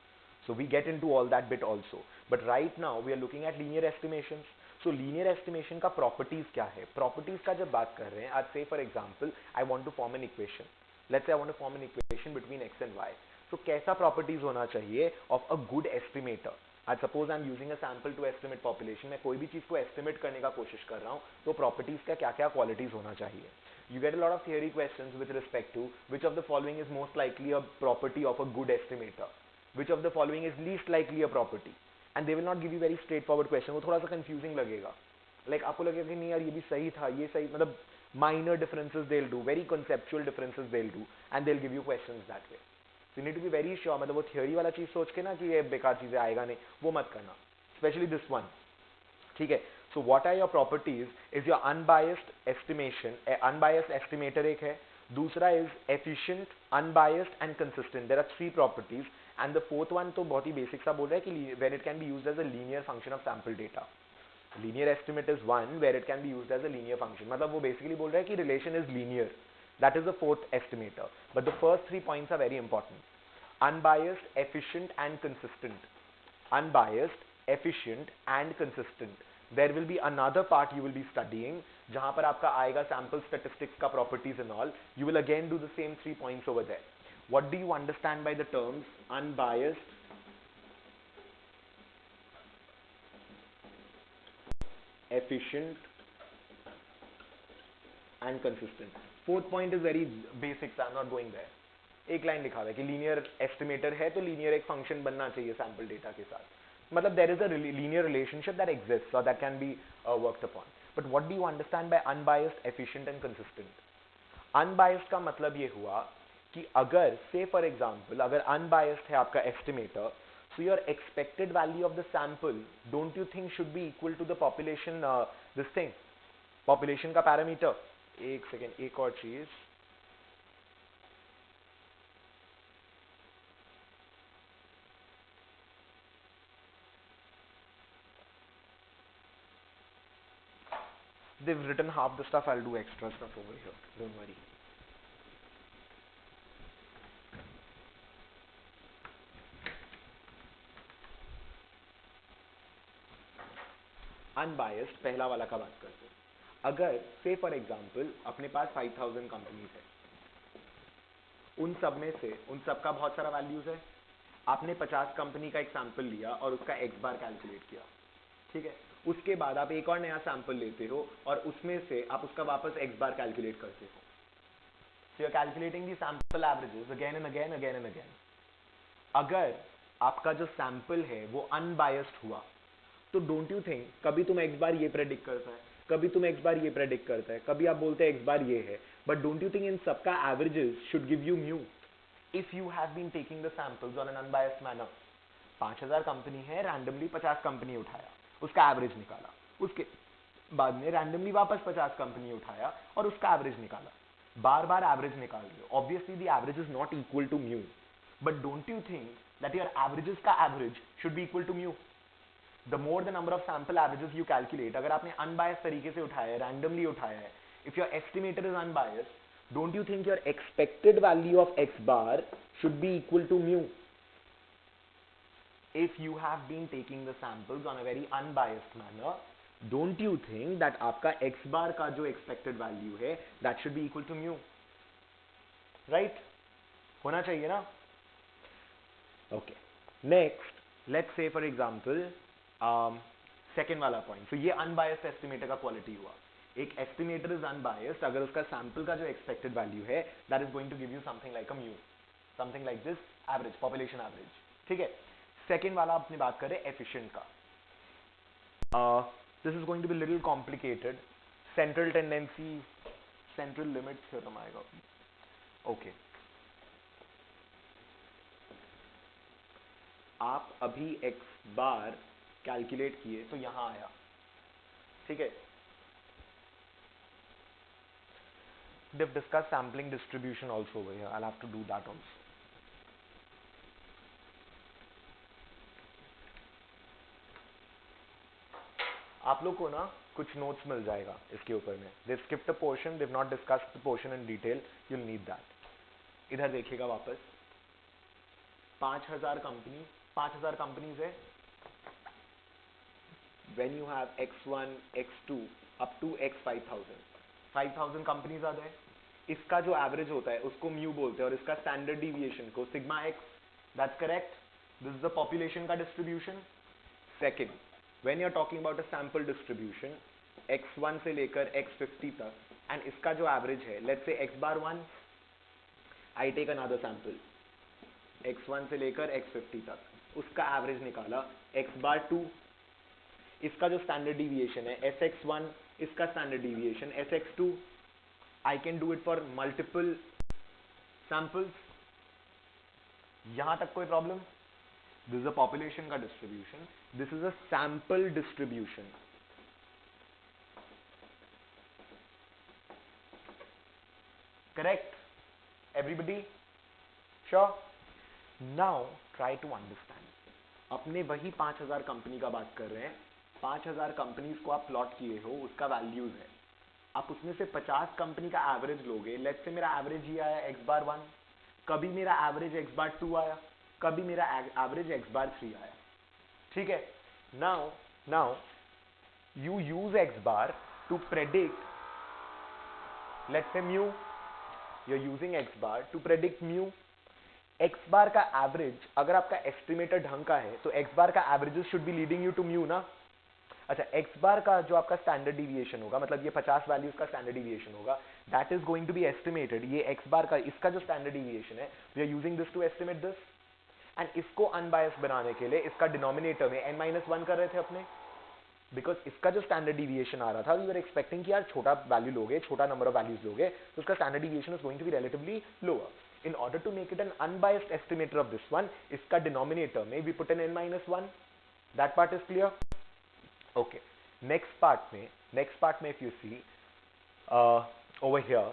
So we get into all that bit also. But right now we are looking at linear estimations. So linear estimation का properties क्या है? Properties का जब बात कर रहे हैं, आज say for example, I want to form an equation. Let's say I want to form an equation between x and y. So कैसा properties होना चाहिए of a good estimator? आज suppose I'm using a sample to estimate population. मैं कोई भी चीज को estimate करने का कोशिश कर रहा हूँ, तो properties का क्या क्या qualities होना चाहिए? You get a lot of theory questions with respect to which of the following is most likely a property of a good estimator, which of the following is least likely a property, and they will not give you very straightforward question. वो थोड़ा सा confusing लगेगा, like आपको लगेगा कि नहीं यार ये भी सही था, ये सही, मतलब minor differences they'll do, very conceptual differences they'll do, and they'll give you questions that way. So you need to be very sure, मतलब वो theory वाला चीज सोच के ना कि ये बेकार चीजें आएगा नहीं, वो मत करना, especially this one. ठीक है. So what are your properties is your unbiased estimation, unbiased estimator एक है, दूसरा is efficient, unbiased and consistent. There are 3 properties and the fourth one तो बहुत ही बेसिक सा बोल रहा है कि when it can be used as a linear function of sample data. Linear estimate is one where it can be used as a linear function. मतलब वो बेसिकली बोल रहा है कि relation is linear. That is the fourth estimator. But the first 3 points are very important. Unbiased, efficient and consistent. Unbiased, efficient and consistent. There will be another part you will be studying जहां पर आपका आएगा sample statistics का properties and all. You will again do the same 3 points over there. What do you understand by the terms unbiased, efficient and consistent? Fourth point is very basic, so I'm not going there. एक line लिखा हुआ है कि linear estimator है तो linear एक function बनना चाहिए सैंपल डेटा के साथ. मतलब there is a linear relationship that exists और that can be worked upon. But what do you understand by unbiased, efficient and consistent? Unbiased का मतलब ये हुआ कि अगर से फॉर एग्जांपल अगर अनबायस्ड है आपका estimator, so your expected value of the sample don't you think should be equal to the population, this thing population का पैरामीटर. एक सेकेंड, एक और चीज. They've written half the stuff, I'll do extra stuff over here, don't worry. Unbiased पहला वाला का बात करते हैं. अगर से फॉर एग्जांपल अपने पास 5000 कंपनीज है, उन सब में से उन सब का बहुत सारा वैल्यूज है. आपने 50 कंपनी का एक सैंपल लिया और उसका एक्स बार कैलकुलेट किया, ठीक है. उसके बाद आप एक और नया सैंपल लेते हो और उसमें से आप उसका वापस एक्स बार कैलकुलेट करते हो. So you're calculating the sample averages again and again, again and again. अगर आपका जो सैंपल है वो अनबायस्ड हुआ तो डोंट यू थिंक कभी तुम एक्स बार ये प्रेडिक्ट करता है, कभी तुम एक्स बार ये प्रेडिक्ट करता है, कभी आप बोलते हैं एक्स बार ये है, बट डोंट यू थिंक इन सबका averages should give you mu if you have been taking the samples on an unbiased manner. 5000 company है, रैंडमली 50 कंपनी उठाया, उसका एवरेज निकाला. उसके बाद में रैंडमली वापस 50 कंपनी उठाया और उसका एवरेज निकाला. बार बार एवरेज निकाल रहे हो. Obviously the average is not equal to mu, but don't you think that your averages का average should be equal to mu. The more the number of sample averages you calculate, अगर आपने unbiased तरीके से उठाया है, randomly उठाया है, if your estimator is unbiased, don't you think your expected value of x bar should be equal to mu if you have been taking the samples on a very unbiased manner? Don't you think that आपका x bar का जो expected value है that should be equal to mu, right? होना चाहिए ना. okay, next let's say for example second वाला point. so ये unbiased estimator का quality हुआ. एक एस्टिमेटर इज अनबायस्ड अगर उसका सैंपल का जो एक्सपेक्टेड वैल्यू है that is going to give you something like a mu, something like this average, population average, ठीक है. सेकंड वाला अपनी बात करें एफिशिएंट का. This is going to be little complicated. Central tendency, central limit theorem आएगा. Okay, आप अभी एक्स बार कैलकुलेट किए तो यहां आया, ठीक है. They've discussed sampling distribution also over here. I'll have to do that also. आप लोग को ना कुछ नोट्स मिल जाएगा इसके ऊपर में. They've skipped a portion. They've not discussed the portion in detail. You'll need that. इधर देखिएगा वापस. 5000 कंपनी, 5000 कंपनीज है. When you have x1, x2 up to x 5000, 5000 companies आ जाए. इसका जो एवरेज होता है उसको म्यू बोलते हैं और इसका स्टैंडर्ड डिविएशन को sigma x. That's correct. This is the population का distribution. Second, when you are talking about a sample distribution x1 से लेकर x50 तक, एंड इसका जो एवरेज है let's say x bar 1, I take another sample x1 से लेकर x50 तक, उसका एवरेज निकाला. x बार 2, इसका जो स्टैंडर्ड डिविएशन है sx1, इसका standard deviation sx2. I can do it for multiple samples. यहां तक कोई problem? This is a population का distribution. This is a sample distribution. Correct? Everybody sure? Now try to understand. अपने वही 5000 company का बात कर रहे हैं. 5000 कंपनीज को आप प्लॉट किए हो, उसका वैल्यूज है. आप उसमें से 50 कंपनी का एवरेज लोगे. लेट्स से मेरा एवरेज ये आया x बार 1, कभी मेरा एवरेज x बार 2 आया, कभी मेरा एवरेज x बार 3 आया. ठीक है. Now you use x bar to predict, let's say mu. You're using x bar to predict mu. x bar का एवरेज अगर आपका एस्टिमेटर ढंग का है तो x bar का averages should be leading you to mu ना. अच्छा, x bar का जो आपका स्टैंडर्ड डिविएशन होगा, मतलब ये 50 वैल्यूज का स्टैंडर्ड डिविएशन होगा, that is going to be estimated. ये x bar का इसका जो स्टैंडर्ड डिविएशन है, we are using this to estimate this. And इसको अनबायस्ड बनाने के लिए इसका डिनोमिनेटर में n-1 कर रहे थे अपने, बिकॉज इसका जो स्टैंडर्ड डिविएशन आ रहा था, वी वर एक्सपेक्टिंग कि यार छोटा वैल्यू लोगे, छोटा नंबर ऑफ वैल्यूज लोगे, तो उसका standard deviation is going to be relatively lower. In order to make it an unbiased estimator of this one, इसका denominator में we put an n-1. That part is clear? Okay. Next part में if you see over here,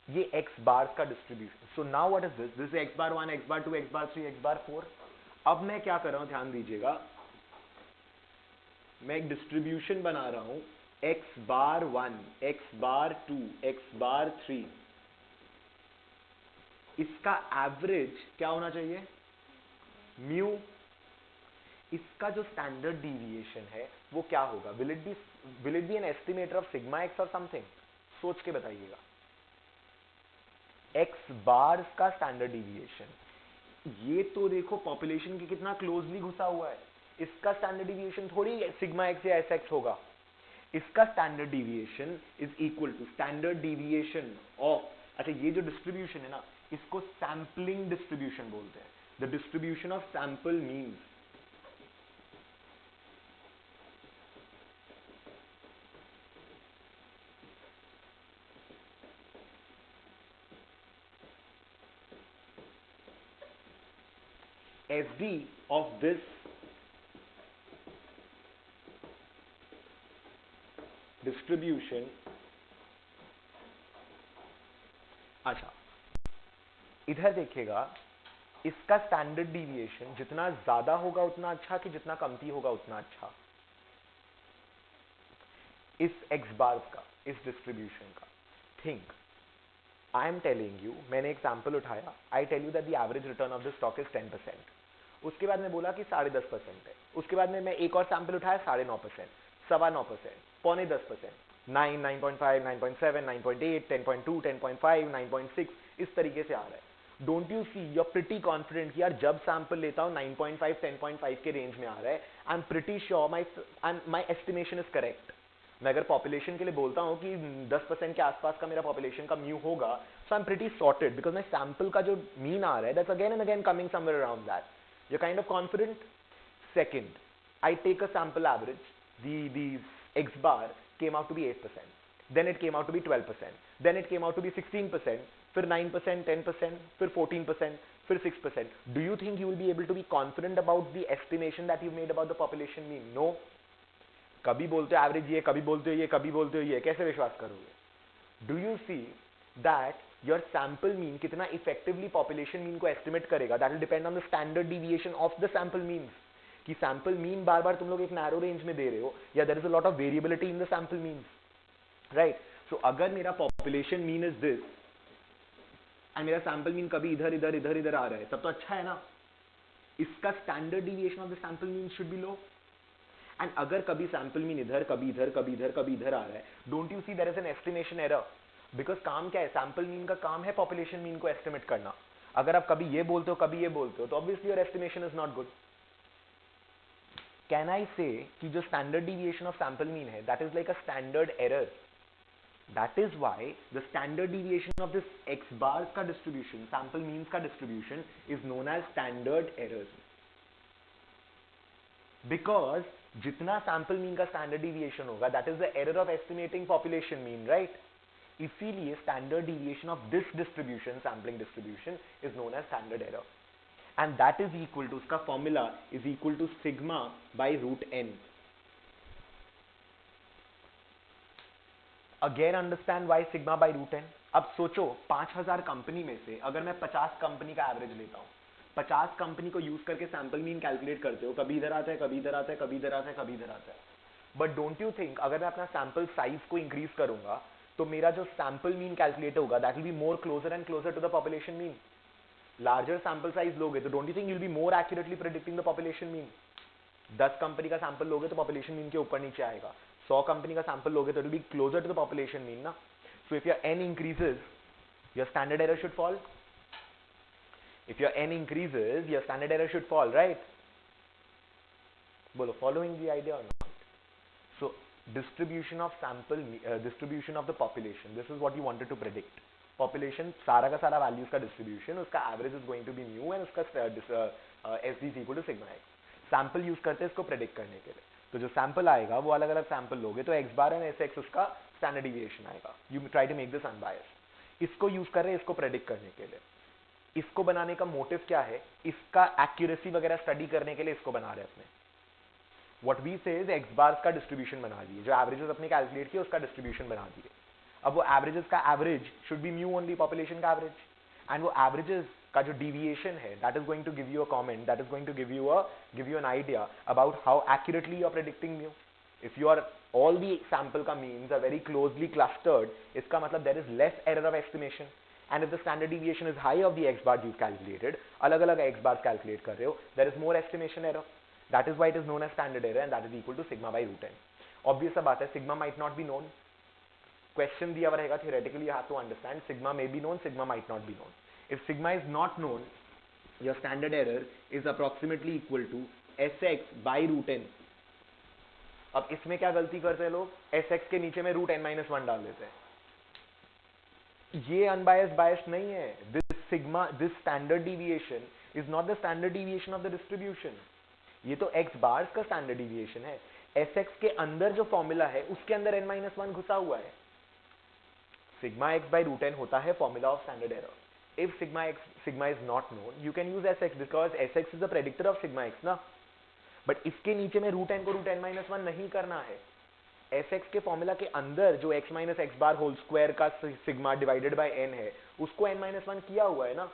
ये x bars का distribution. So now what is this? This is x bar 1, x bar 2, x bar 3, x bar 4. अब मैं क्या कर रहा हूं, ध्यान दीजिएगा. मैं एक डिस्ट्रीब्यूशन बना रहा हूं x बार 1, x बार 2, x बार 3. इसका एवरेज क्या होना चाहिए, म्यू. इसका जो स्टैंडर्ड डिविएशन है वो क्या होगा, will it be an estimator of sigma x और समथिंग. सोच के बताइएगा. एक्स बार का स्टैंडर्ड डिविएशन, ये तो देखो पॉपुलेशन के कितना क्लोजली घुसा हुआ है. इसका स्टैंडर्ड डिविएशन थोड़ी सिग्मा एक्स या एस एक्स होगा. इसका standard deviation is equal to standard deviation of, अच्छा ये जो डिस्ट्रीब्यूशन है ना, इसको सैंपलिंग डिस्ट्रीब्यूशन बोलते हैं. The distribution of sample means SD of this distribution. अच्छा, इधर देखिएगा, इसका स्टैंडर्ड डिविएशन जितना ज्यादा होगा उतना अच्छा कि जितना कमती होगा उतना अच्छा. इस x बार्स का, इस डिस्ट्रीब्यूशन का. Think, I am telling you, मैंने एक सैंपल उठाया, I tell you that the average return of the stock is 10%. उसके बाद मैं बोला कि 10.5% है. उसके बाद में मैं एक और सैंपल उठाया 9.5%, 9.25%, 9.5%, 9, 9.5, 9.7, 9.8, 10.2, 10.5, 9.6, इस तरीके से आ रहा है. Don't you see, you are pretty confident कि यार जब सैंपल लेता हूं 9.5, 10.5 के रेंज में आ रहा है, आई am pretty sure my estimation is correct. मैं अगर पॉपुलेशन के लिए बोलता हूं कि 10% के आसपास का मेरा पॉपुलेशन का म्यू होगा, so I am pretty sorted because my sample का जो मीन आ रहा है, that's again and again coming somewhere around that. You're kind of confident. Second, I take a sample average. The X bar came out to be 8%. Then it came out to be 12%. Then it came out to be 16%. फिर 9%, 10%, फिर 14%, फिर 6%. Do you think you will be able to be confident about the estimation that you made about the population mean? No. कभी बोलते हो average ये, कभी बोलते हो ये, कभी बोलते हो ये, कैसे विश्वास करोगे? Do you see that your sample mean कितना effectively population mean को estimate करेगा? That will depend on the standard deviation of the sample means. कि sample mean बार बार तुम लोग एक narrow range में दे रहे हो, या there is a lot of variability in the sample means, right? So अगर मेरा population mean is this, and मेरा sample mean कभी इधर इधर इधर इधर आ रहा है, तब तो अच्छा है ना. इसका standard deviation of the sample mean should be low. And अगर कभी sample mean इधर, कभी इधर, कभी इधर, कभी इधर आ रहा है, don't you see there is an estimation error? Because काम क्या है, सैंपल मीन का काम है पॉपुलेशन मीन को एस्टिमेट करना. अगर आप कभी ये बोलते हो कभी ये बोलते हो, तो obviously your estimation is not good. Can I say कि जो standard deviation of sample mean है, that is like a standard error. That is why the standard deviation of this x bar का डिस्ट्रीब्यूशन, सैंपल मीन्स का distribution, is known as standard error. Because जितना sample mean का standard deviation होगा, that is the error of estimating population mean, right? इसीलिए standard deviation of this distribution, sampling distribution, is known as standard error. And that is equal to, उसका formula is equal to sigma by root n. Again understand why sigma by root n. अब सोचो 5000 company में से अगर मैं 50 company का average लेता हूँ, 50 कंपनी को यूज करके सैंपल मीन कैलकुलेट करते हो, कभी इधर आता है, कभी इधर आता है, कभी इधर आता है, कभी इधर आता है। बट डोंट यू थिंक अगर मैं अपना सैंपल साइज को इंक्रीज करूंगा तो मेरा जो सैंपल मीन कैलकुलेट होगा that will be more closer and closer to the population mean. Larger sample size लोगे तो don't you think you will be more accurately predicting the population mean. 10 company का sample लोगे तो population mean के ऊपर नीचे आएगा, 100 कंपनी का सैंपल लोगे तो it will be closer to the population mean ना। So if your n increases your standard error should fall. If your n increases, your standard error should fall, right? Bolo, following the idea or not? So, distribution of sample, distribution of the population. This is what you wanted to predict. Population, सारा का सारा values का distribution, उसका average is going to be mu and उसका SD is equal to sigma x. Sample use करते हैं इसको predict करने के लिए. तो जो sample आएगा वो अलग अलग sample लोगे तो x bar and sx उसका standard deviation आएगा. You try to make this unbiased. इसको यूज कर रहे हैं इसको प्रेडिक्ट करने के लिए। इसको बनाने का मोटिव क्या है, इसका एक्यूरेसी वगैरह स्टडी करने के लिए इसको बना रहे अपने। व्हाट वी से इज एक्स बार्स का डिस्ट्रीब्यूशन बना दिए, जो एवरेजेस अपने कैलकुलेट किए उसका डिस्ट्रीब्यूशन बना दिए। अब वो एवरेजेस का average should be mu only population का एवरेज, एंड वो एवरेजेस का जो डिविएशन है that is going to give you a comment, that is going to give you an idea about how accurately you are predicting mu. If you are all the sample ka means are very closely clustered, iska matlab there is less error of estimation. And if the standard deviation is high of the x bar you've calculated, alag alag x bars calculate kar rahe ho, there is more estimation error. That is why it is known as standard error, and that is equal to sigma by root n. Obvious सा बात है, sigma might not be known. Question दिया हुआ रहेगा, theoretically you have to understand sigma may be known, sigma might not be known. If sigma is not known, your standard error is approximately equal to sx by root n. अब इसमें क्या गलती करते हैं लोग, एस एक्स के नीचे में रूट एन माइनस वन डाल देते हैं। ये अनबायस्ड बायस्ड नहीं है। This sigma, this standard deviation is not the standard deviation of the distribution. ये तो एक्स बार्स का स्टैंडर्ड डिविएशन है। एस एक्स के अंदर जो फॉर्मूला है उसके अंदर एन माइनस वन घुसा हुआ है। Sigma x by root n होता है formula of standard error. If sigma is not known you can use s x because s x is the predictor of sigma x ना। But इसके नीचे में root n को root n minus one नहीं करना है। एस एक्स के formula के अंदर जो x minus x bar whole square का सिग्मा डिवाइडेड बाय एन है उसको एन माइनस वन किया हुआ है ना।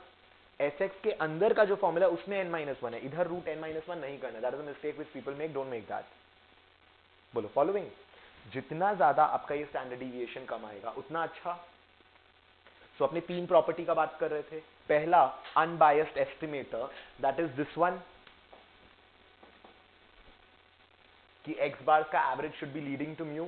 एस एक्स के अंदर का जो फॉर्मूला उसमें एन माइनस वन है, इधर रूट एन माइनस वन नहीं करना। That is a mistake which people make, don't make that. बोलो फॉलोइंग। जितना ज्यादा आपका ये स्टैंडर्ड डिविएशन कम आएगा उतना अच्छा। सो अपने तीन प्रॉपर्टी का बात कर रहे थे। पहला unbiased estimator, that is this one, कि x bars का average should be leading to mu.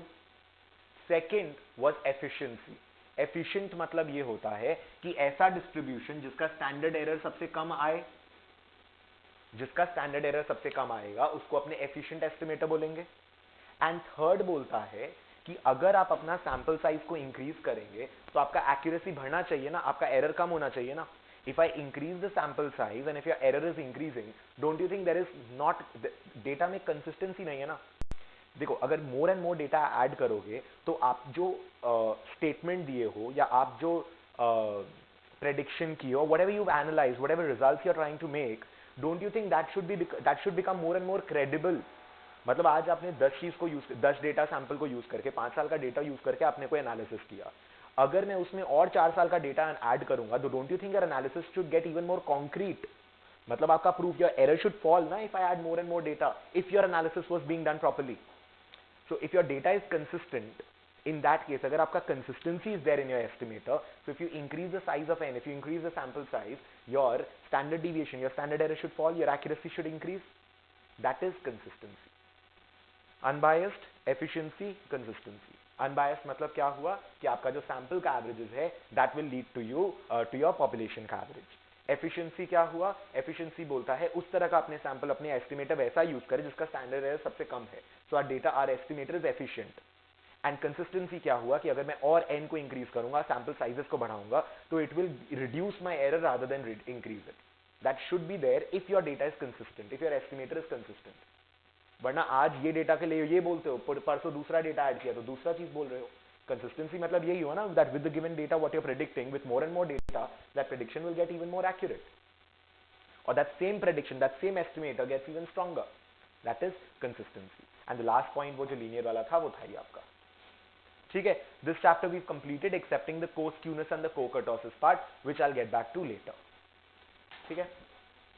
Second was efficiency. Efficient मतलब ये होता है कि ऐसा डिस्ट्रीब्यूशन जिसका स्टैंडर्ड एरर सबसे कम आए, जिसका स्टैंडर्ड एरर सबसे कम आएगा उसको अपने एफिशिएंट एस्टिमेटर बोलेंगे। एंड थर्ड बोलता है कि अगर आप अपना सैंपल साइज को इंक्रीज करेंगे तो आपका एक्यूरेसी बढ़ना चाहिए ना, आपका एरर कम होना चाहिए ना। If I increase the sample size and if your error is increasing, don't you think there is not data में consistency नहीं है ना। देखो अगर more and more data add करोगे तो आप जो statement दिए हो या आप जो prediction की हो, whatever you've analyzed, whatever results you're trying to make, don't you think that should become more and more credible। मतलब आज आपने 10 चीज को यूज, 10 डेटा सैंपल को यूज करके, 5 साल का डेटा यूज करके आपने कोई एनालिसिस किया। अगर मैं उसमें और 4 साल का डेटा ऐड करूंगा तो don't you think your analysis should get even more concrete. मतलब आपका proof, your error should fall ना if I add more and more data, if your analysis was being done properly. So if your data is consistent, in that case अगर आपका consistency is there in your estimator, so if you increase the size of n, if you increase the sample size, your standard deviation, your standard error should fall, your accuracy should increase. That is consistency. Unbiased, efficiency, consistency. Unbiased मतलब क्या हुआ कि आपका जो sample का averages है that will lead to you to your population का average. Efficiency क्या हुआ, एफिशिएंसी बोलता है उस तरह का अपने सैंपल, अपने एस्टिमेटर वैसा यूज करे जिसका स्टैंडर्ड एरर सबसे कम है। So our data, our estimator is efficient. And consistency क्या हुआ कि अगर मैं और n को इंक्रीज करूंगा, सैंपल साइजेस को बढ़ाऊंगा तो it will reduce my error rather than increase it. That should be there if your data is consistent, if your estimator is consistent. वरना आज ये डेटा के लिए ये बोलते हो, परसों दूसरा डेटा ऐड किया तो दूसरा चीज बोल रहे हो। कंसिस्टेंसी मतलब यही हुआ ना, that with the given data what you are predicting, with more and more data that prediction will get even more accurate, और that same prediction, that same estimator gets even stronger. That is consistency. And the last point वो जो linear वाला था वो था ये आपका ठीक है, this chapter we completed excepting the को स्क्यूनेस एंड द को kurtosis part, which I will get back to later. ठीक है.